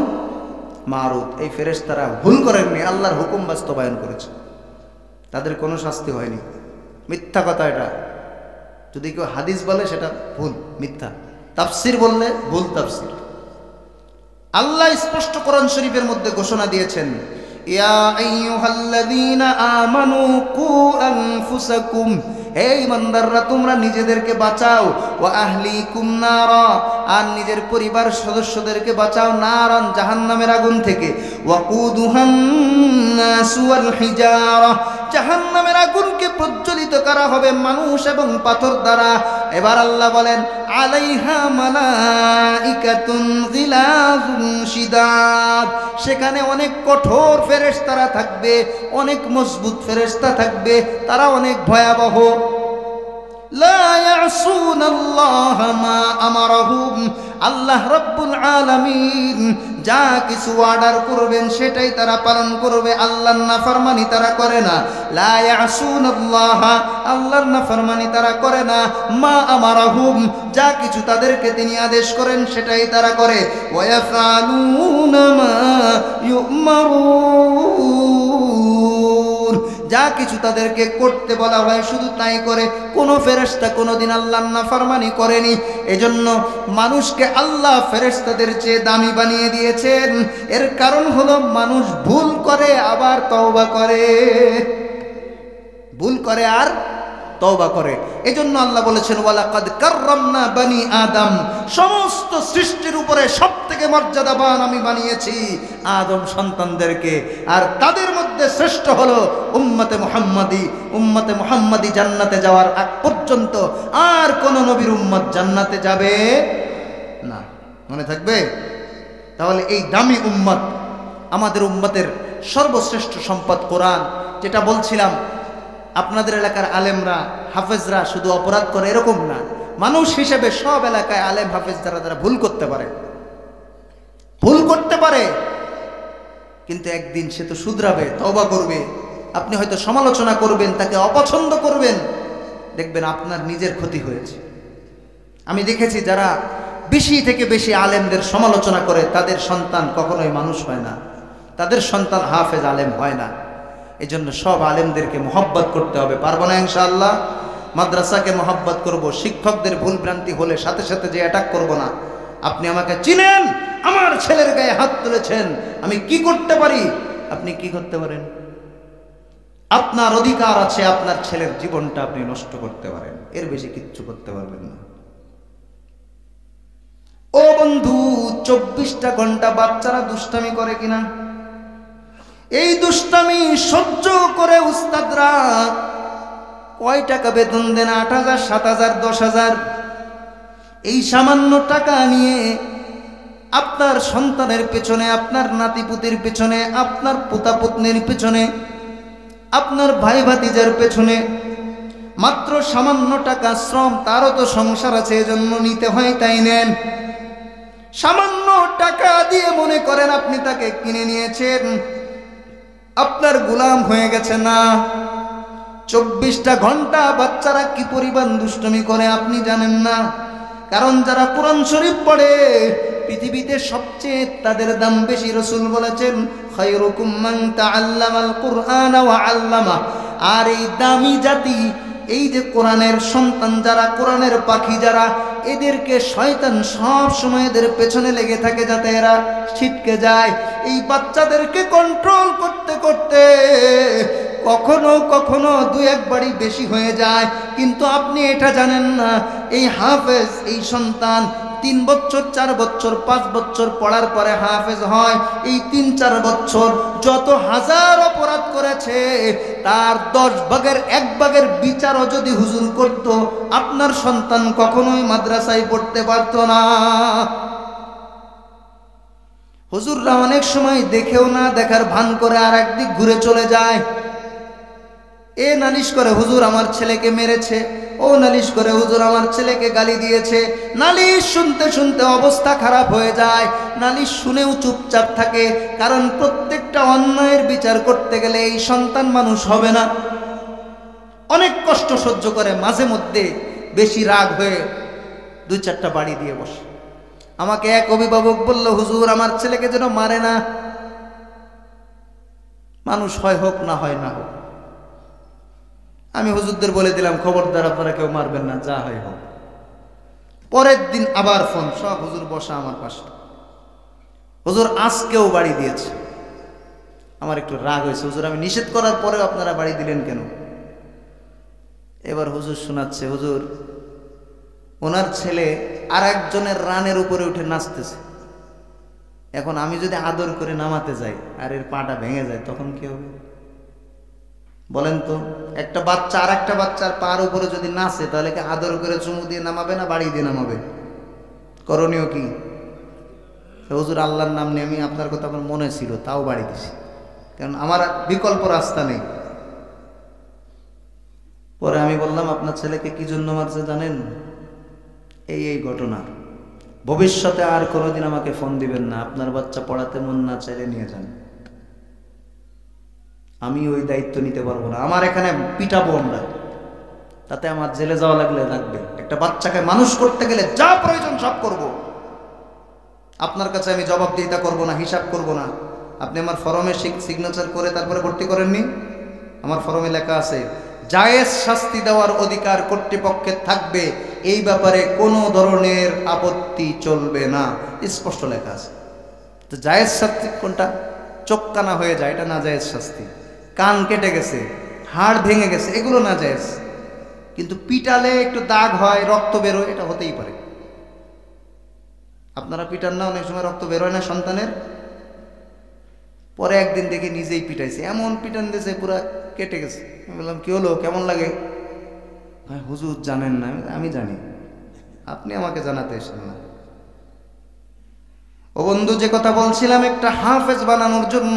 মারুত। এই ফেরেশতারা ভুল করেননি, আল্লাহর হুকুম বাস্তবায়ন করেছে, তাদের কোনো শাস্তি হয়নি। মিথ্যা কথা এটা। যদি কেউ হাদিস বলে সেটা ভুল, মিথ্যা। তাফসির বললে ভুল তাফসির। আল্লাহ স্পষ্ট কোরআন শরীফের মধ্যে ঘোষণা দিয়েছেন, ইয়া আইয়ুহাল্লাযীনা আমানু কু আনফুসাকুম, হে ঈমানদাররা তোমরা নিজেদেরকে বাঁচাও, ওয়া আহলিকুম নারা, আর নিজের পরিবার সদস্যদেরকে বাঁচাও, নারান জাহান্নামের আগুন থেকে, ওয়াকুদুহান নাসু ওয়াল হিজারা, জাহান্নামের আগুনকে প্রজ্বলিত করা হবে মানুষ এবং পাথর দ্বারা। এবার আল্লাহ বলেন, আলাইহা মালাইকাতুন গিলাযুন শিদাদ, সেখানে অনেক কঠোর ফেরেশতারা থাকবে, অনেক মজবুত ফেরেশতা থাকবে, তারা অনেক ভয়াবহ। লা ইয়াসুনাল্লাহা মা আমারাহুম, আল্লাহ রাব্বুল আলামিন যা কিছু অর্ডার করবেন সেটাই তারা পালন করবে, আল্লাহর নাফরমানি তারা করে না। লা ইয়াসুনাল্লাহা, আল্লাহর নাফরমানি তারা করে না। মা আমারাহুম, যা কিছু তাদেরকে তিনি আদেশ করেন সেটাই তারা করে। ওয়া ইয়াফআলুনা মা ইউমারুন, যা কিছু তাদেরকে করতে বলা হয় শুধু তাই করে। কোনো ফেরেশতা কোনোদিন আল্লাহর নাফরমানি করেনি। এজন্য মানুষকে আল্লাহ ফেরেশতাদের চেয়ে দামি বানিয়ে দিয়েছেন। এর কারণ হলো মানুষ ভুল করে আবার তওবা করে, ভুল করে আর তওবা করে। এজন্য আল্লাহ বলেছেন, ওয়ালাকাদ কাররামনা বানি আদম, সমস্ত সৃষ্টির উপরে সবথেকে মর্যাদাবান আমি বানিয়েছি আদম সন্তানদেরকে। আর তাদের মধ্যে শ্রেষ্ঠ হলো উম্মতে মুহাম্মাদি। উম্মতে মুহাম্মাদি জান্নাতে যাওয়ার আগ পর্যন্ত আর কোন নবীর উম্মত জান্নাতে যাবে না, মনে থাকবে? তাহলে এই দামি উম্মত, আমাদের উম্মতের সর্বশ্রেষ্ঠ সম্পদ কোরআন। যেটা বলছিলাম, আপনাদের এলাকার আলেমরা হাফেজরা শুধু অপরাধ করে এরকম না, মানুষ হিসেবে সব এলাকায় আলেম হাফেজ যারা ভুল করতে পারে, ভুল করতে পারে, কিন্তু একদিন সে তো শুধরাবে, তওবা করবে। আপনি হয়তো সমালোচনা করবেন, তাকে অপছন্দ করবেন, দেখবেন আপনার নিজের ক্ষতি হয়েছে। আমি দেখেছি যারা বেশি থেকে বেশি আলেমদের সমালোচনা করে তাদের সন্তান কখনোই মানুষ হয় না, তাদের সন্তান হাফেজ আলেম হয় না। এজন্য সব আলেমদেরকে মোহাব্বত করতে হবে। পারবো না ইনশাআল্লাহ? মাদ্রাসাকে মোহাব্বত করব, শিক্ষকদের ভুল ভ্রান্তি হলে সাথে সাথে যে অ্যাটাক করব না। আপনি আমাকে চিনেন, আমার ছেলের গায়ে হাত তুলেছেন, আমি কি করতে পারি? আপনি কি করতে পারেন? আপনার অধিকার আছে আপনার ছেলের জীবনটা আপনি নষ্ট করতে পারেন, এর বেশি কিচ্ছু করতে পারবেন না। ও বন্ধু, 24টা ঘন্টা বাচ্চারা দুষ্টামি করে কিনা? এই দুষ্টামি সহ্য করে উস্তাদরা কয় টাকা বেতন দেন? 8,000, 7,000, 10,000। এই সামান্য টাকা নিয়ে আপনার সন্তানের পেছনে, আপনার নাতিপুতির পেছনে, আপনার পোতাপুতনির পেছনে, আপনার ভাই ভাতিজার পেছনে মাত্র সামান্য টাকা শ্রম, তারও তো সংসার আছে, এজন্য নিতে হয়, তাই নেন। সামান্য টাকা দিয়ে মনে করেন আপনি তাকে কিনে নিয়েছেন, আপনার গোলাম হয়ে গেছে না। 24টা ঘন্টা বাচ্চারা কি পরিমাণ দুষ্টুমি করে আপনি জানেন না। কারণ যারা কোরআন শরীফ পড়ে পৃথিবীতে সবচেয়ে তাদের দাম বেশি। রাসূল বলেছেন খায়রুকুম মান তাআল্লামাল কুরআন ওয়া আল্লামা। আর এই দামি জাতি, এই যে কোরআনের সন্তান যারা, কোরআনের পাখি যারা, এদেরকে শয়তান সব সময় এদের পেছনে লেগে থাকে যাতে এরা ছিটকে যায়। এই বাচ্চাদেরকে কন্ট্রোল করতে করতে কখনো কখনো 2-1 বাড়ি বেশি হয়ে যায়। কিন্তু আপনি এটা জানেন না, এই হাফেজ, এই সন্তান 3 বছর 4 বছর 5 বছর পড়ার পরে হাফেজ হয়। এই 3-4 বছর যত হাজার অপরাধ করেছে তার 10 ভাগের 1 ভাগের বিচারও যদি হুজুর করত, আপনার সন্তান কখনোই মাদ্রাসায় পড়তে পারত না। হুজুররা অনেক সময় দেখেও না দেখার ভান করে আর একদিক ঘুরে চলে যায়। এ নালিশ করে হুজুর আমার ছেলেকে মেরেছে, ও নালিশ করে হুজুর আমার ছেলেকে গালি দিয়েছে। নালিশ শুনতে শুনতে অবস্থা খারাপ হয়ে যায়, নালিশ শুনেও চুপচাপ থাকে। কারণ প্রত্যেকটা অন্যায়ের বিচার করতে গেলে এই সন্তান মানুষ হবে না, অনেক কষ্ট সহ্য করে, মাঝে মধ্যে বেশি রাগ হয়ে 2-4টা বাড়ি দিয়ে বসে। আমাকে এক অভিভাবক বলল, হুজুর আমার ছেলেকে যেন মারে না। মানুষ হয় হোক, না হয় না হোক। আমি হুজুরদের বলে দিলাম খবরদার আপনারা কেউ মারবেন না, যা হয় হোক। পরের দিন আবার ফোন, সব হুজুর বসা আমার পাশে। হুজুর আজকেও বাড়ি দিয়েছে। আমার একটু রাগ হয়েছে, হুজুর আমি নিষেধ করার পরেও আপনারা বাড়ি দিলেন কেন? এবার হুজুর শোনাচ্ছে, হুজুর ওনার ছেলে আর একজনের রানের উপরে উঠে নাচতেছে। এখন আমি যদি আদর করে নামাতে যাই আর এর পাটা ভেঙে যায়, তখন কি হবে বলেন তো? একটা বাচ্চা আর একটা বাচ্চার পার উপরে যদি নাচে, তাহলে কি আদর করে চুমু দিয়ে নামাবে না বাড়ি দিয়ে নামাবে? করণীয় কি? হুজুর আল্লাহর নাম নিয়ে, আমি আপনার কথা আমার মনে ছিল তাও বাড়ি দিছি, কারণ আমার বিকল্প রাস্তা নেই। পরে আমি বললাম, আপনার ছেলেকে কি জন্য মারছে জানেন? এই ঘটনা। ভবিষ্যতে আর কোনোদিন আমাকে ফোন দিবেন না, আপনার বাচ্চা পড়াতে মন না চাইলে নিয়ে যান, আমি ওই দায়িত্ব নিতে পারবো না। আমার এখানে পিটাবো আমরা, তাতে আমার জেলে যাওয়া লাগলে লাগবে। একটা বাচ্চাকে মানুষ করতে গেলে যা প্রয়োজন সব করব। আপনার কাছে আমি জবাবদিহিতা করব না, হিসাব করব না। আপনি আমার ফরমে সিগনেচার করে তারপরে ভর্তি করেননি? আমার ফরমে লেখা আছে জায়েজ শাস্তি দেওয়ার অধিকার কর্তৃপক্ষের থাকবে, এই ব্যাপারে কোনো ধরনের আপত্তি চলবে না, স্পষ্ট লেখা আছে। তো জায়েজ শাস্তি কোনটা? চোখ কানা হয়ে যায়, এটা না জায়েজ শাস্তি। কান কেটে গেছে, হাড় ভেঙে গেছে, এগুলো না জায়েজ। কিন্তু পিটালে একটু দাগ হয়, রক্ত বেরোয়, এটা হতেই পারে। আপনারা পিটান না? অনেক সময় রক্ত বেরোয় না সন্তানের? পরে একদিন দেখে নিজেই পিটাইছে, এমন পিটান দিয়েছে পুরা কেটে গেছে। আমি বললাম কি হলো, কেমন লাগে? হুজুর জানেন না। আমি জানি, আপনি আমাকে জানাতে এসেছেন না। ও বন্ধু, যে কথা বলছিলাম, একটা হাফেজ বানানোর জন্য,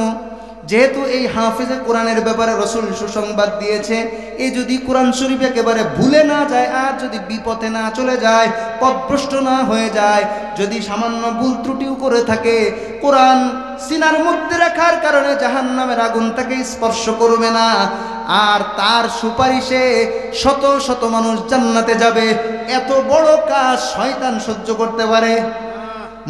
যেহেতু এই হাফেজে কোরআনের ব্যাপারে রাসূল সুসংবাদ দিয়েছে, এ যদি কোরআন শরীফ একেবারে ভুলে না যায়, আর যদি বিপথে না চলে যায়, পথভ্রষ্ট না হয়ে যায়, যদি সামান্য ভুল ত্রুটিও করে থাকে, কোরআন সিনার মধ্যে রাখার কারণে জাহান্নামের আগুন তাকে স্পর্শ করবে না, আর তার সুপারিশে শত শত মানুষ জান্নাতে যাবে। এত বড় কাজ শয়তান সহ্য করতে পারে?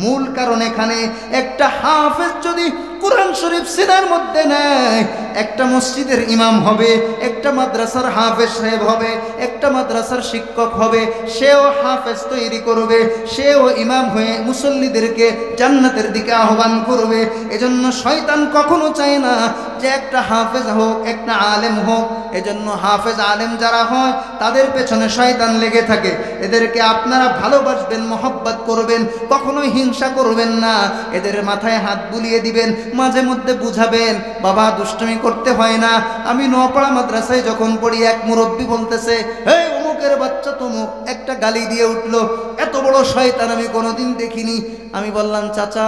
মূল কারণ এখানে একটা হাফেজ যদি কোরআন শরীফ সিনার মধ্যে নেয়, একটা মসজিদের ইমাম হবে, একটা মাদ্রাসার হাফেজ সাহেব হবে, একটা মাদ্রাসার শিক্ষক হবে, সেও হাফেজ তৈরি করবে, সেও ইমাম হয়ে মুসল্লিদেরকে জান্নাতের দিকে আহ্বান করবে। এজন্য শয়তান কখনো চায় না যে একটা হাফেজ হোক, একটা আলেম হোক। এজন্য হাফেজ আলেম যারা হয় তাদের পেছনে শয়তান লেগে থাকে। এদেরকে আপনারা ভালোবাসবেন, মহব্বত করবেন, কখনোই হিংসা করবেন না। এদের মাথায় হাত বুলিয়ে দিবেন, মাঝে মধ্যে বুঝাবেন, বাবা দুষ্টুমি করতে হয় না। আমি নোয়াপাড়া মাদ্রাসায় যখন পড়ি, এক মুরব্বী বলতেছে, হে অমুকের বাচ্চা তমুক, একটা গালি দিয়ে উঠলো, এত বড় শয়তান আমি কোনোদিন দেখিনি। আমি বললাম, চাচা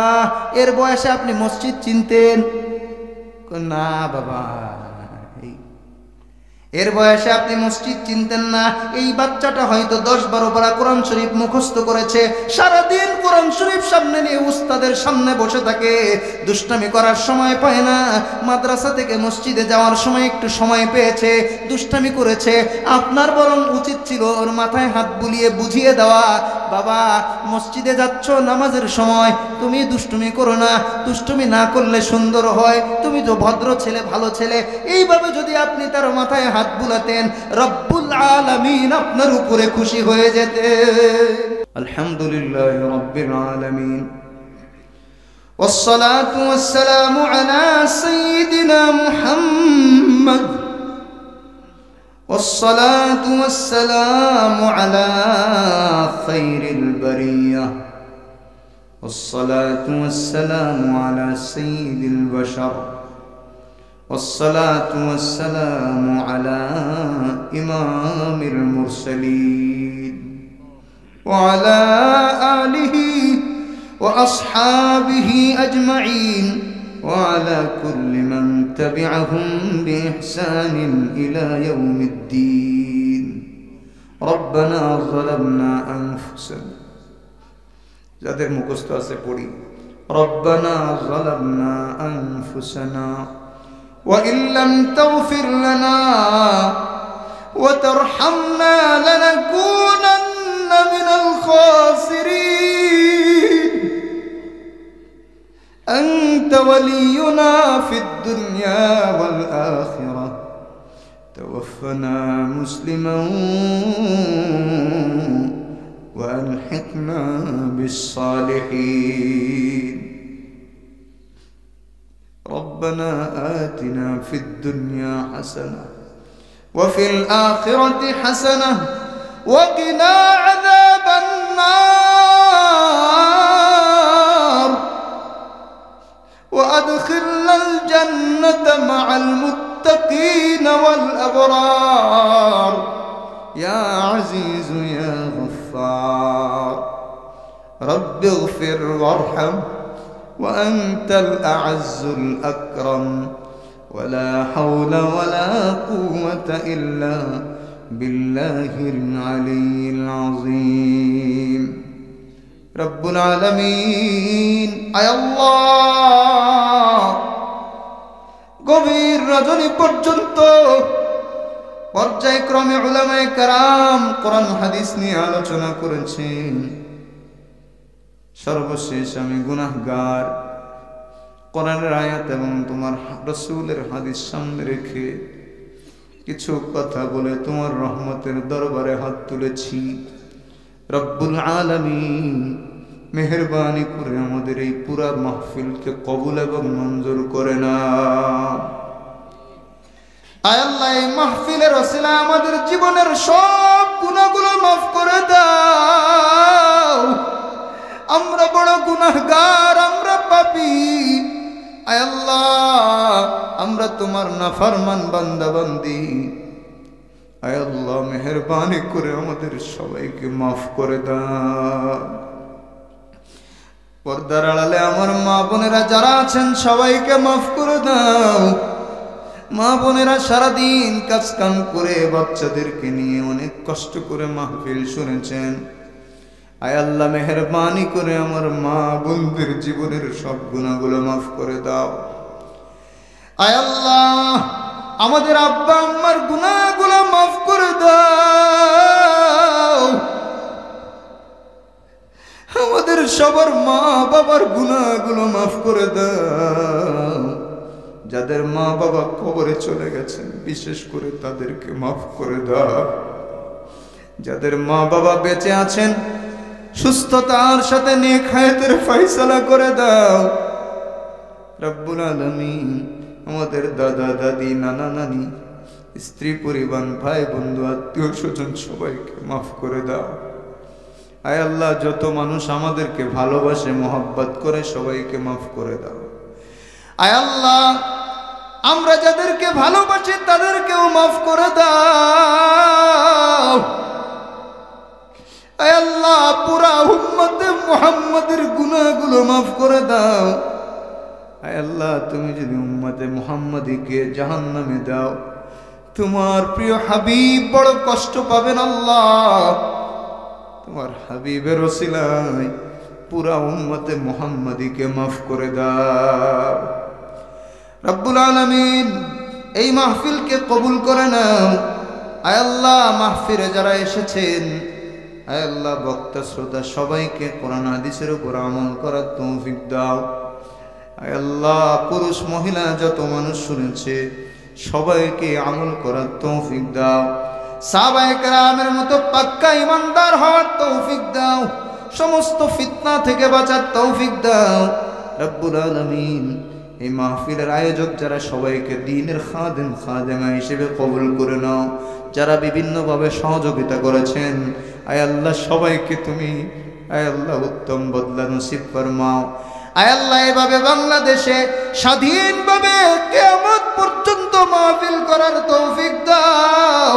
এর বয়সে আপনি মসজিদ চিনতেন? না বাবা। এর বয়সে আপনি মসজিদ চিনতেন না। এই বাচ্চাটা হয়তো 10-12 পারা কোরআন শরীফ মুখস্থ করেছে, সারাদিন কোরআন শরীফ সামনে নিয়ে উস্তাদের সামনে বসে থাকে, দুষ্টামি করার সময় পায় না। মাদ্রাসা থেকে মসজিদে যাওয়ার সময় একটু সময় পেয়েছে, দুষ্টামি করেছে। আপনার বরং উচিত ছিল ওর মাথায় হাত বুলিয়ে বুঝিয়ে দেওয়া, বাবা মসজিদে যাচ্ছ নামাজের সময়, তুমি দুষ্টুমি করো না, দুষ্টুমি না করলে সুন্দর হয়, তুমি তো ভদ্র ছেলে, ভালো ছেলে। এইভাবে যদি আপনি তার মাথায় হাত বুলাতেন, রব্বুল আলামিন আপনার উপরে খুশি হয়ে যেতেন। আলহামদুলিল্লাহ রাব্বিল আলামিন, والصلاة والسلام على سيدنا محمد، والصلاة والسلام على خير البرية، والصلاة والسلام على سيد البشر، والصلاة والسلام على إمام المرسلين وعلى آله وأصحابه أجمعين وعلى كل من تبعهم بإحسان إلى يوم الدين. ربنا ظلمنا أنفسنا، যাদের মুখস্থ আছে পড়ি, ربنا ظلمنا أنفسنا وإن لم تغفر لنا وترحمنا لنكونن من الخاسرين. أنت ولينا في الدنيا والآخرة، توفنا مسلما وألحقنا بالصالحين. ربنا آتنا في الدنيا حسنة وفي الآخرة حسنة وقنا عذاب النار وأدخلنا الجنة مع المتقين والأبرار يا عزيز يا غفار. رب اغفر وارحم وأنت الأعز الأكرم، ولا حول ولا قوة إلا بالله العلي العظيم. رب العالمين আয় আল্লাহ, গভীর রজনী পর্যন্ত পর্যায়ক্রমে উলামায়ে কেরাম কোরআন হাদিস নিয়ে আলোচনা করেছেন। সর্বশেষ আমি গুনাহগার, কোরআনের আয়াত এবং তোমার রাসূলের হাদিস সামনে রেখে কিছু কথা বলে তোমার রহমতের দরবারে হাত তুলেছি। রব্বুল আলামিন মেহেরবানি করে আমাদের এই পুরা মাহফিলকে কবুল এবং মঞ্জুর করে নাও। আয় আল্লাহ, এই মাহফিলের ওসিলায় আমাদের জীবনের সব গুনাহগুলো মাফ করে দাও। আমরা বড় গুনাহগার, আমরা পাপী। আয় আল্লাহ, আমরা তোমার নাফরমান বান্দা বান্দি। আয় আল্লাহ, মেহেরবানি করে আমাদের সবাইকে মাফ করে দাও। পর্দার আড়ালে আমার মা বোনেরা যারা আছেন সবাইকে মাফ করে দাও। মা বোনেরা সারাদিন কাজ কাম করে বাচ্চাদেরকে নিয়ে অনেক কষ্ট করে মাহফিল শুনেছেন। আয় আল্লাহ, মেহেরবানি করে আমার মা বোনদের জীবনের সব গুনাহগুলো মাফ করে দাও। আয় আল্লাহ, আমাদের আব্বা আম্মার গুনাহগুলো মাফ করে দাও। আমাদের সবার মা বাবার গুনাহগুলো মাফ করে দাও। যাদের মা বাবা কবরে চলে গেছেন বিশেষ করে তাদেরকে মাফ করে দাও। যাদের মা বাবা বেঁচে আছেন সুস্থতার সাথে নেক হায়াতের ফয়সালা করে দাও। রব্বুল আলামিন আমাদের দাদা দাদি নানা নানি স্ত্রী পরিবার ভাই বন্ধু আত্মীয় স্বজন সবাইকে মাফ করে দাও। আয় আল্লাহ, যত মানুষ আমাদেরকে ভালোবাসে মোহাব্বত করে সবাইকে মাফ করে দাও। আয় আল্লাহ, আমরা যাদেরকে ভালোবাসি তাদেরকেও মাফ করে দাও। আয় আল্লাহ, পুরা উম্মতে মুহাম্মাদের গুনাহগুলো মাফ করে দাও। আয় আল্লাহ, তুমি যদি উম্মতে মুহাম্মাদীকে জাহান্নামে দাও তোমার প্রিয় হাবিব বড় কষ্ট পাবেন আল্লাহ, তোমার হাবিবের ওসিলায় পুরা উম্মতে মুহাম্মাদীকে মাফ করে দাও। রব্বুল আলামিন এই মাহফিলকে কবুল করে নাও। আয় আল্লাহ, মাহফিলে যারা এসেছেন, আয় আল্লাহ, বক্তা শ্রোতা সবাইকে কোরআন হাদিসের উপর আমল করার তৌফিক দাও। আয় আল্লাহ, পুরুষ মহিলা যত মানুষ শুনেছে সবাইকে আমল করার তৌফিক দাও। সাহাবায়ে কেরামের মতো পাক্কা ইমানদার হওয়ার তৌফিক দাও। সমস্ত ফিতনা থেকে বাঁচার তৌফিক দাও। রব্বুল আলামিন এই মাহফিলের আয়োজক যারা, সবাইকে দ্বীনের খাদেম খাদেমা হিসেবে কবুল করে নাও। যারা বিভিন্নভাবে সহযোগিতা করেছেন, আয় আল্লাহ, সবাইকে তুমি আয় আল্লাহ উত্তম বদলা নসিব ফরমাও। আয় আল্লাহ, এভাবে বাংলাদেশে স্বাধীনভাবে কিয়ামত পর্যন্ত মাহফিল করার তৌফিক দাও।